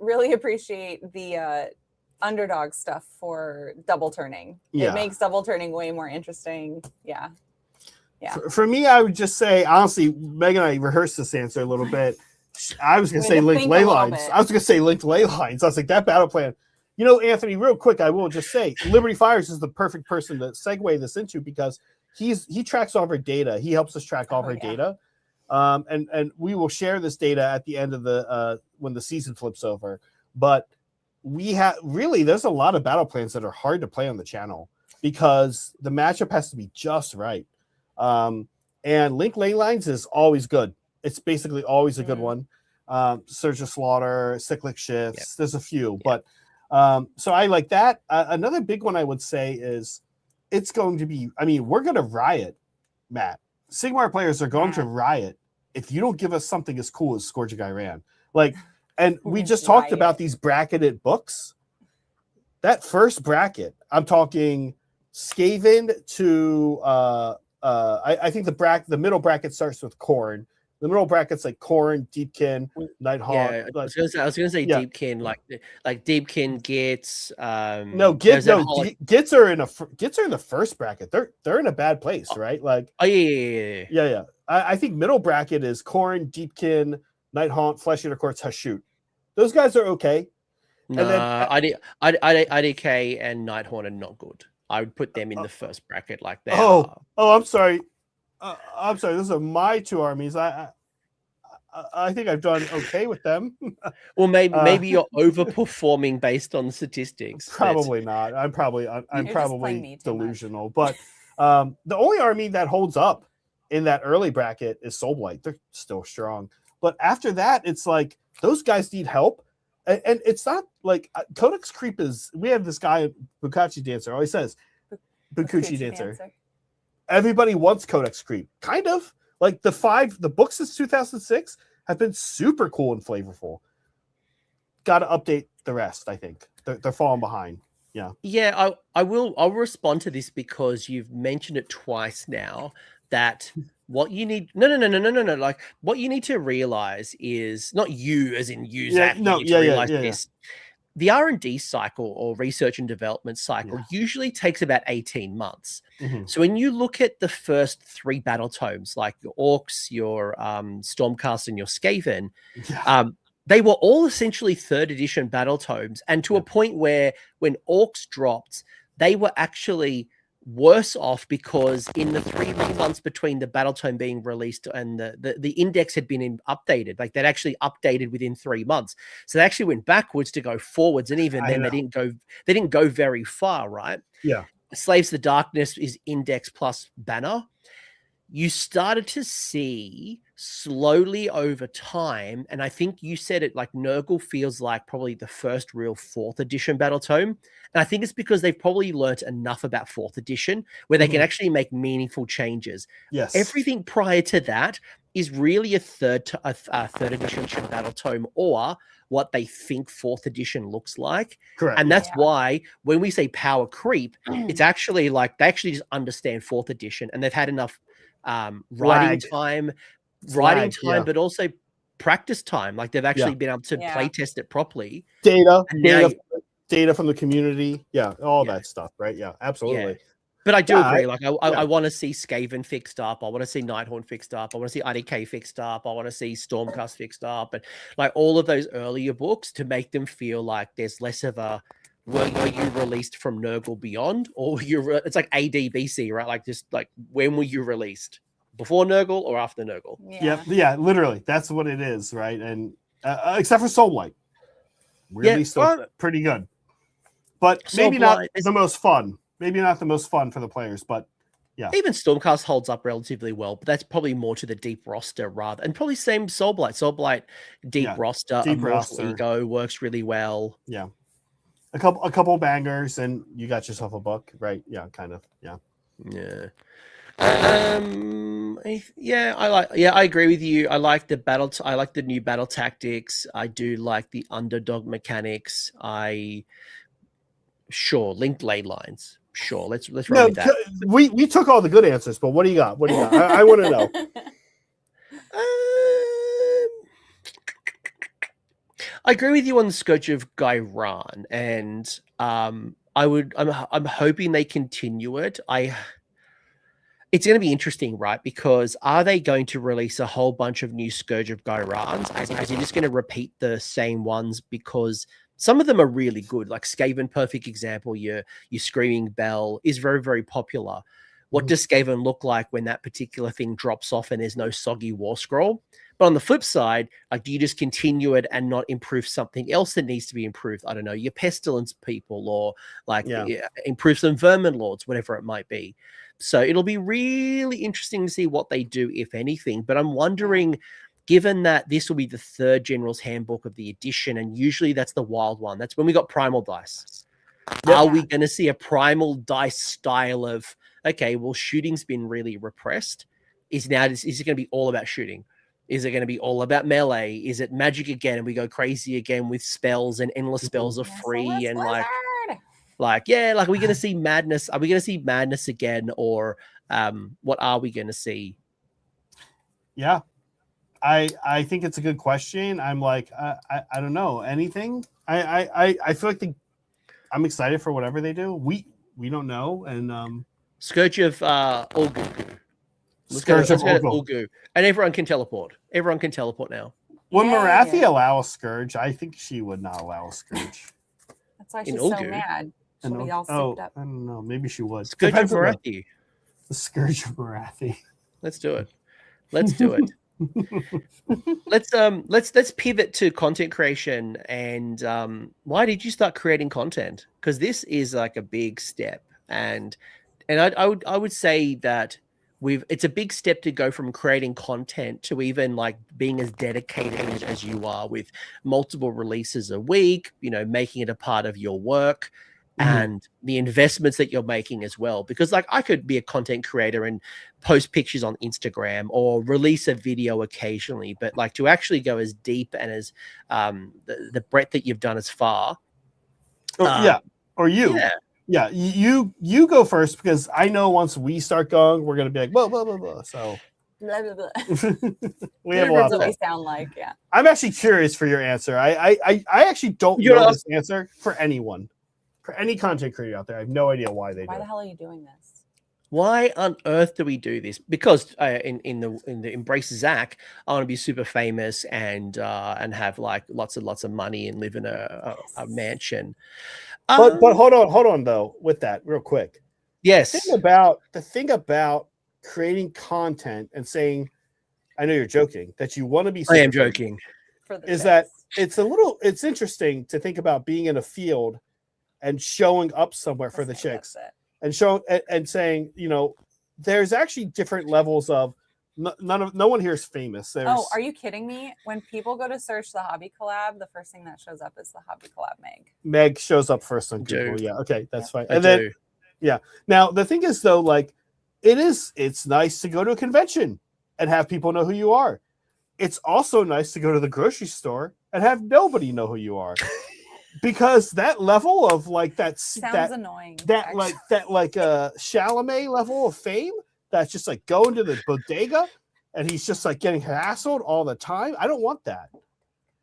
really appreciate the underdog stuff for double turning. It makes double turning way more interesting. Yeah. For me, I would just say, honestly, Megan and I rehearsed this answer a little bit. I was going to say Linked Ley Lines. I was going to say Linked Ley Lines. I was like, that battle plan. You know, Anthony, real quick, I will just say, Liberty Fires is the perfect person to segue this into because he tracks all of our data. He helps us track all of our data. And we will share this data at the end of the when the season flips over. But we have really, there's a lot of battle plans that are hard to play on the channel because the matchup has to be just right. And Link Ley Lines is always good. It's basically always a good one. Surge of Slaughter, Cyclic Shifts, there's a few, but so I like that. Another big one I would say is it's going to be, I mean, we're going to riot, Matt. Sigmar players are going to riot if you don't give us something as cool as Scourge of Gyran. Like, and we just talked about these bracketed books. That first bracket, I'm talking Skaven to I think the middle bracket starts with Khorne. The middle bracket's like Khorne, Deepkin, Nighthawk. Yeah, I was gonna say Deepkin, like Deepkin, Gits. Gits are in the first bracket. They're in a bad place, right? Like, yeah. I think middle bracket is Khorne, Deepkin, Nighthawk, Flesh Eater Courts, Hashut. Those guys are okay. No, IDK and Nighthorn are not good. I would put them in the first bracket like that. Oh, I'm sorry. Those are my two armies. I think I've done okay with them. Well, maybe you're overperforming based on statistics. Probably not. I'm probably delusional. But the only army that holds up in that early bracket is Soulblight. They're still strong. But after that, it's like those guys need help. And it's not like Codex Creep is. We have this guy, Bukachi Dancer, always says Bukuchi Dancer. Everybody wants Codex Creep, kind of like the books since 2006 have been super cool and flavorful. Got to update the rest. I think they're falling behind. Yeah. I'll respond to this because you've mentioned it twice now. That what you need, no. Like what you need to realize is not you as in use that. This. The R&D cycle or research and development cycle usually takes about 18 months. So when you look at the first 3 battle tomes, like your Orcs, your Stormcast, and your Skaven, they were all essentially 3rd edition battle tomes. And to a point where when Orcs dropped, they were actually worse off because in the 3 months between the battle tome being released and the index had been updated, like that actually updated within 3 months. So they actually went backwards to go forwards, and even then they didn't go very far, right? Yeah. Slaves to Darkness is index plus banner. You started to see slowly over time, and I think you said it, like Nurgle feels like probably the first real 4th edition battle tome. And I think it's because they've probably learnt enough about 4th edition where they can actually make meaningful changes. Yes. Everything prior to that is really a third edition battle tome, or what they think 4th edition looks like. Correct. And that's why when we say power creep, it's actually like they actually just understand 4th edition and they've had enough writing time, but also practice time. Like they've actually been able to play test it properly. Data from the community. Yeah. All that stuff. Right. Yeah, absolutely. Yeah. But I do agree. I want to see Skaven fixed up. I want to see Nighthorn fixed up. I want to see IDK fixed up. I want to see Stormcast fixed up. And like all of those earlier books to make them feel like there's less of a, were you released from Nurgle Beyond, or it's like AD BC, right? Like just like when were you released? Before Nurgle or after Nurgle? Yeah, literally. That's what it is, right? And except for Soulblight. Really still pretty good. But maybe not the most fun. Maybe not the most fun for the players, but yeah. Even Stormcast holds up relatively well, but that's probably more to the deep roster rather. And probably same Soulblight. Soulblight, deep roster, Immortal Ego works really well. Yeah. A couple bangers and you got yourself a book, right? Yeah, kind of. Yeah. Yeah. I agree with you. I like the I like the new battle tactics. I do like the underdog mechanics. Linked ley lines. Sure, let's run with that. We took all the good answers, but what do you got? I want to know. I agree with you on the Scourge of Gyran, and I'm hoping they continue it. It's going to be interesting, right? Because are they going to release a whole bunch of new Scourge of Gyrans? As you're just going to repeat the same ones because some of them are really good. Like Skaven, perfect example. Your Screaming Bell is very, very popular. What does Skaven look like when that particular thing drops off and there's no soggy war scroll? But on the flip side, like, do you just continue it and not improve something else that needs to be improved? I don't know, your pestilence people, or like improve some vermin lords, whatever it might be. So it'll be really interesting to see what they do, if anything. But I'm wondering, given that this will be the 3rd General's Handbook of the edition, and usually that's the wild one, that's when we got primal dice. Are we going to see a primal dice style of, okay, well, shooting's been really repressed. Is it going to be all about shooting? Is it going to be all about melee? Is it magic again? And we go crazy again with spells, and endless spells are free, and like, are we going to see madness? Are we going to see madness again, or what are we going to see? Yeah, I think it's a good question. I'm like, I don't know anything. I feel like I'm excited for whatever they do. We don't know, and Scourge of Ulgu. Scourge of Ulgu. And everyone can teleport. Everyone can teleport now. Would Marathi allow a Scourge? I think she would not allow a Scourge. That's why she's so mad. She'll be all souped up. I don't know. Maybe she would. Scourge of Marathi. The Scourge of Marathi. Let's do it. Let's do it. Let's pivot to content creation. And why did you start creating content? Because this is like a big step, and I would say that it's a big step to go from creating content to even like being as dedicated as you are, with multiple releases a week, making it a part of your work, and the investments that you're making as well. Because like, I could be a content creator and post pictures on Instagram or release a video occasionally, but like, to actually go as deep and as the breadth that you've done as far. Yeah, you go first, because I know once we start going, we're going to be like, blah, blah, blah, blah. So blah, blah, blah. we have a lot of sound like, I'm actually curious for your answer. I actually don't know this answer for anyone, for any content creator out there. I have no idea why they do it. Why the hell are you doing this? Why on earth do we do this? Because in the Embrace Zach, I want to be super famous and have like lots of money and live in a mansion. But hold on though, with that real quick. Yes. The thing about creating content and saying, I know you're joking, that you want to be. I am joking. Is that it's interesting to think about being in a field and showing up somewhere for the chicks and saying, there's actually different levels of no one here is famous. Are you kidding me? When people go to search the hobby collab, the first thing that shows up is the hobby collab Meg. Meg shows up first on Google. Yeah, okay, that's fine. And then now the thing is though, like, it's nice to go to a convention and have people know who you are. It's also nice to go to the grocery store and have nobody know who you are. Because that level of like sounds annoying. That Chalamet level of fame, that's just like going to the bodega and he's just like getting hassled all the time. I don't want that,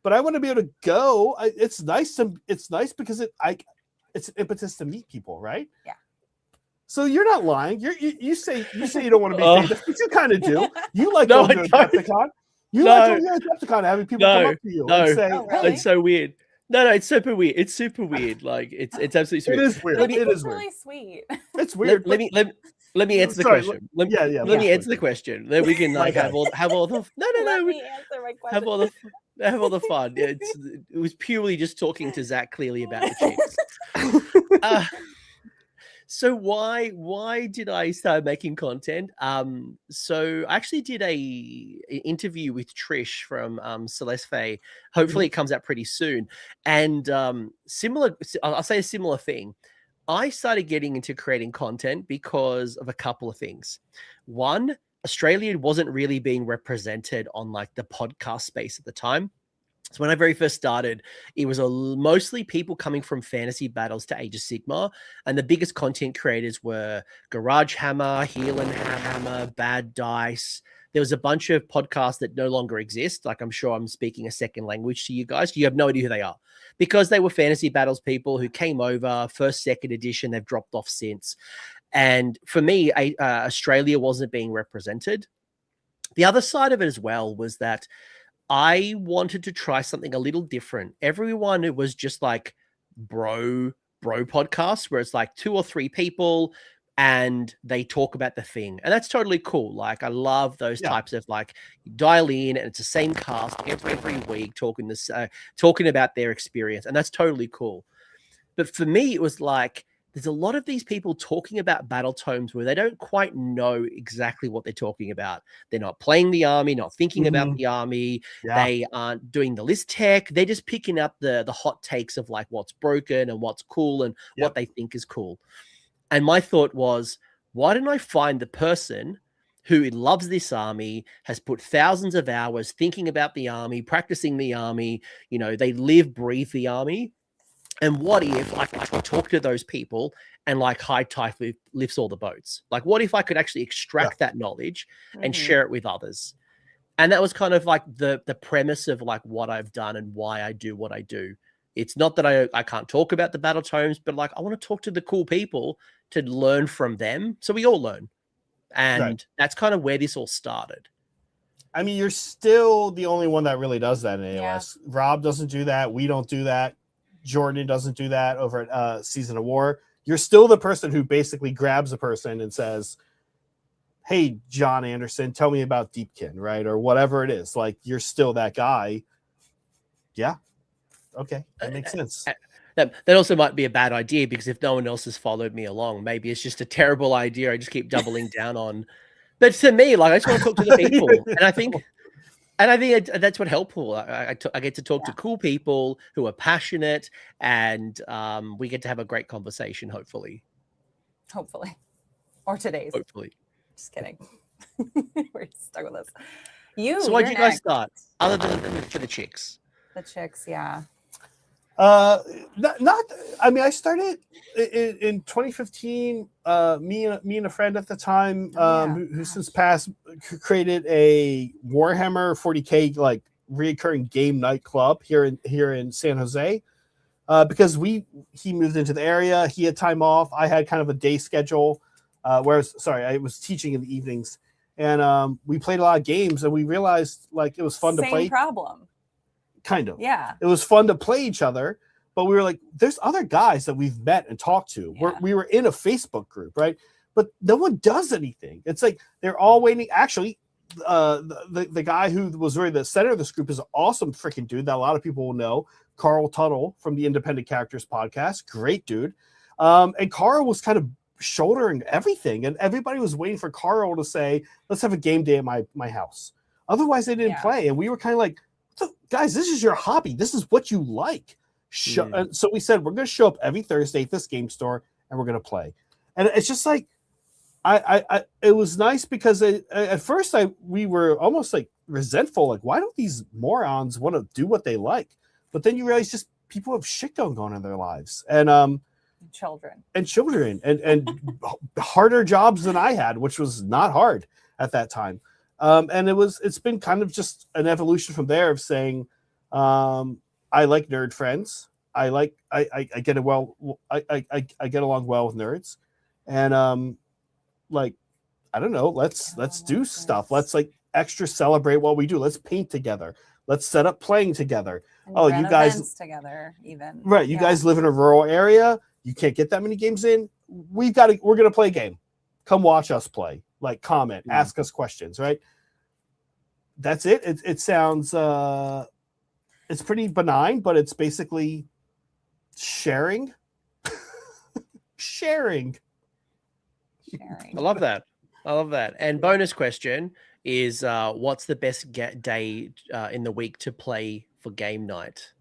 but I want to be able to go. It's nice because it's an impetus to meet people, right? Yeah. So you're not lying. You say you don't want to be famous, but you kind of do. You like going to a Adepticon. You like going to a Adepticon, having people come up to you and say, really? It's so weird. No, it's super weird. It's super weird. Like it's absolutely sweet. It is weird. It is really sweet. It's weird. Let me answer the question. Let me answer the question. Then we can like have all the Let me answer my question. have all the fun. It was purely just talking to Zach clearly about the chicks. So why did I start making content? So I actually did an interview with Trish from Celefaze. Hopefully it comes out pretty soon. And I'll say a similar thing. I started getting into creating content because of a couple of things. One, Australia wasn't really being represented on like the podcast space at the time. So when I very first started, it was mostly people coming from fantasy battles to Age of Sigmar. And the biggest content creators were Garage Hammer, Heel and Hammer, Bad Dice. There was a bunch of podcasts that no longer exist. Like, I'm sure I'm speaking a second language to you guys. You have no idea who they are because they were fantasy battles people who came over first, second edition. They've dropped off since. And for me, Australia wasn't being represented. The other side of it as well was that I wanted to try something a little different. Everyone, it was just like bro podcasts where it's like 2 or 3 people and they talk about the thing, and that's totally cool. Like, I love those Yeah. types of, like, you dial in and it's the same cast every week talking this talking about their experience, and that's totally cool. But for me, it was like, there's a lot of these people talking about battle tomes where they don't quite know exactly what they're talking about. They're not playing the army, not thinking about the army. Yeah. They aren't doing the list tech. They're just picking up the hot takes of, like, what's broken and what's cool and what they think is cool. And my thought was, why don't I find the person who loves this army, has put thousands of hours thinking about the army, practicing the army, you know, they live, breathe the army. And what if I could talk to those people and, like, high tide lifts all the boats? Like, what if I could actually extract that knowledge and share it with others? And that was kind of like the premise of, like, what I've done and why I do what I do. It's not that I can't talk about the battle tomes, but, like, I want to talk to the cool people to learn from them, so we all learn. And that's kind of where this all started. I mean, you're still the only one that really does that in AoS. Yeah. Rob doesn't do that. We don't do that. Jordan doesn't do that over at Season of War. You're still the person who basically grabs a person and says, hey, John Anderson, tell me about Deepkin, right? Or whatever it is. Like, you're still that guy. Yeah. Okay. That makes sense. That also might be a bad idea, because if no one else has followed me along, maybe it's just a terrible idea I just keep doubling down on. But to me, like, I just want to talk to the people. And I think that's what helpful. I get to talk to cool people who are passionate, and we get to have a great conversation, hopefully. Hopefully. Or today's. Hopefully. Just kidding. We're stuck with this. So why'd you guys start? Other than for the chicks. The chicks, yeah. I mean, I started in 2015. Me and a friend at the time, who since passed, created a Warhammer 40K like reoccurring game night club here in San Jose. Because he moved into the area, he had time off. I had kind of a day schedule, I was teaching in the evenings, and we played a lot of games, and we realized, like, it was fun to play. Same problem. Kind of. Yeah. It was fun to play each other, but we were like, there's other guys that we've met and talked to. Yeah. We were in a Facebook group, right? But no one does anything. It's like they're all waiting. Actually, the guy who was really the center of this group is an awesome freaking dude that a lot of people will know, Carl Tuttle from the Independent Characters podcast. Great dude. And Carl was kind of shouldering everything, and everybody was waiting for Carl to say, let's have a game day at my house. Otherwise, they didn't play. And we were kind of like, guys, this is your hobby. This is what you like. And so we said, we're going to show up every Thursday at this game store, and we're going to play. And it's just like, it was nice, because at first we were almost like resentful. Like, why don't these morons want to do what they like? But then you realize just people have shit going on in their lives. And children and harder jobs than I had, which was not hard at that time. And it's been kind of just an evolution from there of saying, I like nerd friends. I get I get along well with nerds, and like, I don't know, let's do stuff. Let's, like, extra celebrate what we do. Let's paint together. Let's set up playing together. And you guys together, even right? You guys live in a rural area. You can't get that many games in. We're gonna play a game. Come watch us play. Like, comment, ask us questions, right? That's it. It sounds it's pretty benign, but it's basically sharing. sharing. I love that. And bonus question is, what's the best day in the week to play for game night?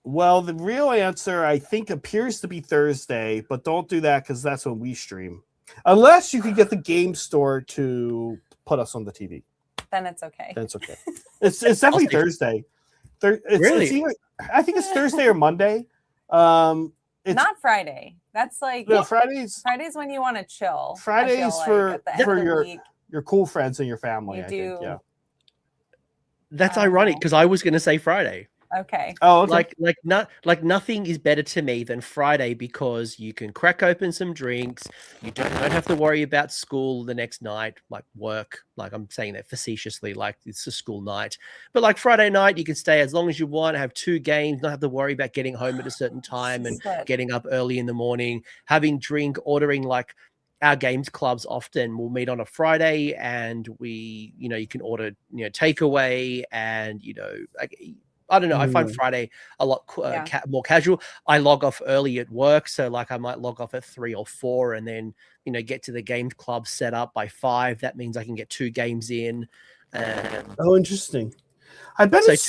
Well, the real answer, I think, appears to be Thursday, but don't do that, because that's when we stream. Unless you can get the game store to put us on the TV. Then it's okay. It's definitely Thursday. Really? I think it's Thursday or Monday. It's not Friday. That's like Fridays. Fridays when you want to chill. Fridays for your cool friends and your family. You I do. think, yeah. That's ironic, because I was going to say Friday. Okay. Oh, okay. Like nothing is better to me than Friday because you can crack open some drinks. You don't have to worry about school the next night, like work. Like I'm saying that facetiously, like it's a school night. But like Friday night, you can stay as long as you want, have 2 games, not have to worry about getting home at a certain time and getting up early in the morning, having drink, ordering like our games clubs often will meet on a Friday and we, you can order, takeaway and, like, I don't know. I find Friday a lot more casual. I log off early at work. So like I might log off at 3 or 4 and then, get to the games club set up by 5. That means I can get 2 games in. Oh, interesting. I bet it's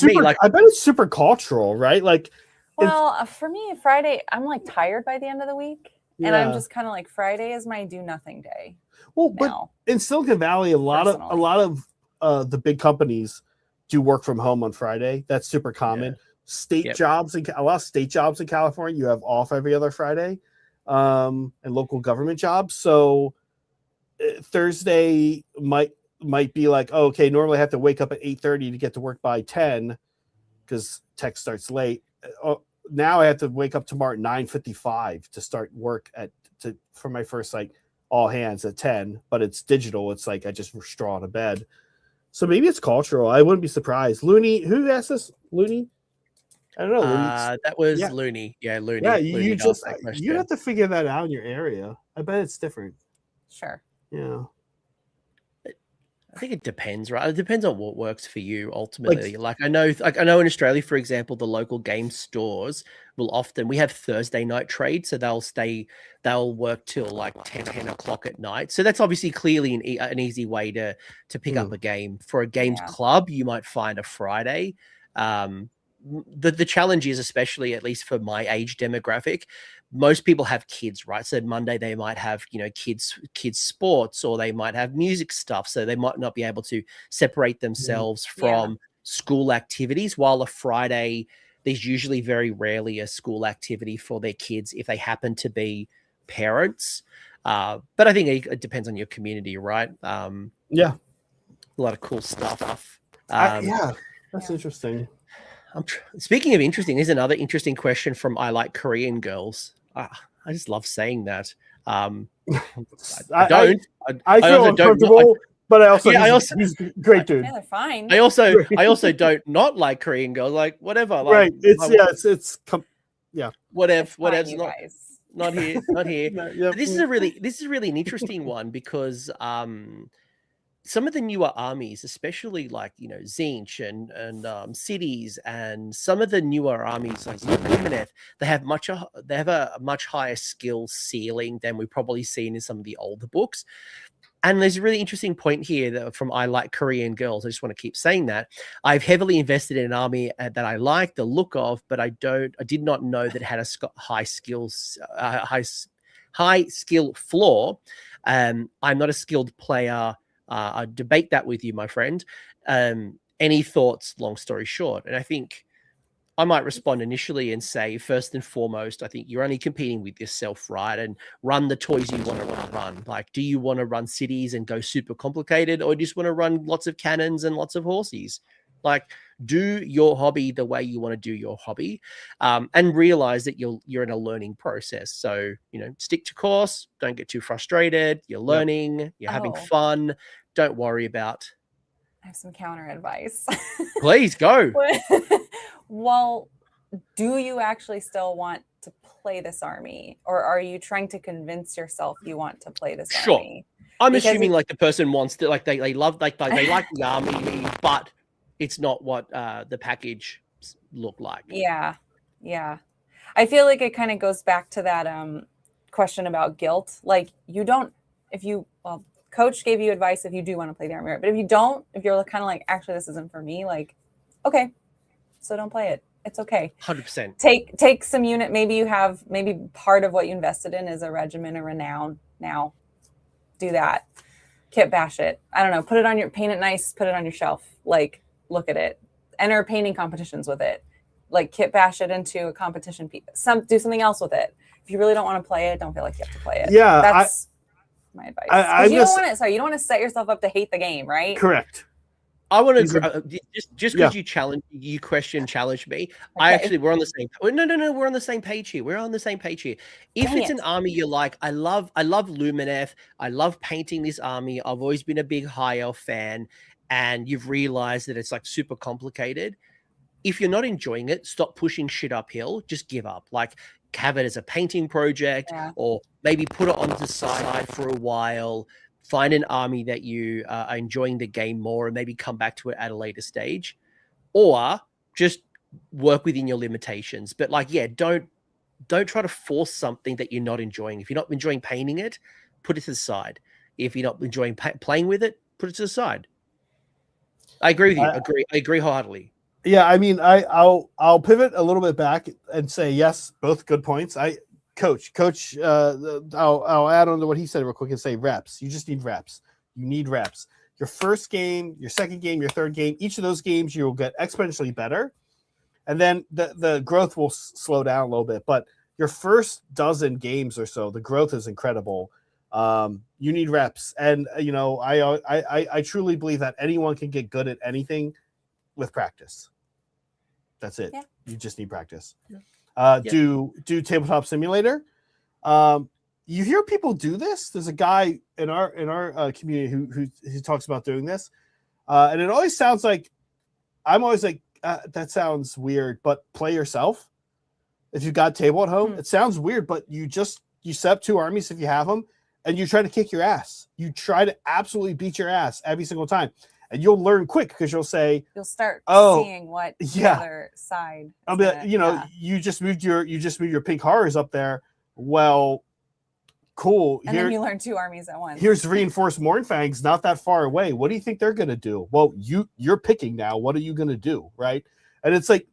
super cultural, right? Like, well, for me, Friday, I'm like tired by the end of the week. And I'm just kind of like, Friday is my do nothing day. Well, but in Silicon Valley, a lot of the big companies do work from home on Friday. That's super common. State jobs and a lot of state jobs in California, you have off every other Friday, and local government jobs. So Thursday might be like, oh, okay, normally I have to wake up at 8:30 to get to work by 10 because tech starts late. Now I have to wake up tomorrow at 9:55 to start work for my first like all hands at 10, but it's digital. It's like I just straw out of bed. So maybe it's cultural. I wouldn't be surprised. Looney, who asked this? Looney? I don't know. That was Looney. Yeah, Looney. Yeah, Looney you have to figure that out in your area. I bet it's different. Sure. Yeah. I think it depends, right? It depends on what works for you ultimately. Like I know in Australia, for example, the local game stores will often, we have Thursday night trade. So they'll work till like 10 o'clock at night. So that's obviously clearly an easy way to pick up a game. For a games club, you might find a Friday. The challenge is, especially at least for my age demographic, most people have kids, right? So Monday they might have, kids sports, or they might have music stuff. So they might not be able to separate themselves from school activities, while a Friday, there's usually very rarely a school activity for their kids if they happen to be parents. But I think it depends on your community, right? A lot of cool stuff. That's interesting. Speaking of interesting, here's another interesting question from I Like Korean Girls. I just love saying that. I feel uncomfortable, but I also he's a great dude. Yeah, they're fine. I also don't not like Korean girls. Like whatever. Like, right. It's whatever. Not here. This is a really an interesting one because some of the newer armies, especially like Zinch and cities, and some of the newer armies like Leppänen, they have a much higher skill ceiling than we've probably seen in some of the older books. And there's a really interesting point here from I Like Korean Girls. I just want to keep saying that. I've heavily invested in an army that I like the look of, but I did not know that it had a high skill floor. I'm not a skilled player. I debate that with you, my friend. Any thoughts, long story short? And I think I might respond initially and say, first and foremost, I think you're only competing with yourself, right? And run the toys you want to run. Like, do you want to run cities and go super complicated, or do you just want to run lots of cannons and lots of horses? Like, do your hobby the way you want to do your hobby, and realize that you're in a learning process. So, stick to course, don't get too frustrated. You're learning, you're having fun. Don't worry about. I have some counter advice. Please go. Well, do you actually still want to play this army, or are you trying to convince yourself you want to play this army? I'm assuming like the person wants to, like they love, like they like the army, but it's not what the package look like. Yeah. I feel like it kind of goes back to that question about guilt. Like Coach gave you advice if you do want to play the army, but if you don't, if you're kind of like, actually, this isn't for me, like, okay, so don't play it. It's okay. 100%. Take some unit. Maybe part of what you invested in is a regiment or renown. Now do that. Kit bash it. I don't know. Paint it nice, put it on your shelf. Like, look at it. Enter painting competitions with it. Like, kit bash it into a competition piece. Do something else with it. If you really don't want to play it, don't feel like you have to play it. Yeah. That's my advice. You don't want to set yourself up to hate the game, right? Correct. I want to just because you challenged me. Okay. I actually we're on the same. No, we're on the same page here. We're on the same page here. If it's an army you're like, I love Lumineth. I love painting this army. I've always been a big high elf fan, and you've realized that it's like super complicated. If you're not enjoying it, stop pushing shit uphill. Just give up. Like have it as a painting project, or maybe put it on the side for a while. Find an army that you are enjoying the game more and maybe come back to it at a later stage, or just work within your limitations. But like, yeah, don't try to force something that you're not enjoying. If you're not enjoying painting it, put it to the side. If you're not enjoying playing with it, put it to the side. I agree with you. I agree wholeheartedly. Yeah, I mean, I'll pivot a little bit back and say yes, both good points. Coach, I'll add on to what he said real quick and say reps. You just need reps. You need reps. Your first game, your second game, your third game, each of those games you will get exponentially better, and then the growth will slow down a little bit. But your first dozen games or so, the growth is incredible. You need reps, and I truly believe that anyone can get good at anything with practice. That's it. Yeah. You just need practice. Yeah. Do Tabletop Simulator. You hear people do this. There's a guy in our community who talks about doing this, and it always sounds like I'm always like that sounds weird, but play yourself. If you've got a table at home, it sounds weird, but you set up 2 armies if you have them, and you try to kick your ass. You try to absolutely beat your ass every single time. And you'll learn quick because you'll start seeing what the other side. I'll be like, you just moved your pink horrors up there. Well, cool. And then you learn 2 armies at once. Here's reinforced Mournfangs not that far away. What do you think they're gonna do? Well, you're picking now. What are you gonna do? Right? And it's like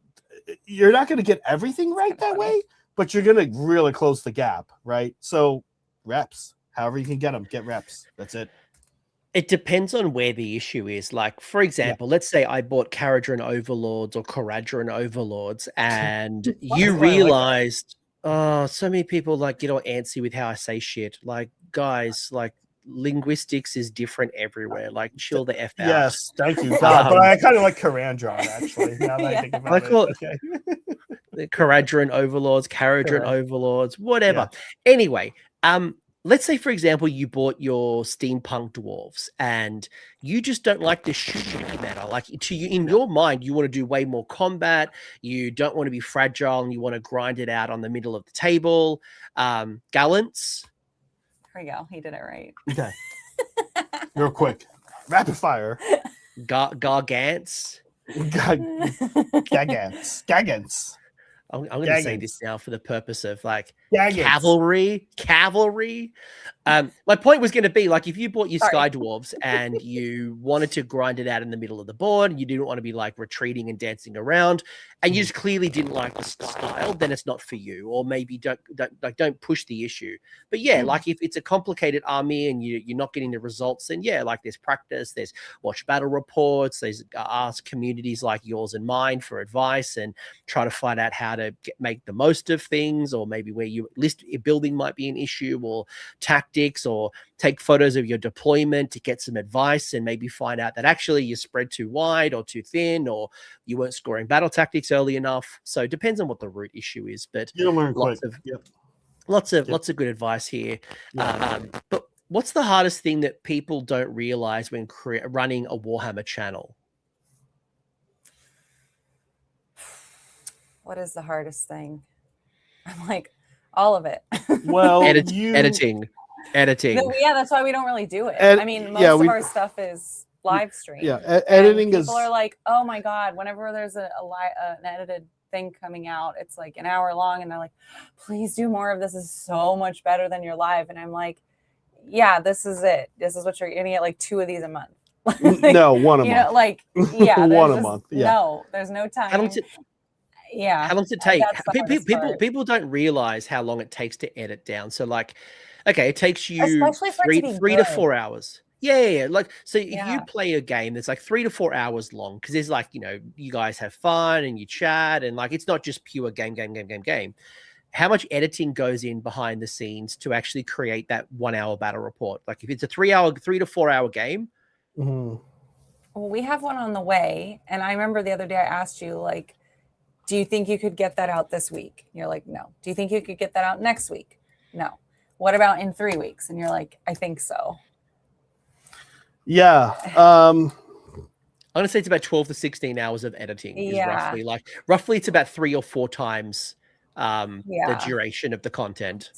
you're not gonna get everything right that way, but you're gonna really close the gap, right? So reps. However you can get them, get reps. That's it. It depends on where the issue is. Like, for example, let's say I bought Caradron Overlords or Caradron Overlords, and you realized, so many people like get all antsy with how I say shit. Like, guys, like linguistics is different everywhere. Like, chill the F out. Yes, thank you, God. But I kind of like Caradron, actually. Now that I think about the Caradron Overlords, Caradron Overlords, whatever. Yeah. Anyway, let's say, for example, you bought your steampunk dwarves and you just don't like the shooting meta. Like, to you, in your mind, you want to do way more combat. You don't want to be fragile, and you want to grind it out on the middle of the table. Gallants. There we go. He did it right. Okay. Real quick. Rapid fire. Gargants. Gagants. I'm going to say this now for the purpose of like cavalry. My point was going to be like, if you bought your Sky Dwarves and you wanted to grind it out in the middle of the board, and you didn't want to be like retreating and dancing around, and you just clearly didn't like the style, then it's not for you. Or maybe don't push the issue. But yeah, like if it's a complicated army and you're not getting the results, then yeah, like there's practice, there's watch battle reports, there's ask communities like yours and mine for advice, and try to find out how to make the most of things, or maybe where your building might be an issue, or tactics, or take photos of your deployment to get some advice, and maybe find out that actually you spread too wide or too thin, or you weren't scoring battle tactics early enough. So it depends on what the root issue is, but lots of good advice here. But what's the hardest thing that people don't realize when running a Warhammer channel? What is the hardest thing? I'm like, all of it. Well, editing. No, yeah, that's why we don't really do it. I mean, most of our stuff is live stream. Yeah, editing people are like, oh my God, whenever there's an edited thing coming out, it's like an hour long, and they're like, please do more of this. This is so much better than your live. And I'm like, yeah, this is it. This is what you're gonna get, like 2 of these a month. Like, no, 1 a month. Like, yeah, one a month. Yeah. No, there's no time. How long does it take? People don't realize how long it takes to edit down. So like, okay, it takes you 3 to 4 hours. Yeah. Like, so if you play a game that's like 3 to 4 hours long, because there's like, you guys have fun and you chat, and like, it's not just pure game. How much editing goes in behind the scenes to actually create that 1 hour battle report? Like if it's a 3 to 4 hour game. Mm-hmm. Well, we have one on the way. And I remember the other day I asked you, like, do you think you could get that out this week? And you're like, no. Do you think you could get that out next week? No. What about in 3 weeks? And you're like, I think so. Yeah. I'm going to say it's about 12 to 16 hours of editing. Is Yeah. roughly it's about 3 or 4 times the duration of the content.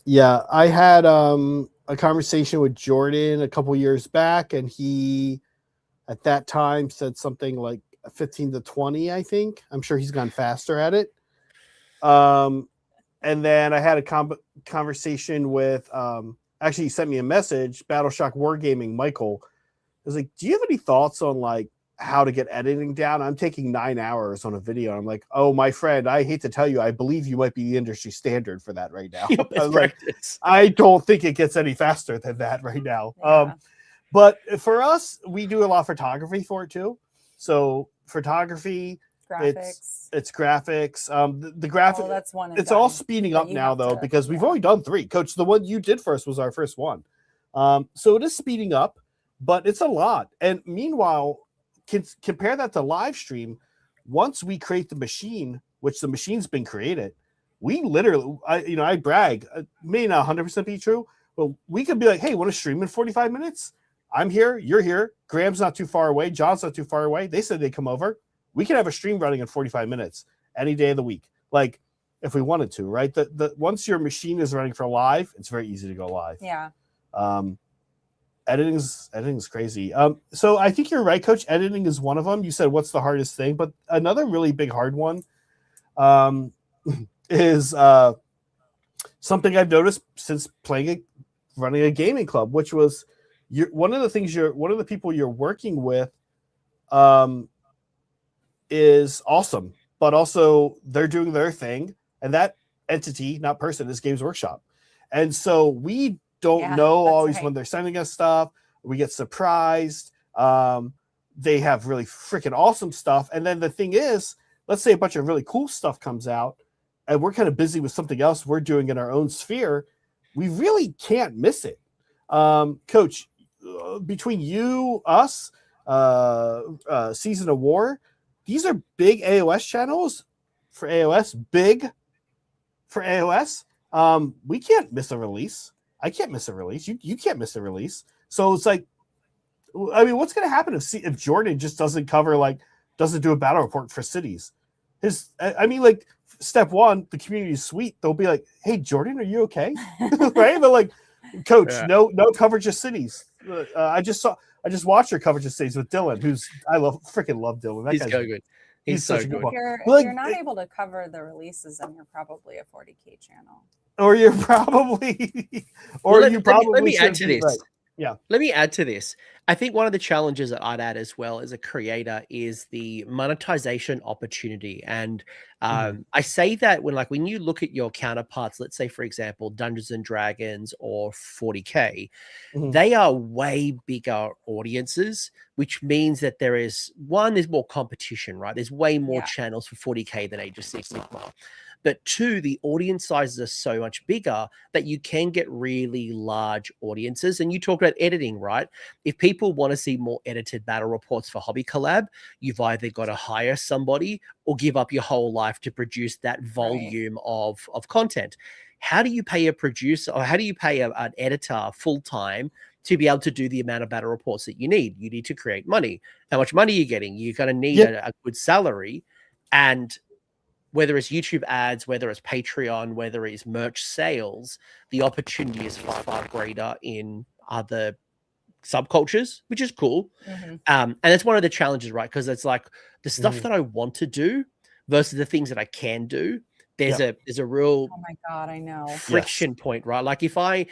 Yeah. I had a conversation with Jordan a couple years back, and he at that time said something like 15 to 20, I think. I'm sure he's gone faster at it. And then I had a conversation with, actually he sent me a message, Battleshock Wargaming, Michael. I was like, do you have any thoughts on like how to get editing down? I'm taking 9 hours on a video. I'm like, oh, my friend, I hate to tell you, I believe you might be the industry standard for that right now. I was like, I don't think it gets any faster than that right now. Yeah. But for us, we do a lot of photography for it too. So photography, Graphics. it's graphics. The graphic, that's one. It's all speeding up now though, because we've only done 3. Coach, the one you did first was our first one. So it is speeding up, but it's a lot. And meanwhile, compare that to live stream. Once we create the machine, which the machine's been created, we literally, I brag, it may not 100% be true, but we could be like, hey, want to stream in 45 minutes? I'm here, you're here. Graham's not too far away. John's not too far away. They said they'd come over. We can have a stream running in 45 minutes any day of the week. Like if we wanted to, right? The once your machine is running for live, it's very easy to go live. Yeah. Editing's crazy. So I think you're right, Coach. Editing is one of them. You said what's the hardest thing, but another really big hard one is something I've noticed since running a gaming club, which was one of the people you're working with is awesome, but also they're doing their thing, and that entity, not person, is Games Workshop. And so we don't know always when they're sending us stuff. We get surprised. They have really freaking awesome stuff. And then the thing is, let's say a bunch of really cool stuff comes out and we're kind of busy with something else we're doing in our own sphere. We really can't miss it. Coach, between you, us, Season of War, these are big AoS channels for AoS, big for AoS. We can't miss a release. I can't miss a release. You can't miss a release. So it's like, I mean, what's going to happen if Jordan just doesn't do a battle report for cities? Like step one, the community is sweet. They'll be like, hey, Jordan, are you okay? Right? But like, Coach, no coverage of cities. I just watched your coverage of cities with Dylan, freaking love Dylan. That He's guy's so good. He's so good. If you're not able to cover the releases, then you're probably a 40K channel. Or you're probably, let me add to this. Right. Yeah. Let me add to this. I think one of the challenges that I'd add as well as a creator is the monetization opportunity. And I say that when you look at your counterparts, let's say, for example, Dungeons and Dragons or 40K, they are way bigger audiences, which means that there's more competition, right? There's way more channels for 40K than Age of Sigmar. But 2, the audience sizes are so much bigger that you can get really large audiences. And you talk about editing, right? If people want to see more edited battle reports for Hobby Collab, you've either got to hire somebody or give up your whole life to produce that volume of content. How do you pay a producer, or how do you pay an editor full-time to be able to do the amount of battle reports that you need? You need to create money. How much money are you getting? You're going to need a good salary. And whether it's YouTube ads, whether it's Patreon, whether it's merch sales, the opportunity is far, far greater in other subcultures, which is cool. And it's one of the challenges, right? Because it's like the stuff that I want to do versus the things that I can do. There's a real, oh my God, I know, friction point, right? Like because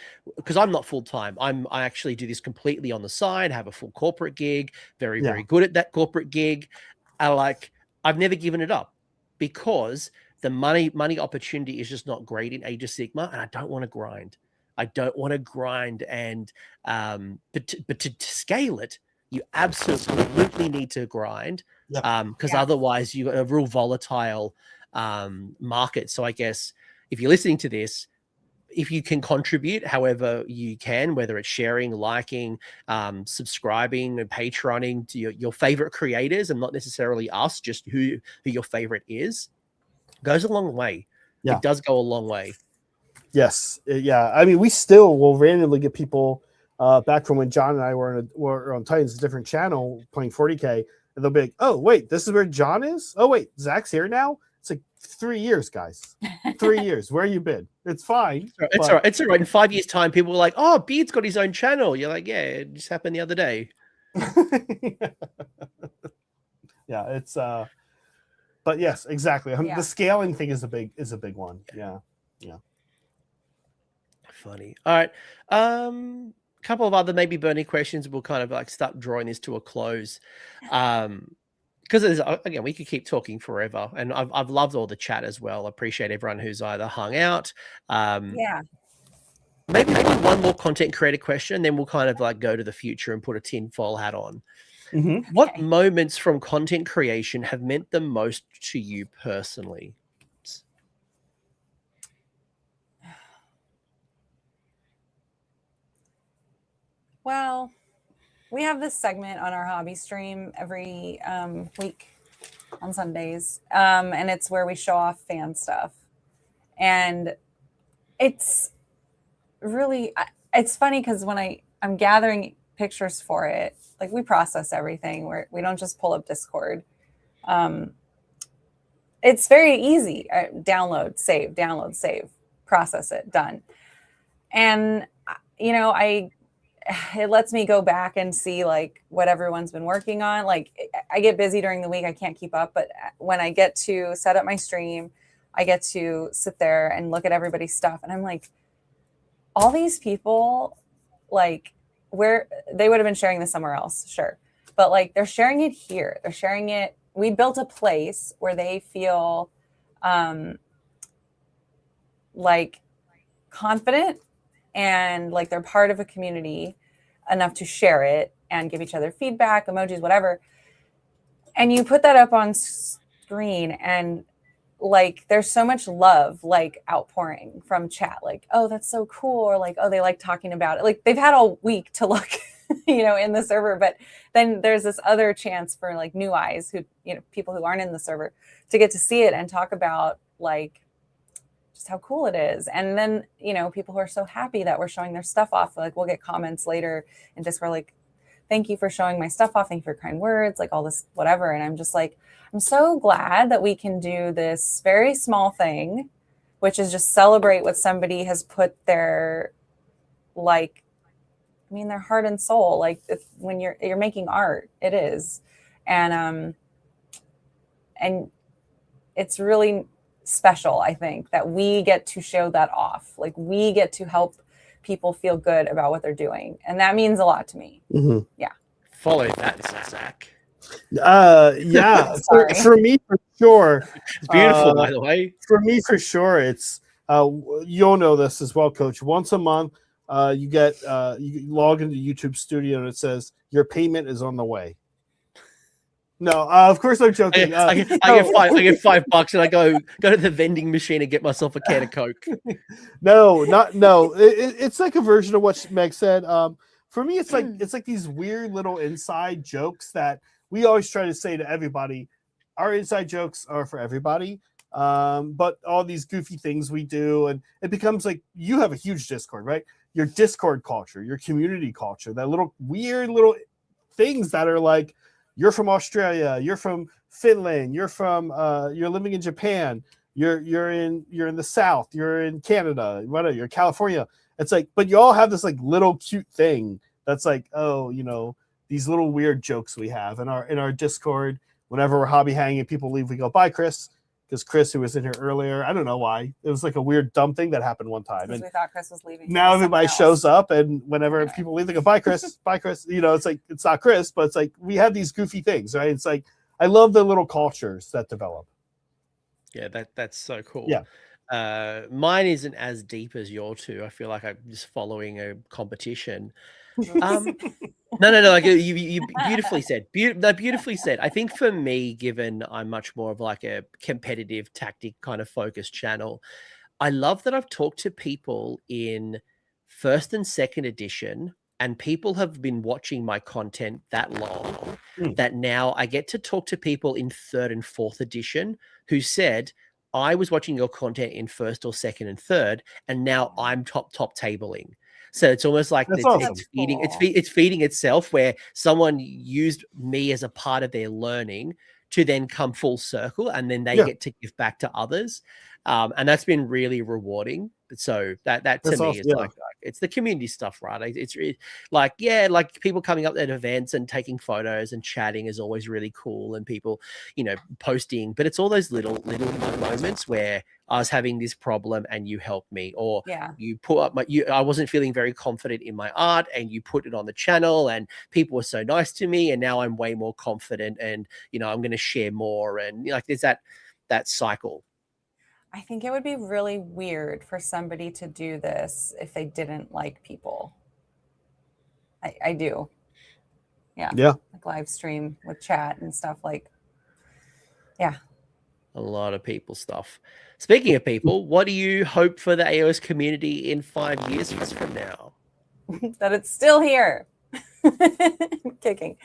I'm not full time, I actually do this completely on the side, have a full corporate gig, very good at that corporate gig. I've never given it up, because the money opportunity is just not great in Age of Sigmar, and I don't want to grind. And but to scale it, you absolutely need to grind, because otherwise you got a real volatile market. So I guess if you're listening to this, if you can contribute however you can, whether it's sharing, liking, subscribing, and patroning to your favorite creators, and not necessarily us, just who your favorite is, goes a long way. Yeah. It does go a long way. Yes. Yeah. I mean, we still will randomly get people back from when John and I were on Titans, a different channel playing 40K, and they'll be like, oh, wait, this is where John is? Oh, wait, Zach's here now? It's like 3 years, guys. 3 years. Where you been? It's fine. It's all right. It's all right. In 5 years' time, people were like, oh, Beard's got his own channel. You're like, yeah, it just happened the other day. Yeah, it's but yes, exactly. The scaling thing is a big one. Yeah. Funny. All right. Couple of other maybe burning questions. We'll kind of like start drawing this to a close. Because again, we could keep talking forever, and I've loved all the chat as well. I appreciate everyone who's either hung out. Maybe one more content creator question, then we'll kind of like go to the future and put a tinfoil hat on. Mm-hmm. What moments from content creation have meant the most to you personally? Well, we have this segment on our hobby stream every week on Sundays, and it's where we show off fan stuff. And it's really, it's funny because when I'm gathering pictures for it, like we process everything. We don't just pull up Discord. It's very easy. Download, save, process it, done. And, you know, it lets me go back and see like what everyone's been working on. Like I get busy during the week. I can't keep up, but when I get to set up my stream, I get to sit there and look at everybody's stuff. And I'm like, all these people, like where they would have been sharing this somewhere else. Sure. But like, they're sharing it here. They're sharing it. We built a place where they feel like confident and like they're part of a community enough to share it and give each other feedback, emojis, whatever. And you put that up on screen and like, there's so much love, like outpouring from chat, like, oh, that's so cool. Or like, oh, they like talking about it. Like they've had all week to look, you know, in the server, but then there's this other chance for like new eyes who, you know, people who aren't in the server to get to see it and talk about like, just how cool it is. And then, you know, people who are so happy that we're showing their stuff off, like we'll get comments later and just we're like, thank you for showing my stuff off. Thank you for your kind words, like all this, whatever. And I'm just like, I'm so glad that we can do this very small thing, which is just celebrate what somebody has put their, like, I mean, their heart and soul, like when you're making art, it is. And it's really special, I think, that we get to show that off. Like we get to help people feel good about what they're doing. And that means a lot to me. Mm-hmm. Yeah. Follow that, Zach. Yeah. for me, for sure. It's beautiful, by the way. For me, for sure. It's, you'll know this as well, Coach. Once a month, you log into YouTube Studio and it says your payment is on the way. No, of course I'm joking. I get $5 and I go to the vending machine and get myself a can of Coke. No. It's like a version of what Meg said. For me, it's like these weird little inside jokes that we always try to say to everybody. Our inside jokes are for everybody. But all these goofy things we do, and it becomes like you have a huge Discord, right? Your Discord culture, your community culture, that little weird little things that are like, you're from Australia, you're from Finland, you're living in Japan, you're in the South, you're in Canada, whatever, you're in California. It's like, but you all have this like little cute thing that's like, oh, you know, these little weird jokes we have in our Discord. Whenever we're hobby hanging and people leave, we go, bye, Chris. Because Chris, who was in here earlier, I don't know why. It was like a weird, dumb thing that happened one time. And we thought Chris was leaving. Now everybody shows up, and whenever people leave, they go, bye, Chris. Bye, Chris. You know, it's like, it's not Chris, but it's like, we have these goofy things, right? It's like, I love the little cultures that develop. Yeah, that's so cool. Yeah. Mine isn't as deep as your two. I feel like I'm just following a competition. No. Like you beautifully said. Beautifully said. I think for me, given I'm much more of like a competitive tactic kind of focused channel, I love that I've talked to people in first and second edition, and people have been watching my content that long that now I get to talk to people in third and fourth edition who said, I was watching your content in first or second and third, and now I'm top tabling. So it's almost like it's feeding itself, where someone used me as a part of their learning to then come full circle, and then they get to give back to others. And that's been really rewarding. So that to me awesome. is like it's the community stuff, right? It's like, yeah, like people coming up at events and taking photos and chatting is always really cool, and people, you know, posting. But it's all those little moments where I was having this problem and you helped me, or you put up I wasn't feeling very confident in my art and you put it on the channel, and people were so nice to me, and now I'm way more confident, and you know, I'm going to share more, and like there's that cycle. I think it would be really weird for somebody to do this if they didn't like people. I do. Yeah. Like live stream with chat and stuff, like, yeah. A lot of people stuff. Speaking of people, what do you hope for the AoS community in 5 years from now? That it's still here. Kicking.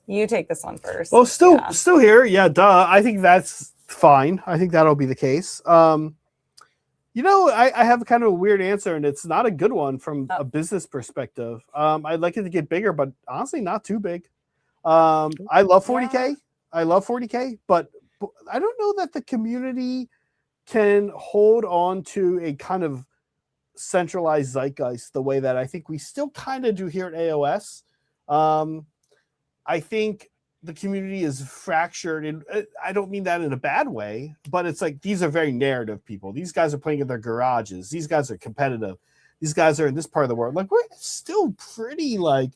You take this one first. Well, still here. Yeah, duh. I think that's fine. I think that'll be the case. You know, I have kind of a weird answer, and it's not a good one from a business perspective. I'd like it to get bigger, but honestly, not too big. I love 40K. Yeah. I love 40K, but I don't know that the community can hold on to a kind of centralized zeitgeist the way that I think we still kind of do here at AoS. I think the community is fractured, and I don't mean that in a bad way, but it's like these are very narrative people. These guys are playing in their garages. These guys are competitive. These guys are in this part of the world. Like, we're still pretty like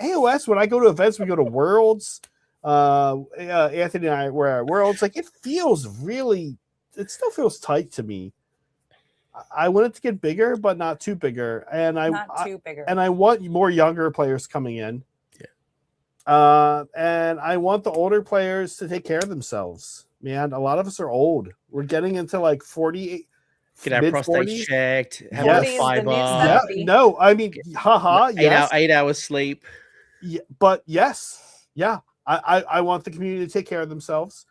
AoS. When I go to events, we go to Worlds. Anthony and I were at Worlds. Like, it still feels tight to me. I want it to get bigger, but not too bigger. And I want more younger players coming in. And I want the older players to take care of themselves. Man, a lot of us are old. We're getting into like 40, get our prostate checked, have a fiber. Yeah, no, I mean, yes. 8 hours sleep. Yeah, but yes, yeah. I want the community to take care of themselves,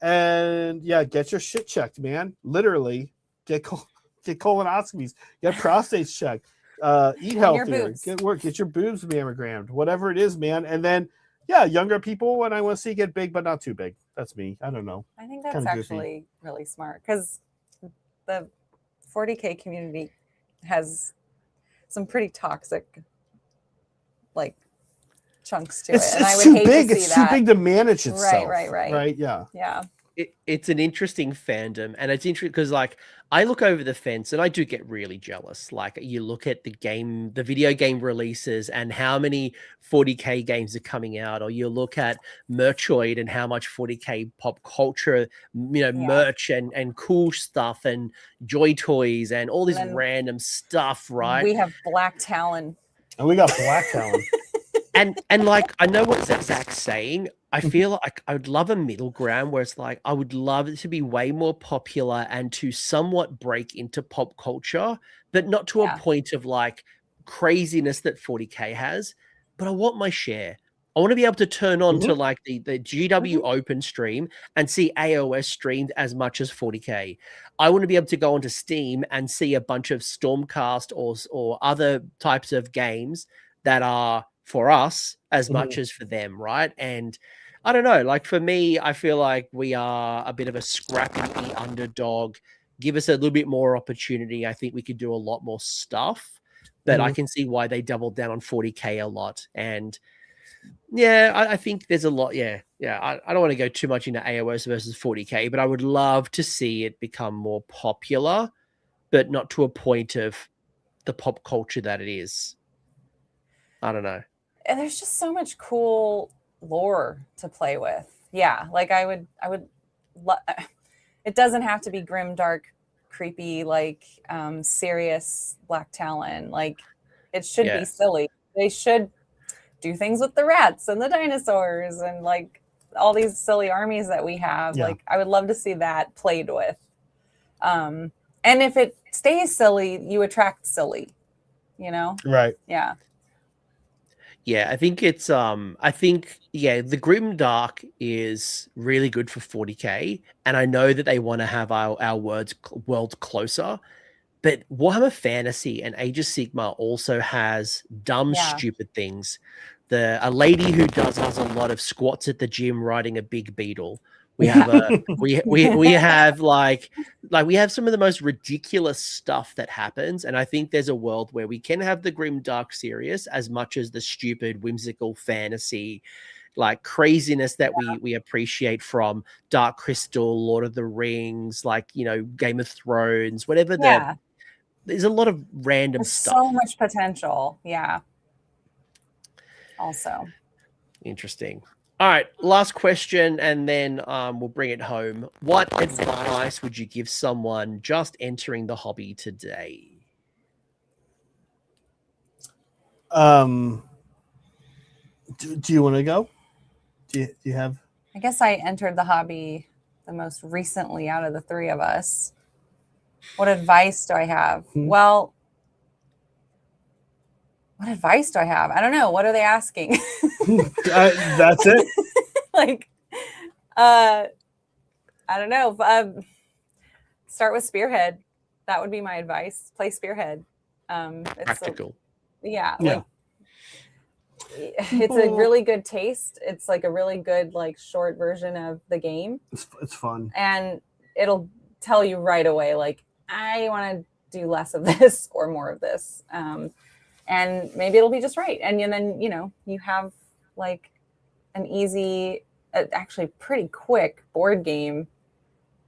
and get your shit checked, man. Literally, get colonoscopies, get prostates checked. Eat healthier, get your boobs mammogrammed, whatever it is, man. And then, younger people, and I want to see it get big, but not too big. That's me. I don't know. I think that's actually really smart, because the 40K community has some pretty toxic, like, chunks to it. And I would hate to see that. It's too big to manage itself. Right. Yeah. It's an interesting fandom, and it's interesting because, like, I look over the fence and I do get really jealous. Like, you look at the video game releases and how many 40K games are coming out, or you look at Merchoid and how much 40K pop culture, merch and cool stuff and Joy Toys and all this random stuff, right? We have Black Talon. And we got Black Talon. And like, I know what Zach's saying. I feel like I would love a middle ground where it's like, I would love it to be way more popular and to somewhat break into pop culture, but not to a point of like craziness that 40K has. But I want my share. I want to be able to turn on to like the GW Open stream and see AoS streamed as much as 40K. I want to be able to go onto Steam and see a bunch of Stormcast or other types of games that are for us as much as for them, right? And I don't know, like, for me, I feel like we are a bit of a scrappy underdog. Give us a little bit more opportunity. I think we could do a lot more stuff, but I can see why they doubled down on 40K a lot. And I think there's a lot. I don't want to go too much into AoS versus 40K, but I would love to see it become more popular, but not to a point of the pop culture that it is. I don't know. And there's just so much cool lore to play with. Yeah, like I would it doesn't have to be grim, dark, creepy, like serious Black Talon. Like, it should be silly. They should do things with the rats and the dinosaurs and like all these silly armies that we have. Like, I would love to see that played with. And if it stays silly, you attract silly, you know? Right. Yeah. Yeah, I think it's the Grim Dark is really good for 40k, and I know that they want to have our world closer, but Warhammer Fantasy and Age of Sigmar also has dumb, Yeah. stupid things. A lady who does a lot of squats at the gym riding a big beetle. We have we have we have some of the most ridiculous stuff that happens, and I think there's a world where we can have the grim dark serious as much as the stupid whimsical fantasy like craziness that we appreciate from Dark Crystal, Lord of the Rings, like, you know, Game of Thrones, whatever. There's a lot of random stuff. So much potential. Yeah. Also interesting. All right, last question, and then we'll bring it home. What advice would you give someone just entering the hobby today? Do you want to go? Do you have? I guess I entered the hobby the most recently out of the three of us. What advice do I have? Well, what advice do I have? I don't know. What are they asking? That's it. I don't know. Start with Spearhead. That would be my advice. Play Spearhead. It's practical. Like, it's a really good taste. It's like a really good, like, short version of the game. It's fun. And it'll tell you right away, like, I want to do less of this or more of this. And maybe it'll be just right. And then, you know, you have like an easy, actually pretty quick board game.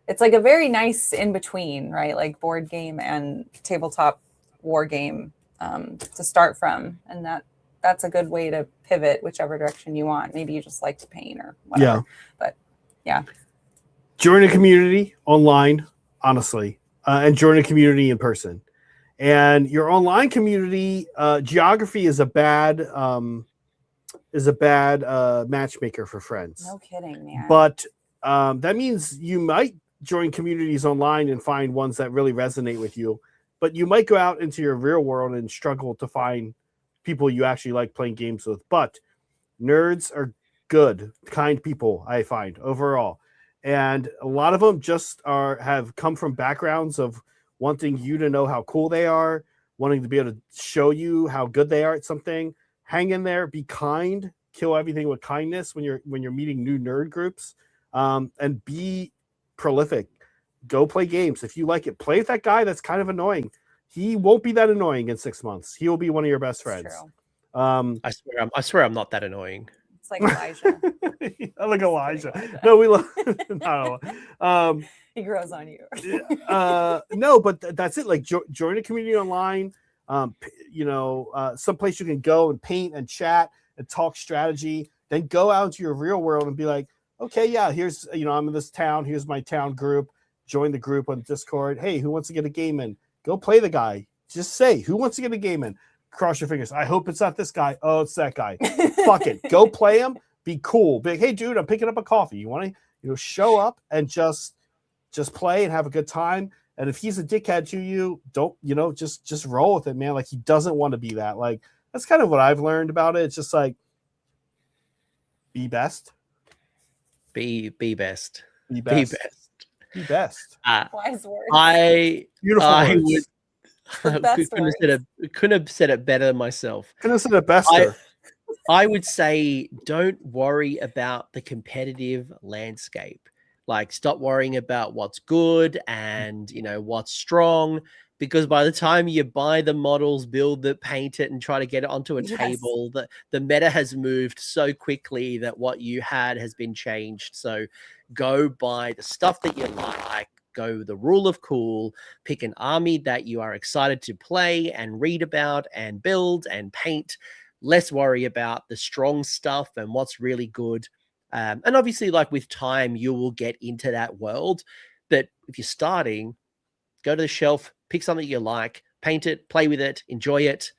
It's like a very nice in between, right? Like board game and tabletop war game to start from. And that's a good way to pivot whichever direction you want. Maybe you just like to paint or whatever. Yeah. But yeah. Join a community online, honestly, and join a community in person. And your online community, geography is a bad matchmaker for friends. No kidding, man. But that means you might join communities online and find ones that really resonate with you. But you might go out into your real world and struggle to find people you actually like playing games with. But nerds are good, kind people, I find, overall. And a lot of them just have come from backgrounds of wanting you to know how cool they are, wanting to be able to show you how good they are at something. Hang in there, be kind, kill everything with kindness when you're meeting new nerd groups, and be prolific. Go play games. If you like it, play with that guy that's kind of annoying. He won't be that annoying in 6 months. He will be one of your best friends. I swear I'm not that annoying. It's like Elijah. I like Elijah. No, we love. No. He grows on you. No, but that's it. Like join a community online. Someplace you can go and paint and chat and talk strategy. Then go out into your real world and be like, okay, yeah, here's, I'm in this town. Here's my town group. Join the group on Discord. Hey, who wants to get a game in? Go play the guy. Just say, who wants to get a game in? Cross your fingers. I hope it's not this guy. Oh, it's that guy. Fuck it. Go play him. Be cool. Be like, hey, dude, I'm picking up a coffee. You want to, show up and just play and have a good time. And if he's a dickhead to you, don't, just roll with it, man. Like, he doesn't want to be that. Like, that's kind of what I've learned about it. It's just like, be best. Be best. Be best. Be best. Wise words. Couldn't have said it better than myself. Couldn't have said it bester. I would say don't worry about the competitive landscape. Like, stop worrying about what's good and, what's strong, because by the time you buy the models, build it, paint it, and try to get it onto a table, the meta has moved so quickly that what you had has been changed. So go buy the stuff that you like. Go the rule of cool, pick an army that you are excited to play and read about and build and paint. Less worry about the strong stuff and what's really good. And obviously, like, with time, you will get into that world. But if you're starting, go to the shelf, pick something you like, paint it, play with it, enjoy it.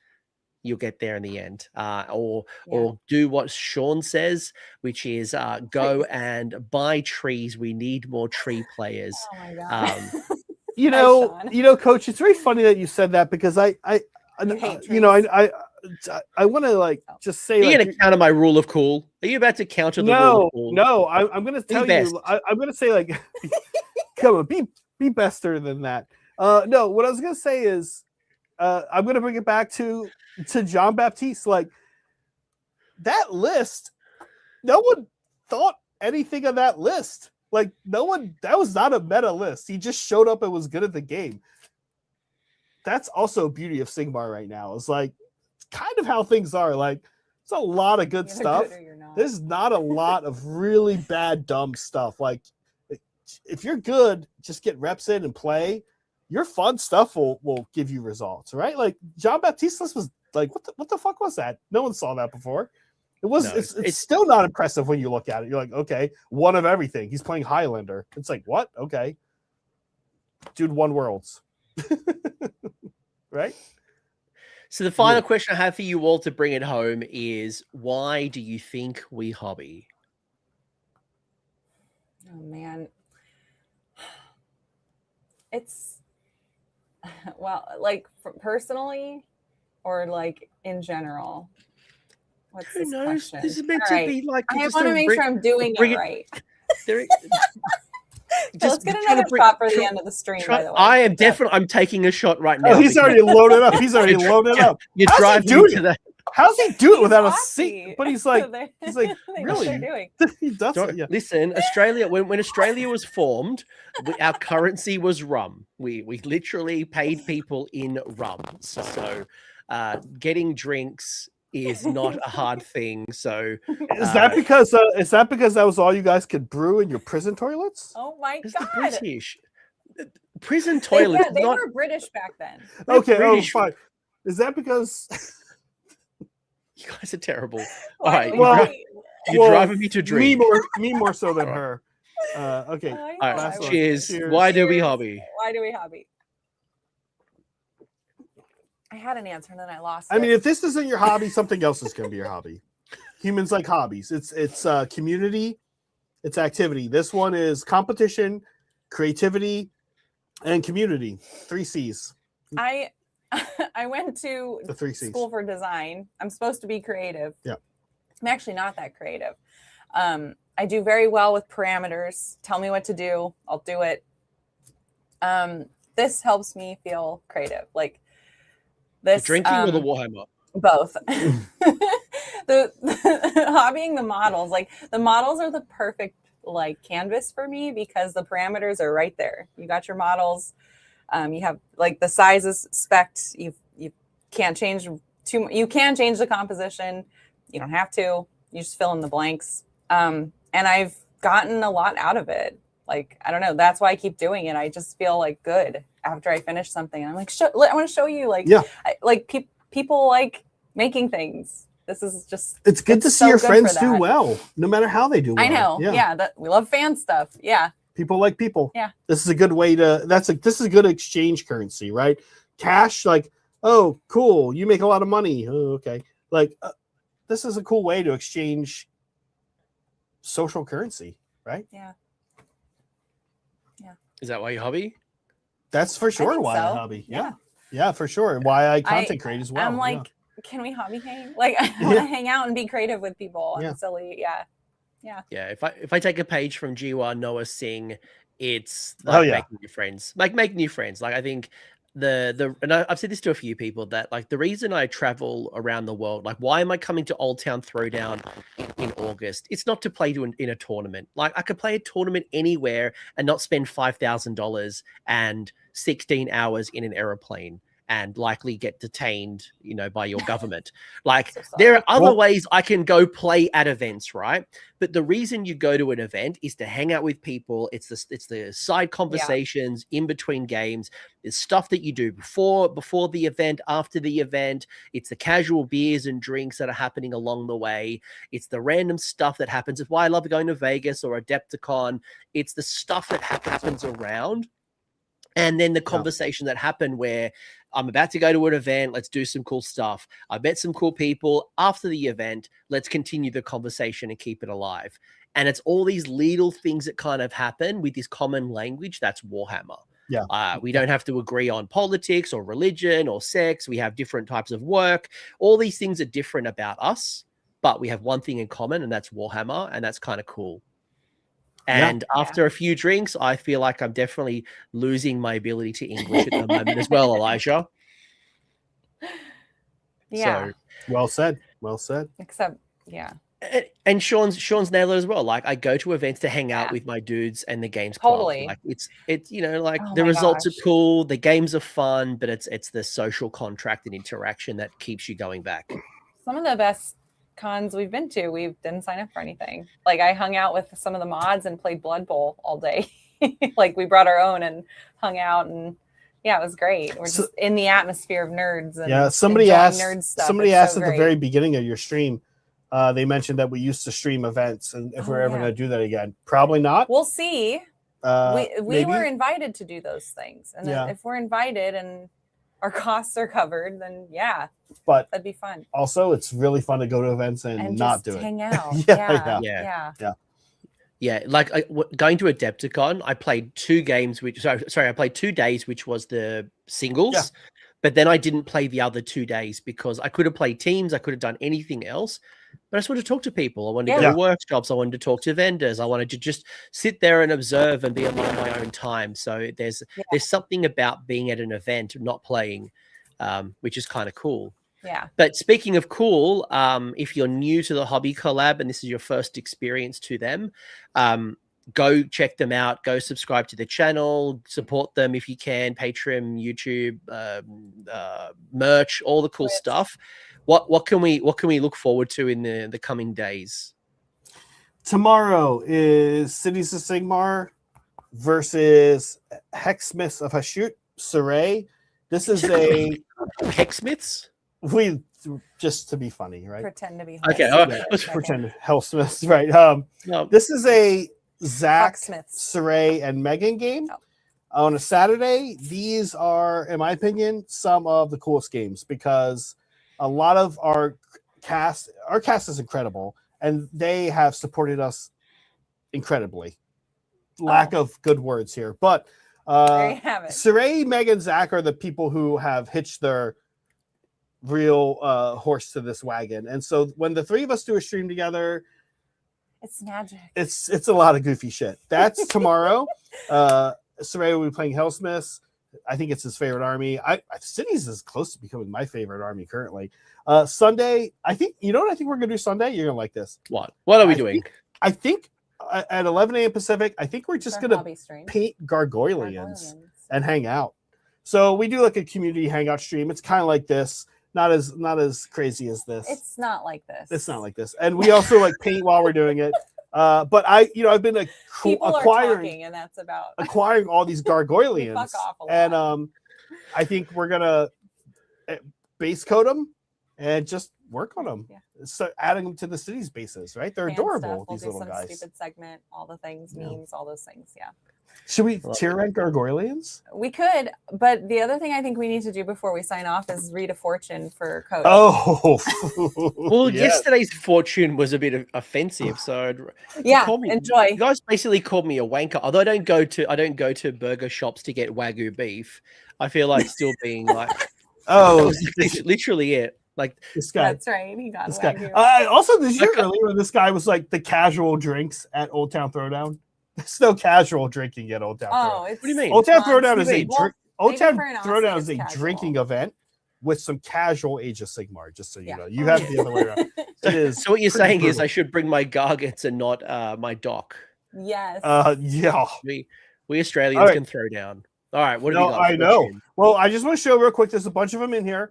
You'll get there in the end. Or do what Sean says, which is go and buy trees. We need more tree players. Oh my God. You Hi, know, Sean. Coach, it's very funny that you said that because I hate you know, trees. I want to like just say Are you like going to counter my rule of cool? Are you about to counter the rule of cool? no, I'm going to tell best. you. I'm going to say like, come on, be bester than that. No, what I was going to say is, I'm going to bring it back to John Baptiste. Like that list, no one thought anything of that list. Like no one, that was not a meta list. He just showed up and was good at the game. That's also beauty of Sigmar right now. It's like it's kind of how things are. Like there's a lot of good stuff. There's not a lot of really bad, dumb stuff. Like if you're good, just get reps in and play. Your fun stuff will give you results, right? Like John Baptiste was like, what the fuck was that? No one saw that before. It was. No, it's still not impressive when you look at it. You're like, okay, one of everything. He's playing Highlander. It's like, what? Okay, dude, won worlds. Right. So the final question I have for you all to bring it home is, why do you think we hobby? Oh man, it's well, like personally, or like in general. What's Who this knows? question? This is meant to be like. I want to make sure I'm doing it right. Let's get another shot for the end of the stream. By the way, I am definitely. I'm taking a shot right now. Oh, he's already loaded up. He's already loaded up. You're driving me to that. How's he do it without a seat? But he's like, really? He does it. Yeah. Listen, Australia. When Australia was formed, our currency was rum. We literally paid people in rum. So, getting drinks is not a hard thing. So is that because that was all you guys could brew in your prison toilets? Oh my god! The British prison toilets. They were British back then. Okay, British. Fine. Is that because you guys are terrible? All right, you're driving me to drink. Me more so than her. Okay. All right. Cheers. Why do we hobby? Why do we hobby? I had an answer and then I lost it. I mean, if this isn't your hobby, something else is going to be your hobby. Humans like hobbies. It's community, it's activity. This one is competition, creativity, and community. 3 C's. I went to the 3 C's. School for design. I'm supposed to be creative. Yeah. I'm actually not that creative. I do very well with parameters. Tell me what to do, I'll do it. This helps me feel creative. Like this, the drinking or the Warhammer? Both. the hobbying the models, like the models are the perfect like canvas for me because the parameters are right there. You got your models. You have like the sizes spec'd. You can't change you can change the composition. You don't have to. You just fill in the blanks. And I've gotten a lot out of it. Like, I don't know. That's why I keep doing it. I just feel like good after I finish something. And I'm like, I want to show you like, people like making things. This is just, it's good to see your friends do well, no matter how they do well. I know. Yeah. We love fan stuff. Yeah. People like people. Yeah. This is a good way to, this is a good exchange currency, right? Cash, like, oh, cool. You make a lot of money. Oh, okay. Like, this is a cool way to exchange social currency, right? Yeah. Is that why you hobby? That's for sure why I hobby. Yeah, for sure. Why I content create as well. I'm like, can we hobby hang? Like, I want to hang out and be creative with people. And silly. Yeah. If I take a page from Jiwa Noah Singh, it's like making new friends. Like make new friends. Like I think and I've said this to a few people that like the reason I travel around the world, like why am I coming to Old Town Throwdown in August? It's not to play in a tournament. Like I could play a tournament anywhere and not spend $5,000 and 16 hours in an airplane and likely get detained, by your government. Like there are other ways I can go play at events, right? But the reason you go to an event is to hang out with people. It's the side conversations in between games. It's stuff that you do before the event, after the event. It's the casual beers and drinks that are happening along the way. It's the random stuff that happens. It's why I love going to Vegas or Adepticon. It's the stuff that happens around. And then the conversation that happened where I'm about to go to an event. Let's do some cool stuff. I met some cool people after the event. Let's continue the conversation and keep it alive. And it's all these little things that kind of happen with this common language. That's Warhammer. Yeah. We don't have to agree on politics or religion or sex. We have different types of work. All these things are different about us, but we have one thing in common, and that's Warhammer, and that's kind of cool. And after a few drinks, I feel like I'm definitely losing my ability to English at the moment as well, Elijah. Yeah. So, well said. Well said. Except, yeah. And Sean's nailed it as well. Like, I go to events to hang out with my dudes, and the game's Totally. Like it's you know, like Oh the my results gosh. are cool, the games are fun, but it's the social contract and interaction that keeps you going back. Some of the best cons we've been to, we didn't sign up for anything. Like, I hung out with some of the mods and played Blood Bowl all day. Like, we brought our own and hung out, and yeah, it was great. We're just in the atmosphere of nerds. And somebody asked nerd stuff. Somebody asked at the very beginning of your stream. They mentioned that we used to stream events, and if we're ever going to do that again, probably not. We'll see. We were invited to do those things, and if we're invited and our costs are covered, then but that'd be fun. Also, it's really fun to go to events and not do it. Hang out. Yeah, like going to Adepticon, I played 2 games, I played 2 days, which was the singles, but then I didn't play the other 2 days because I could have played teams, I could have done anything else, but I just wanted to talk to people. I wanted to go to workshops, I wanted to talk to vendors, I wanted to just sit there and observe and be on my own time. So there's something about being at an event, not playing, which is kind of cool. Yeah. But speaking of cool, if you're new to the hobby collab and this is your first experience to them, go check them out. Go subscribe to the channel, support them if you can. Patreon, YouTube, merch, all the cool stuff. What can we look forward to in the coming days? Tomorrow is Cities of Sigmar versus Hexsmiths of Hashut Saray. This is a Hexsmiths. We just to be funny, right? Pretend to be okay. Let's pretend Hellsmiths, right? No. This is a Zach, Saray, and Megan game on a Saturday. These are, in my opinion, some of the coolest games because a lot of our cast is incredible, and they have supported us incredibly. Lack of good words here, but there you have it. Saray, Megan, Zach are the people who have hitched their real horse to this wagon, and so when the 3 of us do a stream together, it's magic. It's a lot of goofy shit. That's tomorrow. Saray will be playing Hellsmiths. I think it's his favorite army. Cities is close to becoming my favorite army currently. Sunday, I think what I think we're gonna do Sunday. You're gonna like this. What are we doing? I think at 11 a.m. Pacific, I think we're just gonna paint gargoylians and hang out. So we do like a community hangout stream. It's kind of like this. Not as crazy as this. It's not like this. It's not like this. And we also like paint while we're doing it. But I've been acquiring, and that's about acquiring all these gargoylians. Fuck off a lot. And I think we're gonna base code them and just work on them. Yeah. So adding them to the city's bases, right? They're adorable. We'll these do little some guys. Stupid segment, all the things, memes, all those things. Yeah. Should we tier rank gargoylians? We could, but the other thing I think we need to do before we sign off is read a fortune for Coach. Oh, well, yesterday's fortune was a bit offensive, so enjoy. You guys basically called me a wanker. Although I don't go to burger shops to get Wagyu beef, I feel like still being like, that was literally it. Like this guy. That's right. He got this Wagyu. guy. Also, did you hear earlier when this guy was like the casual drinks at Old Town Throwdown? There's no casual drinking at Old Town Throwdown. What do you mean? Old Town Throwdown is a Old Town Throwdown is a drinking event with some casual Age of Sigmar. Just so you know, you have the other way around. It is. So what you're saying is I should bring my gargants and not my dock. Yes. Yeah. We Australians can throw down. All right. What do we got? I know. Well, I just want to show real quick. There's a bunch of them in here.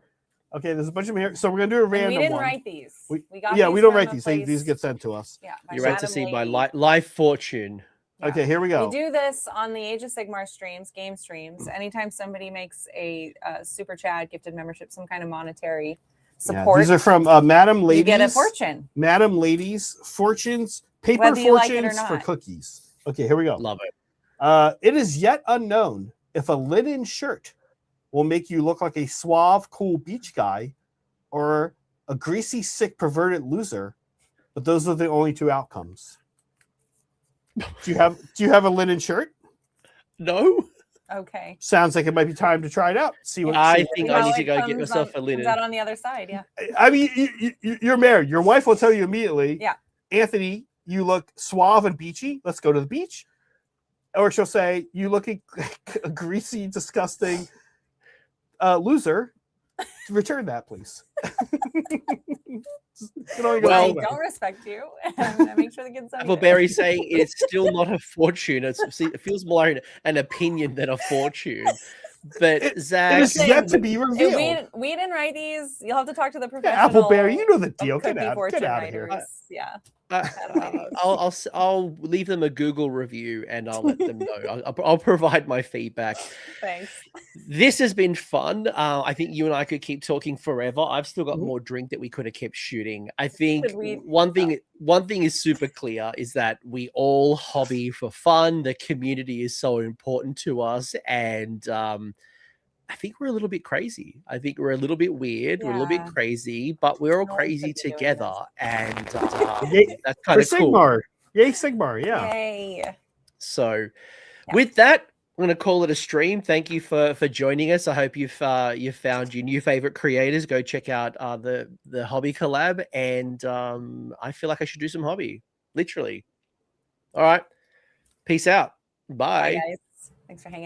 Okay, there's a bunch of them here. So we're gonna do a random one. We didn't write these. We don't write these. These get sent to us. Yeah. You're right to see my life fortune. Yeah. Okay, here we go. We do this on the Age of Sigmar streams, game streams. Anytime somebody makes a super chat, gifted membership, some kind of monetary support. These are from Madam Ladies. You get a fortune. Madam Ladies fortunes, paper fortunes for cookies. Okay, here we go. Love it. It is yet unknown if a linen shirt will make you look like a suave, cool beach guy or a greasy, sick, perverted loser, but those are the only 2 outcomes. Do you have a linen shirt? No. Okay. Sounds like it might be time to try it out. See what I see think See I how need to it go get comes myself a comes linen. out on the other side. Yeah. I mean, you're married. Your wife will tell you immediately. Yeah. Anthony, you look suave and beachy. Let's go to the beach. Or she'll say, you look like a greasy, disgusting loser. Return that, please. Well, I don't respect you. I'm gonna make sure the kids don't. Appleberry saying it's still not a fortune. It feels more an opinion than a fortune. But Zach, it is yet to be revealed. We didn't write these. You'll have to talk to the Yeah, professional. Appleberry, you know the deal. Cookie Get fortune out of here. writers. Yeah. I'll leave them a Google review and I'll let them know. I'll provide my feedback. Thanks. This has been fun. I think you and I could keep talking forever. I've still got more drink that we could have kept shooting. I think one thing is super clear is that we all hobby for fun. The community is so important to us, and I think we're a little bit crazy. I think we're a little bit weird. Yeah. We're a little bit crazy, but we're all No one crazy should be doing together, this. and that's For kind of cool. Sigmar. Yay, Sigmar. Yeah. Yay. So, Yeah. with that, I'm going to call it a stream. Thank you for joining us. I hope you've found your new favorite creators. Go check out the hobby collab, and I feel like I should do some hobby. Literally. All right. Peace out. Bye. Bye, guys. Thanks for hanging out.